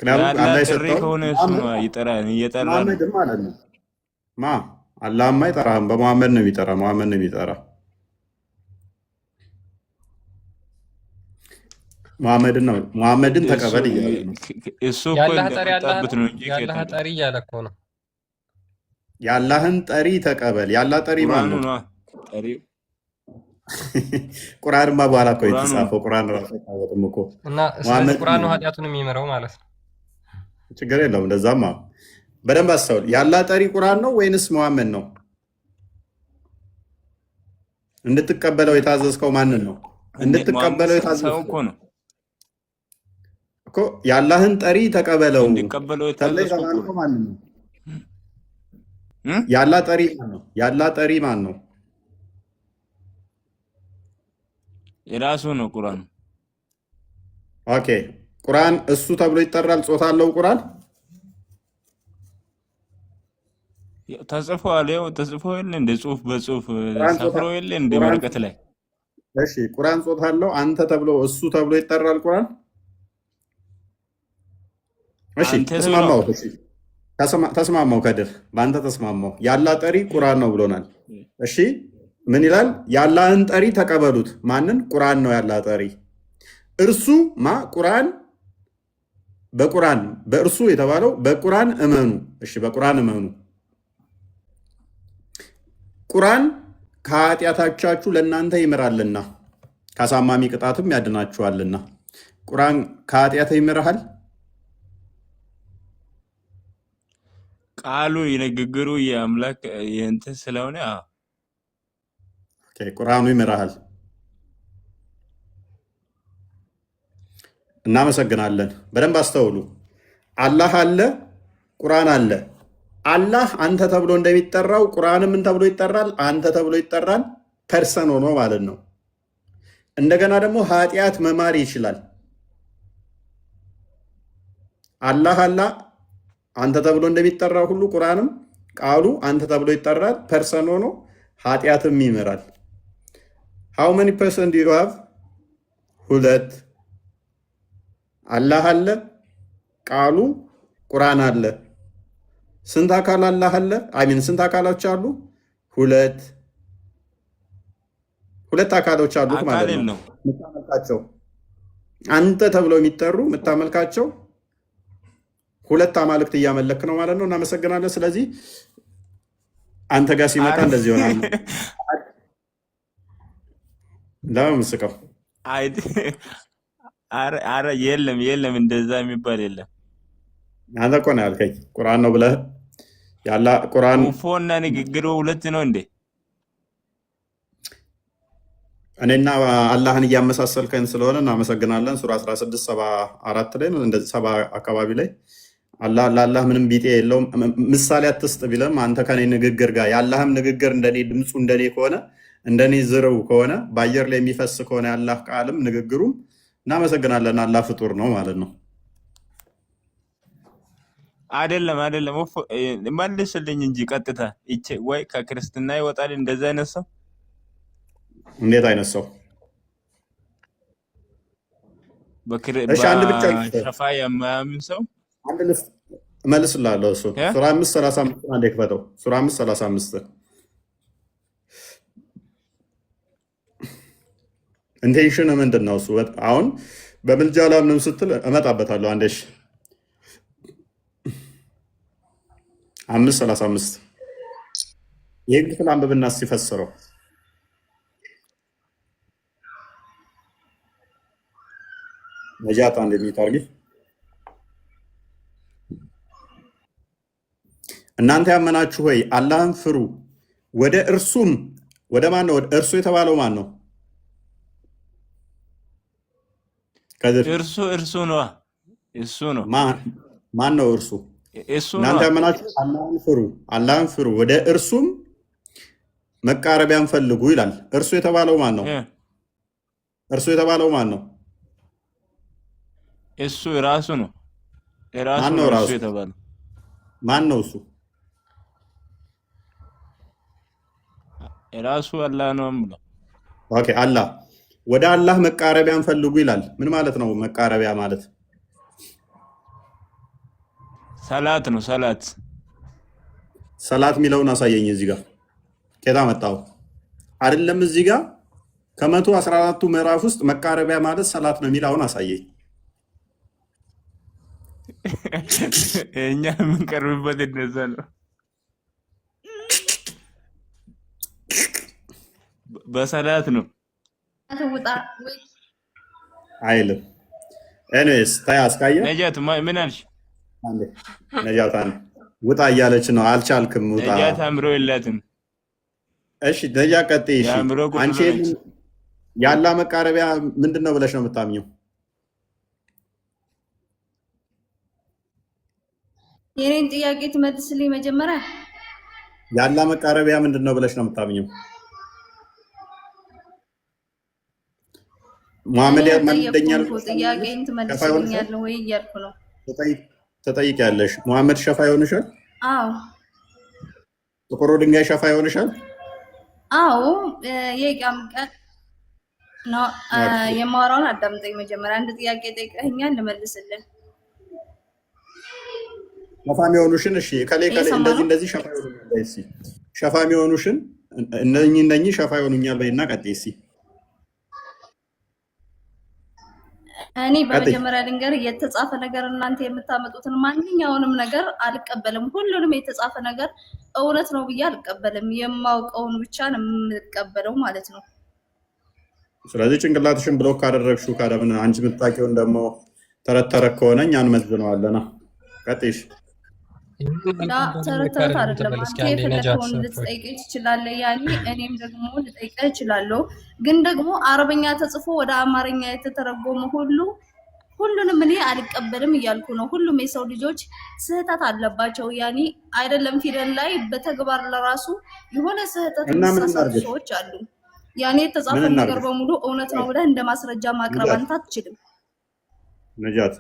የአላህ ጥሪ ከሆነ እሱ ነው እየጠራ መሐመድም ማለት ነው። አላህማ አይጠራህም፣ በመሐመድ ነው የሚጠራ። መሐመድ ነው የሚጠራ። መሐመድን ተቀበል እያለ ነው። እሱ እኮ እንደመጣበት ነው እንጂ የአላህ ጠሪ እያለ እኮ ነው። የአላህን ጠሪ ተቀበል። የአላህ ጠሪ ማን ነው? ቁርአንማ በኋላ እኮ የተጻፈው ቁርአን ራሱ አይታወቅም እኮ እና ስለዚህ ቁርአን ነው ኃጢአቱን የሚምረው ማለት ነው። ችግር የለውም። እንደዛማ በደንብ አስተውል። የአላህ ጠሪ ቁርአን ነው ወይንስ መሐመድ ነው? እንድትቀበለው የታዘዝከው ማንን ነው? እንድትቀበለው የታዘዝከው እኮ ነው እኮ የአላህን ጠሪ ተቀበለው ተብለህ የተባልከው ማንን ነው? የአላህ ጠሪ ማን ነው? የአላህ ጠሪ ማን ነው? የራሱ ነው ቁርአን። ኦኬ ቁርአን እሱ ተብሎ ይጠራል። ጾታ አለው ቁርአን ተጽፏል። ያው ተጽፎ የለ እንደ ጽሁፍ በጽሁፍ ሰፍሮ የለ እንደ ወረቀት ላይ። እሺ ቁርአን ጾታ አለው። አንተ ተብሎ እሱ ተብሎ ይጠራል ቁርአን። እሺ ተስማማው። እሺ ተስማማው። ከድር በአንተ ተስማማው። የአላህ ጠሪ ቁርአን ነው ብሎናል። እሺ ምን ይላል? የአላህን ጠሪ ተቀበሉት። ማንን? ቁርአን ነው ያላህ ጠሪ። እርሱ ቁርአን በእርሱ የተባለው በቁርአን እመኑ። እሺ በቁርአን እመኑ። ቁርአን ከኃጢአቶቻችሁ ለእናንተ ይምራልና ከአሳማሚ ቅጣትም ያድናችኋልና። ቁርአን ከኃጢአት ይምርሃል? ቃሉ የንግግሩ የአምላክ የእንትን ስለሆነ ቁርአኑ ይምርሃል። እናመሰግናለን። በደንብ አስተውሉ። አላህ አለ፣ ቁርአን አለ። አላህ አንተ ተብሎ እንደሚጠራው ቁርአንም ምን ተብሎ ይጠራል? አንተ ተብሎ ይጠራል። ፐርሰን ሆኖ ማለት ነው። እንደገና ደግሞ ኃጢአት መማር ይችላል። አላህ አንተ ተብሎ እንደሚጠራው ሁሉ ቁርአንም ቃሉ አንተ ተብሎ ይጠራል። ፐርሰን ሆኖ ኃጢአትም ይምራል። ሃው መኒ ፐርሰን ዱ ዩ ሃቭ? ሁለት። አላህ አለ፣ ቃሉ ቁርአን አለ። ስንት አካል አላህ አለ? ስንት አካሎች አሉ? ሁለት። ሁለት አካሎች አሉት አካል ማለት ነው የለውም። የምታመልካቸው። አንተ ተብለው የሚጠሩ የምታመልካቸው ሁለት አማልክት እያመለክ ነው ማለት ነው። እናመሰግናለን። ስለዚህ አንተ ጋር ሲመጣ አረ እንደዚህ ይሆናል። ለምን ምስቀው? አይድ አረ የለም የለም፣ እንደዛ የሚባል የለም። አንተ እኮ ነው ያልከኝ ቁርአን ነው ብለህ ያላ ቁርአን ኡፎና ንግግሩ ሁለት ነው እንዴ? እኔና አላህን እያመሳሰልከን ስለሆነ እናመሰግናለን። ሱራ 16 74 ላይ ነው እንደዚህ 70 አካባቢ ላይ አላህ ለአላህ ምንም ቢጤ የለውም ምሳሌ አትስጥ ቢለም አንተ ከኔ ንግግር ጋር የአላህም ንግግር እንደኔ ድምፁ እንደኔ ከሆነ እንደኔ ዝርው ከሆነ በአየር ላይ የሚፈስ ከሆነ የአላህ ቃልም ንግግሩም እናመሰግናለን። አላህ ፍጡር ነው ማለት ነው። አይደለም አይደለም፣ መልስልኝ እንጂ ቀጥታ ይቼ ወይ ከክርስትና ይወጣል እንደዛ አይነት ሰው? እንዴት አይነት ሰው? እሺ አንድ ብቻ በሸፋ የማያምን ሰው አንድ ልፍ እመልስልሃለሁ። እሱ ሱራ 5:35 አንዴ ክፈተው። ሱራ 5:35 ኢንቴንሽን ምንድን ነው? እሱ አሁን በምልጃ ላምንም ስትል እመጣበታለሁ። አንዴ 5:35 ይህን ክፍል አንብብና ሲፈስረው ነጃት አንድ የሚታርጊ እናንተ ያመናችሁ ሆይ አላህን ፍሩ፣ ወደ እርሱም ወደ ማን ነው? እርሱ የተባለው ማን ነው? እርሱ ነው። እሱ ነው። ማን ነው እርሱ? እናንተ ያመናችሁ አላህን ፍሩ፣ ወደ እርሱም መቃረቢያን ፈልጉ ይላል። እርሱ የተባለው ማን ነው? እርሱ የተባለው ማን ነው? እሱ ራሱ ነው። ማን ነው ራሱ የተባለው? ማን ነው እሱ? ራሱ አላህ ነው ብለው። ኦኬ አላህ ወደ አላህ መቃረቢያን ፈልጉ ይላል። ምን ማለት ነው መቃረቢያ ማለት? ሰላት ነው። ሰላት የሚለውን አሳየኝ እዚህ ጋር ከታ መጣው አይደለም። እዚህ ጋር ከ114ቱ ምዕራፍ ውስጥ መቃረቢያ ማለት ሰላት ነው የሚለውን አሳየኝ። እኛ የምንቀርብበት እንደዛ ነው። በሰላት ነው አይልም። ኤኒዌይስ ታይ አስካየ ነጃት ምን አልሽ? ነጃት ውጣ እያለች ነው። አልቻልክም፣ ውጣ። ነጃት አምሮ የላትም። እሺ ነጃ ቀጥይ። እሺ አንቺ የአላህ መቃረቢያ ምንድን ነው ብለሽ ነው የምታምኘው? የኔን ጥያቄ ትመልስልኝ መጀመሪያ። የአላህ መቃረቢያ ምንድን ነው ብለሽ ነው የምታምኘው? ሙሐመድ ያመንደኛል ጥያቄን ትመልስልኛለህ ወይ እያልኩ ነው። ተጠይቂያለሽ። ሙሐመድ ሸፋ ይሆንሻል? አዎ። ጥቁሩ ድንጋይ ሸፋ ይሆንሻል? አዎ። የቂያም ቀን ነው የማወራውን አዳምጠኝ መጀመሪያ። አንድ ጥያቄ ጠይቀኸኛል፣ ልመልስልህ። ሸፋ የሚሆኑሽን እሺ፣ ከሌ እንደዚህ ሸፋ ይሆኑኛል። እሺ ሸፋ የሚሆኑሽን እነኚህ ሸፋ ይሆኑኛል በይና ቀጥይ። እሺ እኔ በመጀመሪያ ድንገር የተጻፈ ነገር እናንተ የምታመጡትን ማንኛውንም ነገር አልቀበልም። ሁሉንም የተጻፈ ነገር እውነት ነው ብዬ አልቀበልም። የማውቀውን ብቻ ነው የምቀበለው ማለት ነው። ስለዚህ ጭንቅላትሽን ብሎክ ካደረግሽው ካደምን አንቺ የምታውቂውን ደግሞ ተረት ከሆነ እኛን መዝነዋለና ቀጥይሽ። ተረት አይደለም። አንተ የፈለከውን ልትጠይቀኝ ትችላለህ። ያኔ እኔም ደግሞ ልጠይቀህ እችላለሁ። ግን ደግሞ አረበኛ ተጽፎ ወደ አማርኛ የተተረጎመ ሁሉንም እኔ አልቀበልም እያልኩ ነው። ሁሉም የሰው ልጆች ስህተት አለባቸው። ያኔ አይደለም ፊደል ላይ በተግባር ለራሱ የሆነ ስህተት የሚሳሳቱ ሰዎች አሉ። ያኔ የተጻፈ ነገር በሙሉ እውነት ነው ብለህ እንደ ማስረጃ ማቅረብ አንተ አትችልም። ነጃት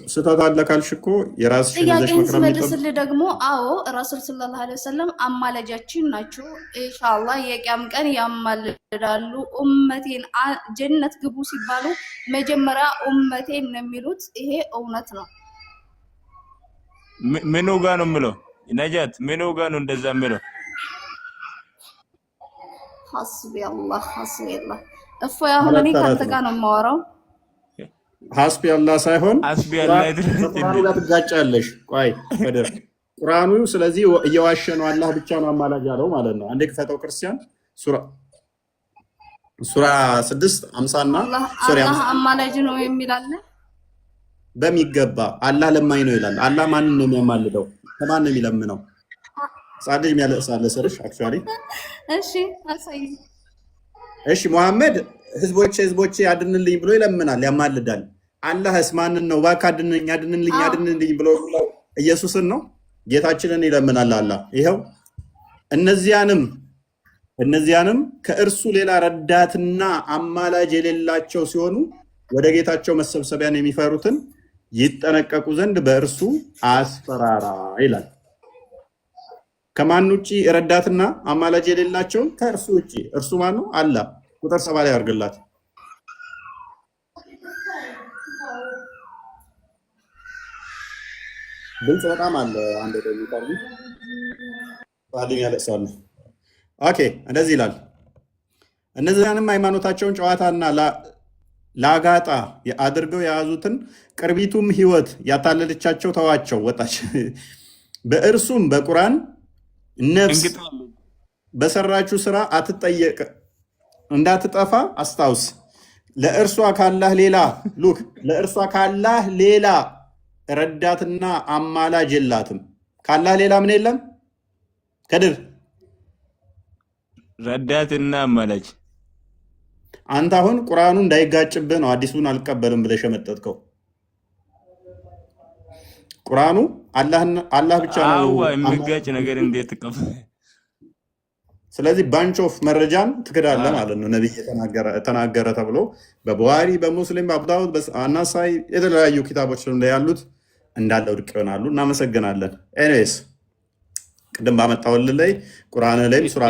ስህተት አለ ካልሽ እኮ የራስሽን ይዘሽ ጥያቄን መቅረብ ስመልስልህ ደግሞ አዎ ረሱል ሰለላሁ ዐለይሂ ወሰለም አማላጃችን ናቸው። ኢንሻአላህ የቂያም ቀን ያማልዳሉ። ኡመቴን ጀነት ግቡ ሲባሉ መጀመሪያ ኡመቴን ነው የሚሉት። ይሄ እውነት ነው። ምኑ ጋር ነው የምለው? ነጃት ምኑ ጋር ነው እንደዛ የምለው? حسبي الله حسبي الله እፎ አሁን እኔ ካንተ ጋር ነው የማወራው ሐስቢ አላህ ሳይሆን ሐስቢ አላህ ድረስ ቁርአኑ ጋር ትጋጫለሽ። ቆይ ከደር ቁርአኑ ስለዚህ እየዋሸ ነው አላህ ብቻ ነው አማላጅ ያለው ማለት ነው። አንዴ ክፈተው ክርስቲያን ሱራ 6 50 እና ሱራ አላህ አማላጅ ነው የሚል አለ። በሚገባ አላህ ለማኝ ነው ይላል። አላህ ማንን ነው የሚያማልደው? ከማን ነው የሚለምነው? ጻድቅ የሚያለቅሳለ ሰርሽ አክቹአሊ እሺ አሳይ። እሺ መሐመድ ህዝቦቼ ያድንልኝ ብሎ ይለምናል፣ ያማልዳል። አላህስ ማንን ነው እባክህ አድንልኝ ብሎ ኢየሱስን ነው ጌታችንን ይለምናል አላህ። ይሄው እነዚያንም ከእርሱ ሌላ ረዳትና አማላጅ የሌላቸው ሲሆኑ ወደ ጌታቸው መሰብሰቢያን የሚፈሩትን ይጠነቀቁ ዘንድ በእርሱ አስፈራራ ይላል። ከማን ውጪ ረዳትና አማላጅ የሌላቸው? ከእርሱ ውጪ። እርሱ ማን ነው? አላህ። ቁጥር 7 ላይ አድርግላት። ድምፅ በጣም አለ። አንድ ደቂቃ ባልኝ ያለሳሉ። ኦኬ እንደዚህ ይላል። እነዚያንም ሃይማኖታቸውን ጨዋታና ላጋጣ አድርገው የያዙትን ቅርቢቱም ሕይወት ያታለለቻቸው ተዋቸው፣ ወጣች። በእርሱም በቁርአን ነፍስ በሰራችው ስራ አትጠየቅ እንዳትጠፋ አስታውስ። ለእርሷ ካላህ ሌላ ረዳትና አማላጅ የላትም። ካላህ ሌላ ምን የለም? ከድር ረዳትና አማላጅ። አንተ አሁን ቁርአኑ እንዳይጋጭብህ ነው አዲሱን አልቀበልም ብለሽ የመጠጥከው። ቁርአኑ አላህ ብቻ ነው የሚጋጭ ነገር እንዴት ተቀበል? ስለዚህ ባንች ኦፍ መረጃን ትክዳለህ ማለት ነው። ነብይ ተናገረ ተብሎ በቡሃሪ በሙስሊም በአቡዳውድ በአናሳይ የተለያዩ ኪታቦች ላይ ያሉት እንዳለ ውድቅ ይሆናሉ። እናመሰግናለን። ኤኒዌይስ ቅድም ባመጣሁልህ ላይ ቁርአን ላይ ሱራ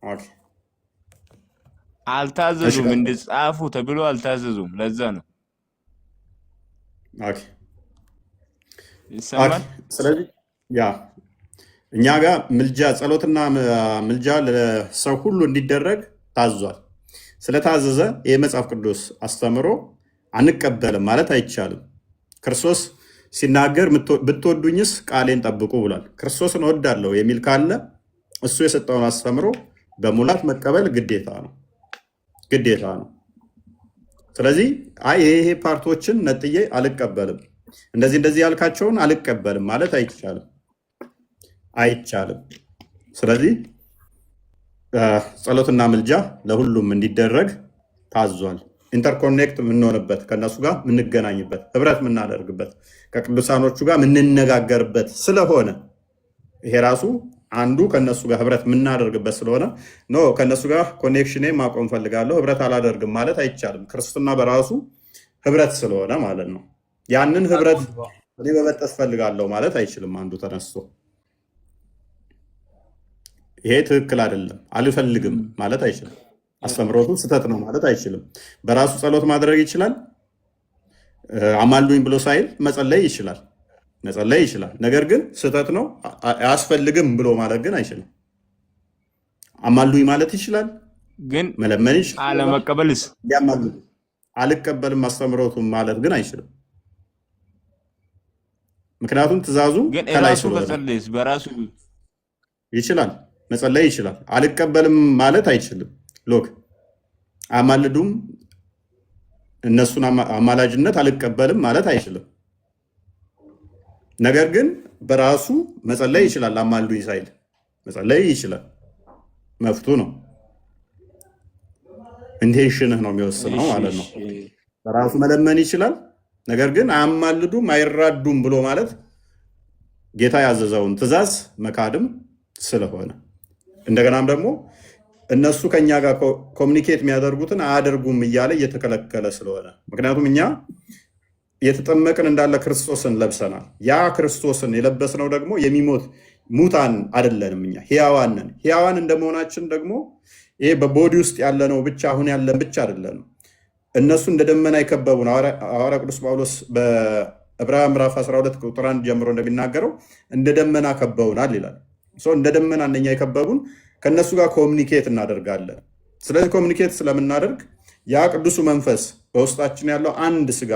5 አልታዘዙም እንድጻፉ ተብሎ አልታዘዙም። ለዛ ነው ስለዚህ እኛ ጋር ምልጃ ጸሎትና ምልጃ ለሰው ሁሉ እንዲደረግ ታዟል። ስለታዘዘ ይህ መጽሐፍ ቅዱስ አስተምሮ አንቀበልም ማለት አይቻልም። ክርስቶስ ሲናገር ብትወዱኝስ ቃሌን ጠብቁ ብሏል። ክርስቶስን እወዳለሁ የሚል ካለ እሱ የሰጠውን አስተምሮ በሙላት መቀበል ግዴታ ነው። ስለዚህ ይሄ ፓርቶችን ነጥዬ አልቀበልም፣ እንደዚህ ያልካቸውን አልቀበልም ማለት አይቻልም። ስለዚህ ጸሎትና ምልጃ ለሁሉም እንዲደረግ ታዟል። ኢንተርኮኔክት የምንሆንበት ከነሱ ጋር የምንገናኝበት ህብረት የምናደርግበት ከቅዱሳኖቹ ጋር የምንነጋገርበት ስለሆነ ይሄ ራሱ አንዱ ከነሱ ጋር ህብረት የምናደርግበት ስለሆነ ከነሱ ጋር ኮኔክሽኔ ማቆም ፈልጋለሁ ህብረት አላደርግም ማለት አይቻልም። ክርስትና በራሱ ህብረት ስለሆነ ማለት ነው። ያንን ህብረት እኔ በመጠስ ፈልጋለሁ ማለት አይችልም። አንዱ ተነስቶ ይሄ ትክክል አይደለም አልፈልግም ማለት አይችልም። አስተምሮቱ ስህተት ነው ማለት አይችልም። በራሱ ጸሎት ማድረግ ይችላል። አማልዱኝ ብሎ ሳይል መጸለይ ይችላል። ነገር ግን ስህተት ነው አያስፈልግም ብሎ ማለት ግን አይችልም። አማልዱኝ ማለት ይችላል፣ ግን መለመን ይችላል። አለመቀበልስ አልቀበልም አስተምሮቱን ማለት ግን አይችልም። ምክንያቱም ትእዛዙ ከላይ ስለሆነ በራሱ ይችላል፣ መጸለይ ይችላል። አልቀበልም ማለት አይችልም። ሎክ አማልዱም እነሱን አማላጅነት አልቀበልም ማለት አይችልም። ነገር ግን በራሱ መጸለይ ይችላል። አማልዱኝ ሳይል መጸለይ ይችላል። መፍቱ ነው። ኢንቴንሽንህ ነው የሚወስነው ማለት ነው። በራሱ መለመን ይችላል። ነገር ግን አያማልዱም አይራዱም ብሎ ማለት ጌታ ያዘዘውን ትእዛዝ መካድም ስለሆነ እንደገናም ደግሞ እነሱ ከኛ ጋር ኮሚኒኬት የሚያደርጉትን አያደርጉም እያለ እየተከለከለ ስለሆነ ምክንያቱም እኛ የተጠመቅን እንዳለ ክርስቶስን ለብሰናል። ያ ክርስቶስን የለበስነው ደግሞ የሚሞት ሙታን አይደለንም። እኛ ሕያዋን ነን። ሕያዋን እንደመሆናችን ደግሞ ይሄ በቦዲ ውስጥ ያለነው ብቻ አሁን ያለን ብቻ አይደለንም። እነሱ እንደ ደመና የከበቡን ሐዋርያ ቅዱስ ጳውሎስ በዕብራውያን ምዕራፍ 12 ቁጥር 1 ጀምሮ እንደሚናገረው እንደ ደመና ከበውናል ይላል። እንደ ደመና እነኛ የከበቡን ከነሱ ጋር ኮሚኒኬት እናደርጋለን። ስለዚህ ኮሚኒኬት ስለምናደርግ ያ ቅዱሱ መንፈስ በውስጣችን ያለው አንድ ስጋ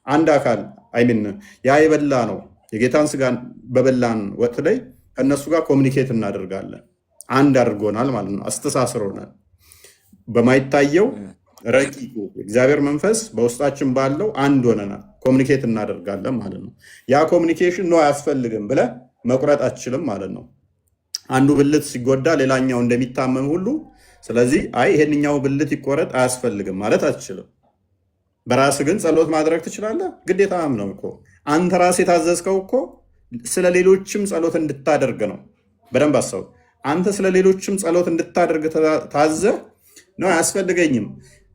አንድ አካል አይሚን ያ የበላ ነው የጌታን ስጋ በበላን ወቅት ላይ ከነሱ ጋር ኮሚኒኬት እናደርጋለን። አንድ አድርጎናል ማለት ነው። አስተሳስሮናል። በማይታየው ረቂቁ እግዚአብሔር መንፈስ በውስጣችን ባለው አንድ ሆነናል። ኮሚኒኬት እናደርጋለን ማለት ነው። ያ ኮሚኒኬሽን ነው አያስፈልግም ብለህ መቁረጥ አትችልም ማለት ነው። አንዱ ብልት ሲጎዳ ሌላኛው እንደሚታመም ሁሉ ስለዚህ አይ ይሄንኛው ብልት ይቆረጥ አያስፈልግም ማለት አትችልም። በራስህ ግን ጸሎት ማድረግ ትችላለህ። ግዴታም ነው እኮ አንተ ራስህ የታዘዝከው እኮ ስለ ሌሎችም ጸሎት እንድታደርግ ነው። በደንብ አስበው። አንተ ስለ ሌሎችም ጸሎት እንድታደርግ ታዘህ ነው። አያስፈልገኝም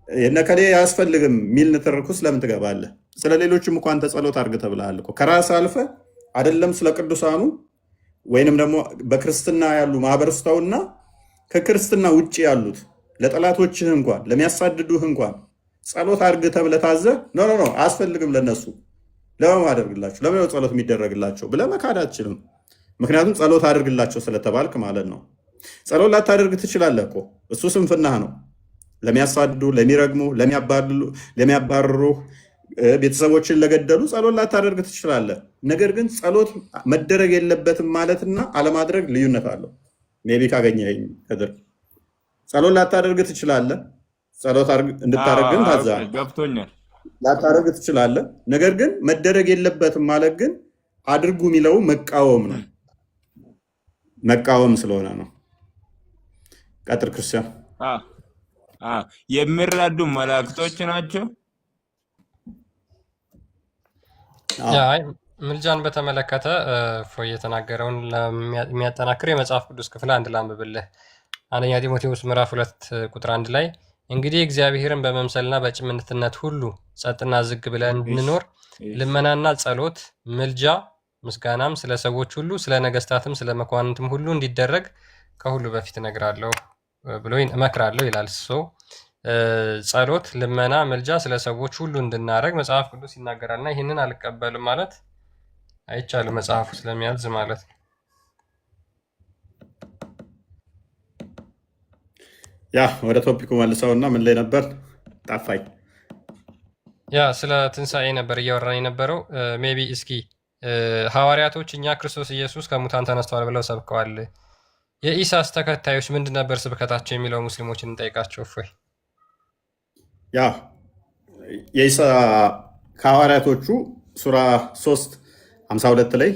የነከሌ አያስፈልግም ሚል ንትርኩስ ለምን ትገባለህ? ስለ ሌሎችም እኮ አንተ ጸሎት አድርግ ተብለሃል እኮ ከራስህ አልፈህ አይደለም ስለ ቅዱሳኑ ወይንም ደግሞ በክርስትና ያሉ ማህበረሰቡና ከክርስትና ውጭ ያሉት ለጠላቶችህ እንኳን ለሚያሳድዱህ እንኳን ጸሎት አድርግ ተብለህ ታዘህ ኖ አያስፈልግም ለነሱ ለምን አደርግላቸው ለምን ጸሎት የሚደረግላቸው ብለህ መካድ አትችልም። ምክንያቱም ጸሎት አድርግላቸው ስለተባልክ ማለት ነው። ጸሎት ላታደርግ ትችላለህ እኮ እሱ ስንፍናህ ነው። ለሚያሳድዱ፣ ለሚረግሙ፣ ለሚያባርሩ፣ ቤተሰቦችን ለገደሉ ጸሎት ላታደርግ ትችላለህ። ነገር ግን ጸሎት መደረግ የለበትም ማለትና አለማድረግ ልዩነት አለው። ሜይ ቢ ካገኘኸኝ ከድር ጸሎት ላታደርግ ትችላለህ። ጸሎት እንድታደርግ ግን ታዝዘሃል። ገብቶኛል። ላታደርግ ትችላለህ። ነገር ግን መደረግ የለበትም ማለት ግን አድርጉ የሚለው መቃወም ነው። መቃወም ስለሆነ ነው። ቀጥል ክርስቲያን። የሚራዱ መላእክቶች ናቸው። ምልጃን በተመለከተ እፎይ የተናገረውን የሚያጠናክር የመጽሐፍ ቅዱስ ክፍል አንድ ላንብብልህ። አንደኛ ጢሞቴዎስ ምዕራፍ 2 ቁጥር 1 ላይ እንግዲህ እግዚአብሔርን በመምሰልና በጭምትነት ሁሉ ጸጥና ዝግ ብለን እንድንኖር ልመናና ጸሎት፣ ምልጃ፣ ምስጋናም ስለ ሰዎች ሁሉ ስለ ነገስታትም ስለ መኳንንትም ሁሉ እንዲደረግ ከሁሉ በፊት እነግራለሁ ብሎ እመክራለሁ ይላል። ጸሎት፣ ልመና፣ ምልጃ ስለ ሰዎች ሁሉ እንድናረግ መጽሐፍ ቅዱስ ይናገራልና ይህንን አልቀበልም ማለት አይቻልም፣ መጽሐፉ ስለሚያዝ ማለት ነው። ያ ወደ ቶፒኩ መልሰውና ምን ላይ ነበር ጣፋኝ? ያ ስለ ትንሣኤ ነበር እያወራን የነበረው። ሜቢ እስኪ ሐዋርያቶች እኛ ክርስቶስ ኢየሱስ ከሙታን ተነስተዋል ብለው ሰብከዋል። የኢሳስ ተከታዮች ምንድን ነበር ስብከታቸው የሚለው ሙስሊሞችን እንጠይቃቸው። እፎይ ያ የኢሳ ከሐዋርያቶቹ ሱራ 3:52 ላይ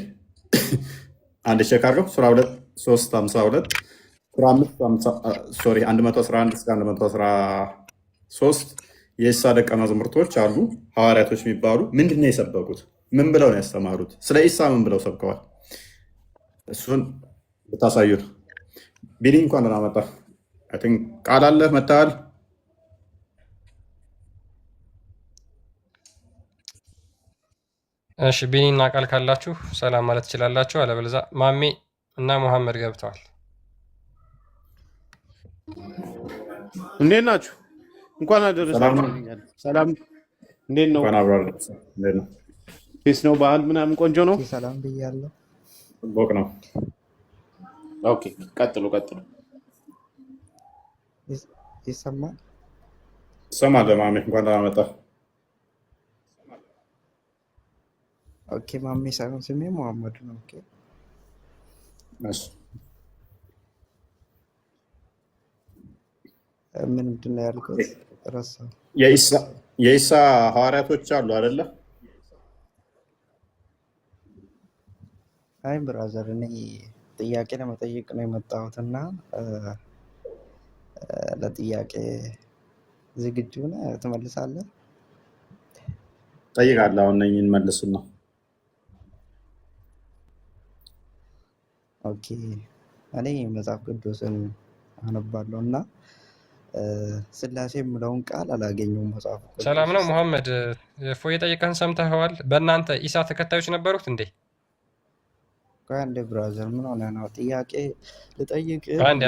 አንድ ቼክ አድርገው። ሱራ 3:52 ሱራ 111 እስከ 113 የኢሳ ደቀ መዛሙርቶች አሉ ሐዋርያቶች የሚባሉ ምንድን ነው የሰበኩት? ምን ብለው ነው ያስተማሩት? ስለ ኢሳ ምን ብለው ሰብከዋል? እሱን ብታሳዩ ነው። ቢኒ እንኳን ደህና መጣ። ቃል አለህ መጥተሃል። እሺ ቢኒና ቃል ካላችሁ ሰላም ማለት ትችላላችሁ። አለበለዚያ ማሜ እና መሐመድ ገብተዋል። እንዴት ናችሁ? እንኳን አደረሳችሁ። ሰላም እንዴት ነው? ፌስ ነው ባህል ምናምን ቆንጆ ነው። ሰላም ብያለሁ። ቦቅ ነው። ኦኬ ቀጥሉ። ይሰማል? ይሰማል። ማሜ እንኳን ደህና መጣ። ኦኬ ማሜ ሳይሆን ስሜ መሐመድ ነው። ኦኬ እሺ ምንድን ነው ያልኩት? ረሳሁ። የኢሳ ሐዋርያቶች አሉ አይደለ? አይ ብራዘር፣ እኔ ጥያቄ ለመጠየቅ ነው የመጣሁት እና ለጥያቄ ዝግጁ ነህ? ትመልሳለህ? ጠይቃለሁ። አሁን እነኝን መልሱን ነው። ኦኬ እኔ መጽሐፍ ቅዱስን አነባለሁ እና ስላሴ የምለውን ቃል አላገኘውም መጽሐፍ ቅዱስ። ሰላም ነው መሐመድ። እፎይ የጠየቀህን ሰምተኸዋል? በእናንተ ኢሳ ተከታዮች ነበሩት እንዴ? አንዴ ብራዘር ምን ሆነ ነው? ጥያቄ ልጠይቅ። አንዴ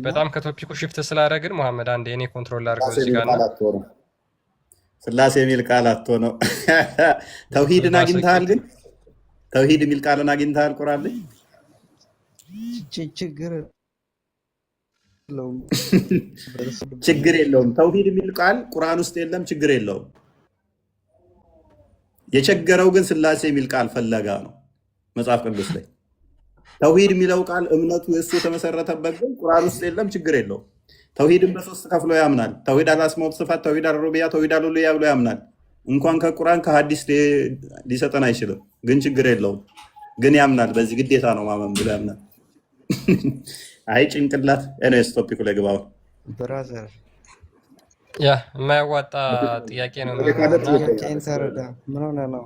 በጣም ከቶፒኩ ሽፍት ስላደረግን መሐመድ አንዴ እኔ ኮንትሮል ላድርገው እዚህ ጋር ነው። ስላሴ የሚል ቃል አቶ ነው። ተውሂድን አግኝተሃል? ግን ተውሂድ የሚል ቃልን አግኝተሃል? ቁራልኝ ችግር የለውም። ችግር የለውም። ተውሂድ የሚል ቃል ቁርአን ውስጥ የለም። ችግር የለውም። የቸገረው ግን ስላሴ የሚል ቃል ፈለጋ ነው መጽሐፍ ቅዱስ ላይ። ተውሂድ የሚለው ቃል እምነቱ የእሱ የተመሰረተበት ግን ቁርአን ውስጥ የለም። ችግር የለውም። ተውሂድን በሶስት ከፍሎ ያምናል። ተውሂድ አልአስማኡ ወሲፋት፣ ተውሂድ አልሩቡቢያ፣ ተውሂድ አልኡሉሂያ ብሎ ያምናል። እንኳን ከቁርአን ከሐዲስ ሊሰጠን አይችልም። ግን ችግር የለውም። ግን ያምናል። በዚህ ግዴታ ነው ማመን ብሎ ያምናል። አይ ጭንቅላት ኤንኤስ ቶፒኩ ላይ ግባው ብራዘር ያ የማያዋጣ ጥያቄ ነው። ጥያቄን ተረዳ። ምን ሆነ ነው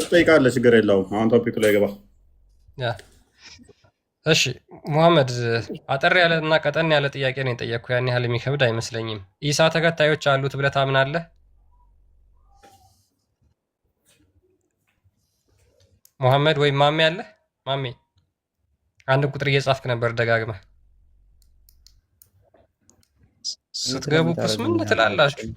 ጠይቃለህ? ችግር የለውም። አሁን ቶፒኩ ላይ ግባ። ያ እሺ ሙሐመድ፣ አጠር ያለ እና ቀጠን ያለ ጥያቄ ነው የጠየቅኩ። ያን ያህል የሚከብድ አይመስለኝም። ኢሳ ተከታዮች አሉት ብለህ ታምናለህ? ሙሐመድ ወይም ማሜ አለ? ማሜ አንድ ቁጥር እየጻፍክ ነበር ደጋግመህ። ስትገቡ ቁስ ምን ትላላችሁ?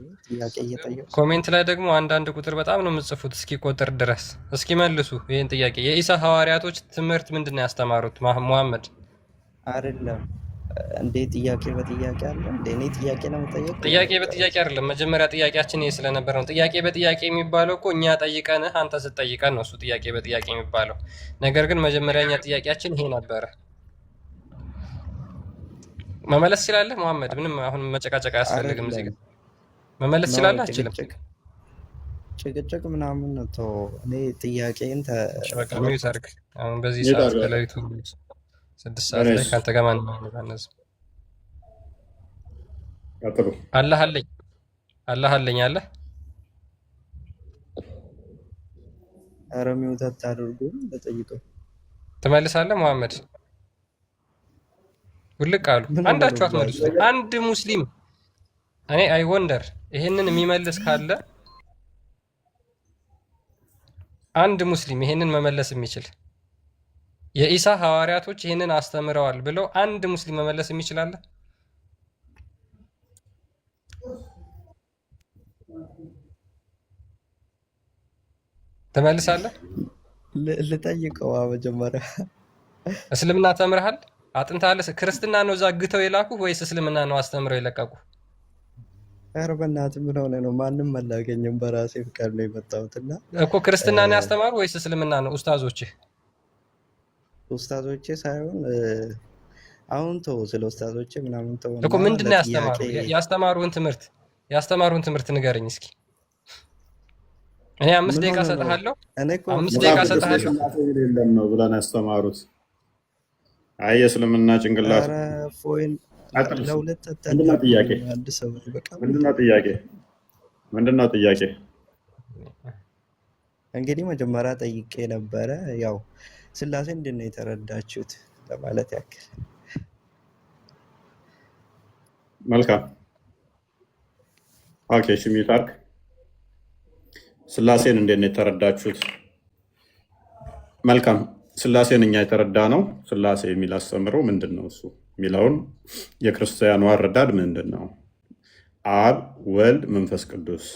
ኮሜንት ላይ ደግሞ አንዳንድ ቁጥር በጣም ነው የምጽፉት። እስኪ ቆጥር ድረስ እስኪ መልሱ ይህን ጥያቄ። የኢሳ ሐዋርያቶች ትምህርት ምንድን ነው ያስተማሩት? ሙሐመድ አይደለም እንዴ? ጥያቄ በጥያቄ አለ እንዴ? እኔ ጥያቄ ነው የምጠየቅ? ጥያቄ በጥያቄ አይደለም። መጀመሪያ ጥያቄያችን ይሄ ስለነበር ነው። ጥያቄ በጥያቄ የሚባለው እኮ እኛ ጠይቀንህ አንተ ስትጠይቀን ነው እሱ ጥያቄ በጥያቄ የሚባለው። ነገር ግን መጀመሪያ እኛ ጥያቄያችን ይሄ ነበረ። መመለስ ትችላለህ ሙሐመድ? ምንም አሁን መጨቃጨቅ አያስፈልግም። እዚህ ጋር መመለስ ትችላለህ? አችልም ጭቅጭቅ ምናምን ነው። እኔ ጥያቄን ሚዩት አድርግ። አሁን በዚህ ሰዓት ከሌሊቱ 6 ሰዓት ላይ ከአንተ ጋር ማን ነው? አላህ አለኝ አላህ አለኝ አለ። ኧረ ሚዩት አታድርጉ። ለጠይቀው ትመልሳለህ ሙሐመድ? ውልቅ አሉ። አንዳችሁ አትመልሱ። አንድ ሙስሊም እኔ አይ ወንደር ይሄንን የሚመልስ ካለ አንድ ሙስሊም ይሄንን መመለስ የሚችል የኢሳ ሐዋርያቶች ይሄንን አስተምረዋል ብለው አንድ ሙስሊም መመለስ የሚችል አለ? ትመልሳለህ? ልጠይቀው መጀመሪያ። እስልምና ተምረሃል? አጥንታለ? ክርስትና ነው ዛግተው የላኩ ወይስ እስልምና ነው አስተምረው የለቀቁ? ኧረ በእናትህ ምን ሆነ ነው? ማንም አላገኘም። በራሴ ፍቃድ ነው የመጣሁትና እኮ ክርስትና ነው ያስተማሩ ወይስ እስልምና ነው? ኡስታዞቼ ሳይሆን አሁን ተው፣ ስለ ኡስታዞቼ ምናምን ተው እኮ። ምንድነው ያስተማሩን ትምህርት ንገረኝ እስኪ። እኔ 5 ደቂቃ ሰጥሃለሁ። 5 ደቂቃ ሰጥሃለሁ። የለም ነው ብለን ያስተማሩት። አይ የእስልምና ጭንቅላት ምንድነው ጥያቄ? እንግዲህ መጀመሪያ ጠይቄ ነበረ። ያው ስላሴ እንዴት ነው የተረዳችሁት ለማለት ያክል። መልካም ኦኬ። ሚዩት አድርግ። ስላሴን እንዴት ነው የተረዳችሁት? መልካም። ስላሴን እኛ የተረዳ ነው። ስላሴ የሚል አስተምሮ ምንድን ነው እሱ የሚለውን የክርስቲያኑ አረዳድ ምንድን ነው? አብ ወልድ መንፈስ ቅዱስ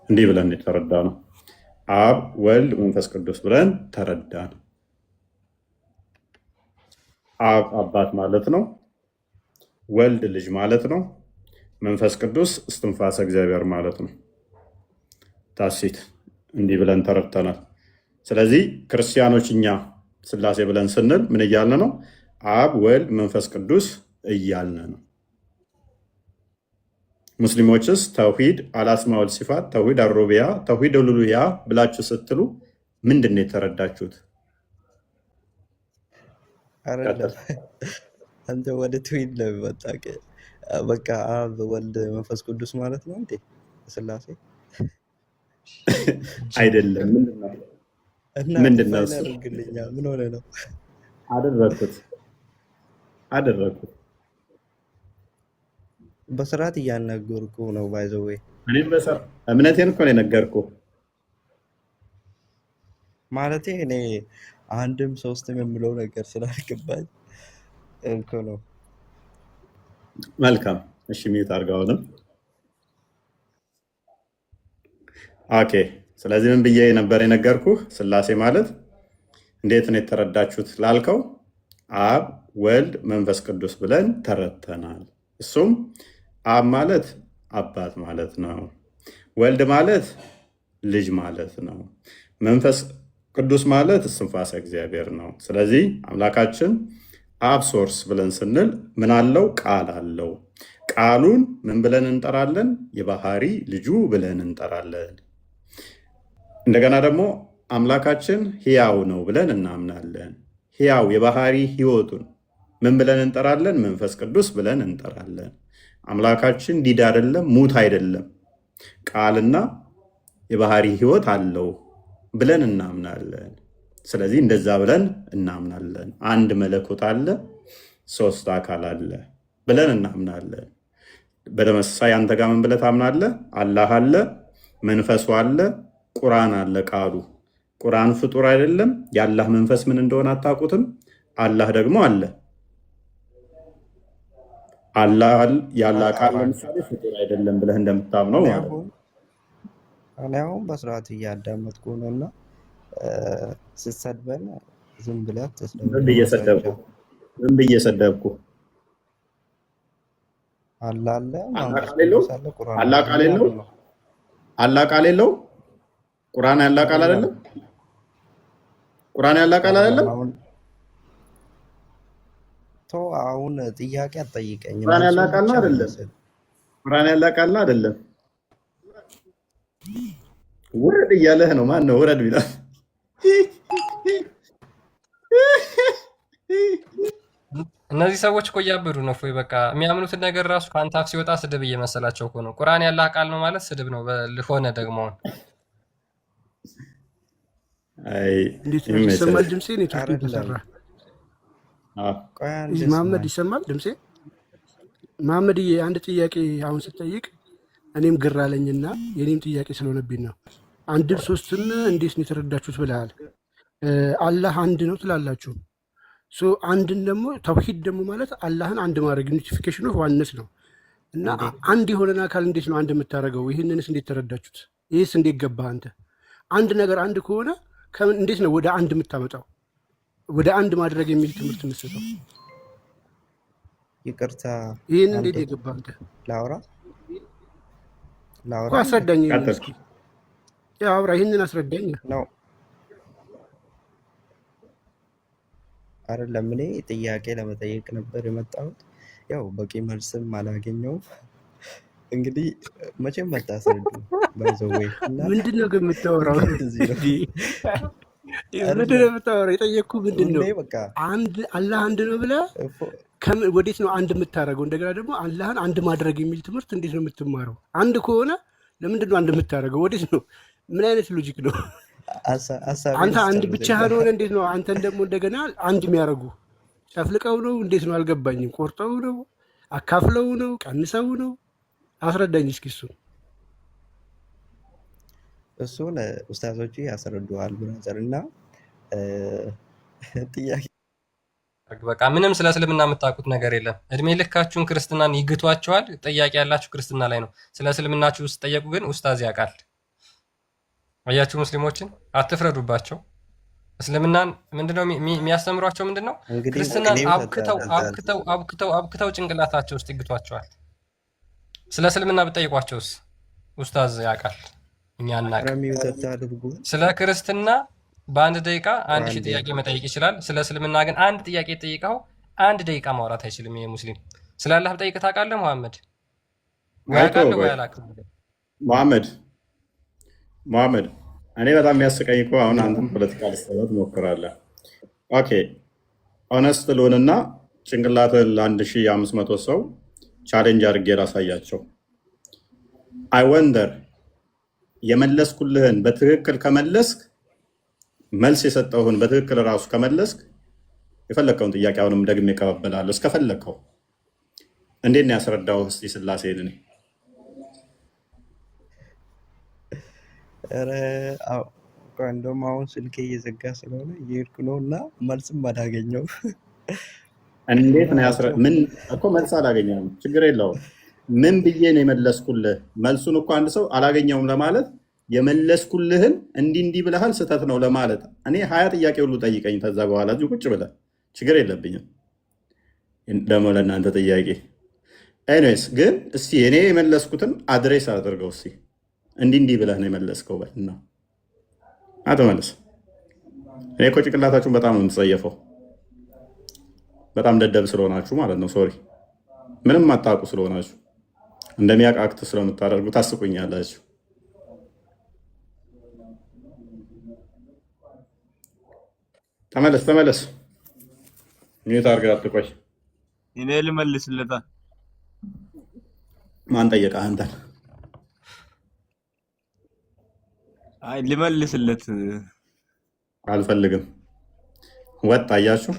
እንዲህ ብለን የተረዳ ነው። አብ ወልድ መንፈስ ቅዱስ ብለን ተረዳን። አብ አባት ማለት ነው። ወልድ ልጅ ማለት ነው። መንፈስ ቅዱስ እስትንፋሰ እግዚአብሔር ማለት ነው። ታሲት እንዲህ ብለን ተረድተናል። ስለዚህ ክርስቲያኖች እኛ ስላሴ ብለን ስንል ምን እያልን ነው? አብ ወልድ መንፈስ ቅዱስ እያልን ነው። ሙስሊሞችስ ተውሂድ አልአስማኡ ወሲፋት፣ ተውሂድ አልሩቡቢያ፣ ተውሂድ አልኡሉሂያ ብላችሁ ስትሉ ምንድን ነው የተረዳችሁት? አንተ ወደ ተውሂድ ለመጣ በቃ አብ ወልድ መንፈስ ቅዱስ ማለት ነው እንዴ? ስላሴ አይደለም። ምንድን ነው እሱ? ምን ሆነ ነው? አደረግኩት በስርዓት እያናገርኩ ነው። ባይዘዌ እምነቴን እኮ ነው የነገርኩህ። ማለቴ እኔ አንድም ሶስትም የምለው ነገር ስላልገባኝ እኮ ነው። መልካም እሺ፣ ሚዩት አድርገው አሁንም። ኦኬ። ስለዚህ ምን ብዬ ነበር የነገርኩህ? ስላሴ ማለት እንዴት ነው የተረዳችሁት ላልከው አብ ወልድ መንፈስ ቅዱስ ብለን ተረድተናል። እሱም አብ ማለት አባት ማለት ነው። ወልድ ማለት ልጅ ማለት ነው። መንፈስ ቅዱስ ማለት እስትንፋሰ እግዚአብሔር ነው። ስለዚህ አምላካችን አብ ሶርስ ብለን ስንል ምን አለው? ቃል አለው። ቃሉን ምን ብለን እንጠራለን? የባህሪ ልጁ ብለን እንጠራለን። እንደገና ደግሞ አምላካችን ሕያው ነው ብለን እናምናለን። ሕያው የባህሪ ሕይወቱን ምን ብለን እንጠራለን? መንፈስ ቅዱስ ብለን እንጠራለን። አምላካችን ዲዳ አይደለም፣ ሙት አይደለም፣ ቃልና የባህሪ ሕይወት አለው ብለን እናምናለን። ስለዚህ እንደዛ ብለን እናምናለን። አንድ መለኮት አለ፣ ሶስት አካል አለ ብለን እናምናለን። በተመሳሳይ አንተ ጋር ምን ብለህ ታምናለህ? አላህ አለ፣ መንፈሱ አለ፣ ቁርአን አለ። ቃሉ ቁርአን ፍጡር አይደለም። የአላህ መንፈስ ምን እንደሆነ አታውቁትም። አላህ ደግሞ አለ። አላህ የአላህ ቃል ለምሳሌ ፍጡር አይደለም ብለህ እንደምታምነው ማለት ነው። እኔ አሁን በስርዓት እያዳመጥኩ ነው እና ስትሰድበን ዝም ብለህ ዝም ብዬ ሰደብኩ። አላህ አለ፣ አላህ ቃል የለው። ቁርአን ያላ ቃል አይደለም። ቁርአን ያላ ቃል አይደለም። አሁን ጥያቄ አትጠይቀኝ። ቁርአን ያላ ቃል ነው አይደለም? ቁርአን ያላ ቃል ነው አይደለም? ውረድ እያለህ ነው። ማን ነው ውረድ ቢላል? እነዚህ ሰዎች እኮ እያበዱ ነው። እፎይ በቃ የሚያምኑትን ነገር ራሱ ከአንተ አፍ ሲወጣ ስድብ እየመሰላቸው እኮ ነው። ቁርአን ያላህ ቃል ነው ማለት ስድብ ነው ሆነ ደግሞ። እንዴት ነው ይሰማል ድምጼ? ኔትወርክ ተሰራ። መሐመድ ይሰማል ድምጼ? መሐመድዬ አንድ ጥያቄ አሁን ስጠይቅ እኔም ግራ አለኝና የኔም ጥያቄ ስለሆነብኝ ነው። አንድም ሶስትም እንዴት ነው የተረዳችሁት ብለሃል። አላህ አንድ ነው ትላላችሁ። አንድን ደግሞ ተውሂድ ደግሞ ማለት አላህን አንድ ማድረግ ዩኒፊኬሽን ኦፍ ዋንነስ ነው እና አንድ የሆነን አካል እንዴት ነው አንድ የምታደርገው? ይህንንስ እንዴት ተረዳችሁት? ይህስ እንዴት ገባህ አንተ? አንድ ነገር አንድ ከሆነ እንዴት ነው ወደ አንድ የምታመጣው? ወደ አንድ ማድረግ የሚል ትምህርት የምትሰጠው? ይቅርታ፣ ይህን እንዴት የገባህ አንተ? ላውራ አስረዳኝ። እስኪ አውራ፣ ይህንን አስረዳኝ ነው አይደለም። እኔ ጥያቄ ለመጠየቅ ነበር የመጣሁት። ያው በቂ መልስም አላገኘውም። እንግዲህ መቼም መታስረዱ ባይዘወይ ምንድን ነው ግን የምታወራው? ምንድን ነው የምታወራው? የጠየቅኩህ ምንድን ነው? አንድ አላህ አንድ ነው ብለህ ወዴት ነው አንድ የምታደርገው? እንደገና ደግሞ አላህን አንድ ማድረግ የሚል ትምህርት እንዴት ነው የምትማረው? አንድ ከሆነ ለምንድን ነው አንድ የምታደርገው? ወዴት ነው? ምን አይነት ሎጂክ ነው? አንተ አንድ ብቻህን ሆነ እንዴት ነው አንተን ደግሞ እንደገና አንድ የሚያደርጉ? ጨፍልቀው ነው? እንዴት ነው? አልገባኝም። ቆርጠው ነው? አካፍለው ነው? ቀንሰው ነው? አስረዳኝ እስኪ። እሱን ኡስታዞቹ ያስረዱሃል ብራዘር። እና ጥያቄ በቃ ምንም ስለ እስልምና የምታውቁት ነገር የለም። እድሜ ልካችሁን ክርስትናን ይግቷቸዋል። ጥያቄ ያላችሁ ክርስትና ላይ ነው። ስለ እስልምናችሁ ውስጥ ጠየቁ፣ ግን ኡስታዝ ያውቃል። አያችሁ፣ ሙስሊሞችን አትፍረዱባቸው። እስልምናን ምንድነው የሚያስተምሯቸው? ምንድነው ክርስትናን አብክተው ጭንቅላታቸው ውስጥ ይግቷቸዋል። ስለ እስልምና ብጠይቋቸውስ ኡስታዝ ያውቃል፣ እኛ አናውቅም። ስለ ክርስትና በአንድ ደቂቃ 1000 ጥያቄ መጠየቅ ይችላል። ስለ እስልምና ግን አንድ ጥያቄ ጠይቀው 1 ደቂቃ ማውራት አይችልም። ይሄ ሙስሊም ስለ አላህ ብጠይቅ ታውቃለህ መሐመድ? ወይ አውቃለሁ ወይ አላውቅም? መሐመድ እኔ በጣም የሚያስቀኝ እኮ አሁን አንተም ፖለቲካ ልትሰበት ትሞክራለህ። ኦኬ ኦነስት ልሆንና ጭንቅላትን ለ1500 ሰው ቻሌንጅ አድርጌ ላሳያቸው። አይ ወንደር የመለስኩልህን በትክክል ከመለስክ፣ መልስ የሰጠሁህን በትክክል ራሱ ከመለስክ የፈለግከውን ጥያቄ አሁንም ደግሜ እቀበላለሁ እስከፈለግከው። እንዴት ነው ያስረዳሁህ? እስኪ ስላሴን እኔ እንደውም አሁን ስልኬ እየዘጋ ስለሆነ እየሄድኩ ነው እና መልስም አላገኘው። እንዴት ነው ምን እኮ መልስ አላገኘሁም። ችግር የለውም። ምን ብዬ ነው የመለስኩልህ? መልሱን እኮ አንድ ሰው አላገኘውም ለማለት የመለስኩልህን እንዲህ ብለሃል ስህተት ነው ለማለት እኔ 20 ጥያቄ ሁሉ ጠይቀኝ። ከዛ በኋላ እዚሁ ቁጭ ብለህ ችግር የለብኝም። ደግሞ ለእናንተ ጥያቄ ኤኒዌይስ፣ ግን እስቲ እኔ የመለስኩትን አድሬስ አድርገው እስቲ እንዲህ ብለህ ነው የመለስከው በልና አትመልስ። እኔ እኮ ጭንቅላታችሁን በጣም ነው የምትጸየፈው። በጣም ደደብ ስለሆናችሁ ማለት ነው። ሶሪ ምንም አታውቁ ስለሆናችሁ እንደሚያውቅ አክት ስለምታደርጉ ታስቁኛላችሁ። ተመለስ። ሚዩት አድርገህ አትቆይ። እኔ ልመልስለታ። ማን ጠየቀህ አንተን? አይ ልመልስለት አልፈልግም። ወጥ አያችሁ።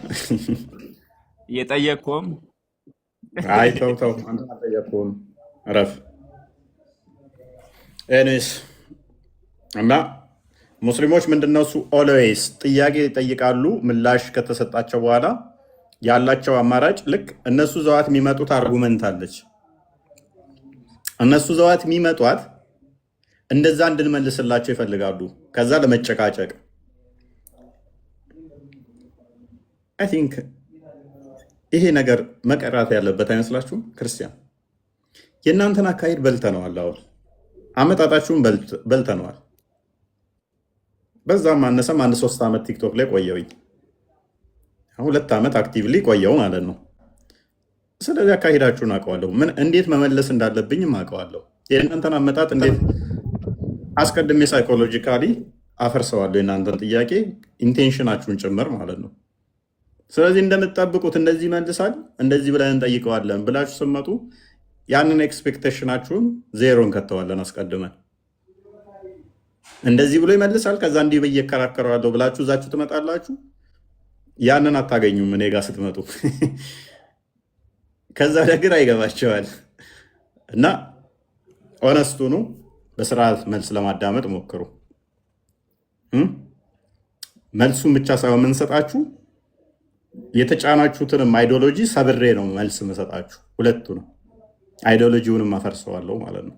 እየጠየቅኩም አይ ተው አንተ አልጠየቅኩም። እረፍ። ኤኒዌይስ እና ሙስሊሞች ምንድነው እሱ ኦልዌይስ ጥያቄ ይጠይቃሉ። ምላሽ ከተሰጣቸው በኋላ ያላቸው አማራጭ ልክ እነሱ ዘዋት የሚመጡት አርጉመንት አለች። እነሱ ዘዋት የሚመጧት እንደዛ እንድንመልስላቸው ይፈልጋሉ። ከዛ ለመጨቃጨቅ አይ ቲንክ ይሄ ነገር መቀራት ያለበት አይመስላችሁም? ክርስቲያን የእናንተን አካሄድ በልተነዋል። አሁን አመጣጣችሁን በልተነዋል። በዛም ማነሰም 3 ዓመት ቲክቶክ ላይ ቆየውኝ። 2 ዓመት አክቲቭሊ ቆየው ማለት ነው። ስለዚህ አካሄዳችሁን አውቀዋለሁ። እንዴት መመለስ እንዳለብኝም አውቀዋለሁ። የእናንተን አመጣጥ እንዴት አስቀድሜ ሳይኮሎጂካሊ አፈርሰዋለሁ። የእናንተን ጥያቄ ኢንቴንሽናችሁን ጭምር ማለት ነው። ስለዚህ እንደምትጠብቁት እንደዚህ ይመልሳል እንደዚህ ብለን እንጠይቀዋለን ብላችሁ ስትመጡ ያንን ኤክስፔክቴሽናችሁን ዜሮን ከተዋለን አስቀድመን። እንደዚህ ብሎ ይመልሳል ከዛ እንዲህ ብዬ እከራከረዋለሁ ብላችሁ እዛችሁ ትመጣላችሁ። ያንን አታገኙም እኔ ጋር ስትመጡ። ከዛ ለግራ ይገባቸዋል። እና ኦነስቱ ነው። በስርዓት መልስ ለማዳመጥ ሞክሩ። መልሱን ብቻ ሳይሆን የምንሰጣችሁ የተጫናችሁትንም አይዲዮሎጂ ሰብሬ ነው መልስ የምሰጣችሁ። ሁለቱ ነው። አይዲዮሎጂውንም አፈርሰዋለሁ ማለት ነው።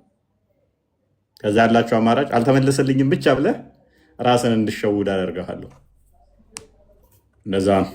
ከዛ ያላችሁ አማራጭ አልተመለሰልኝም ብቻ ብለህ ራስን እንድሸውድ አደርግሃለሁ። እንደዛ ነው።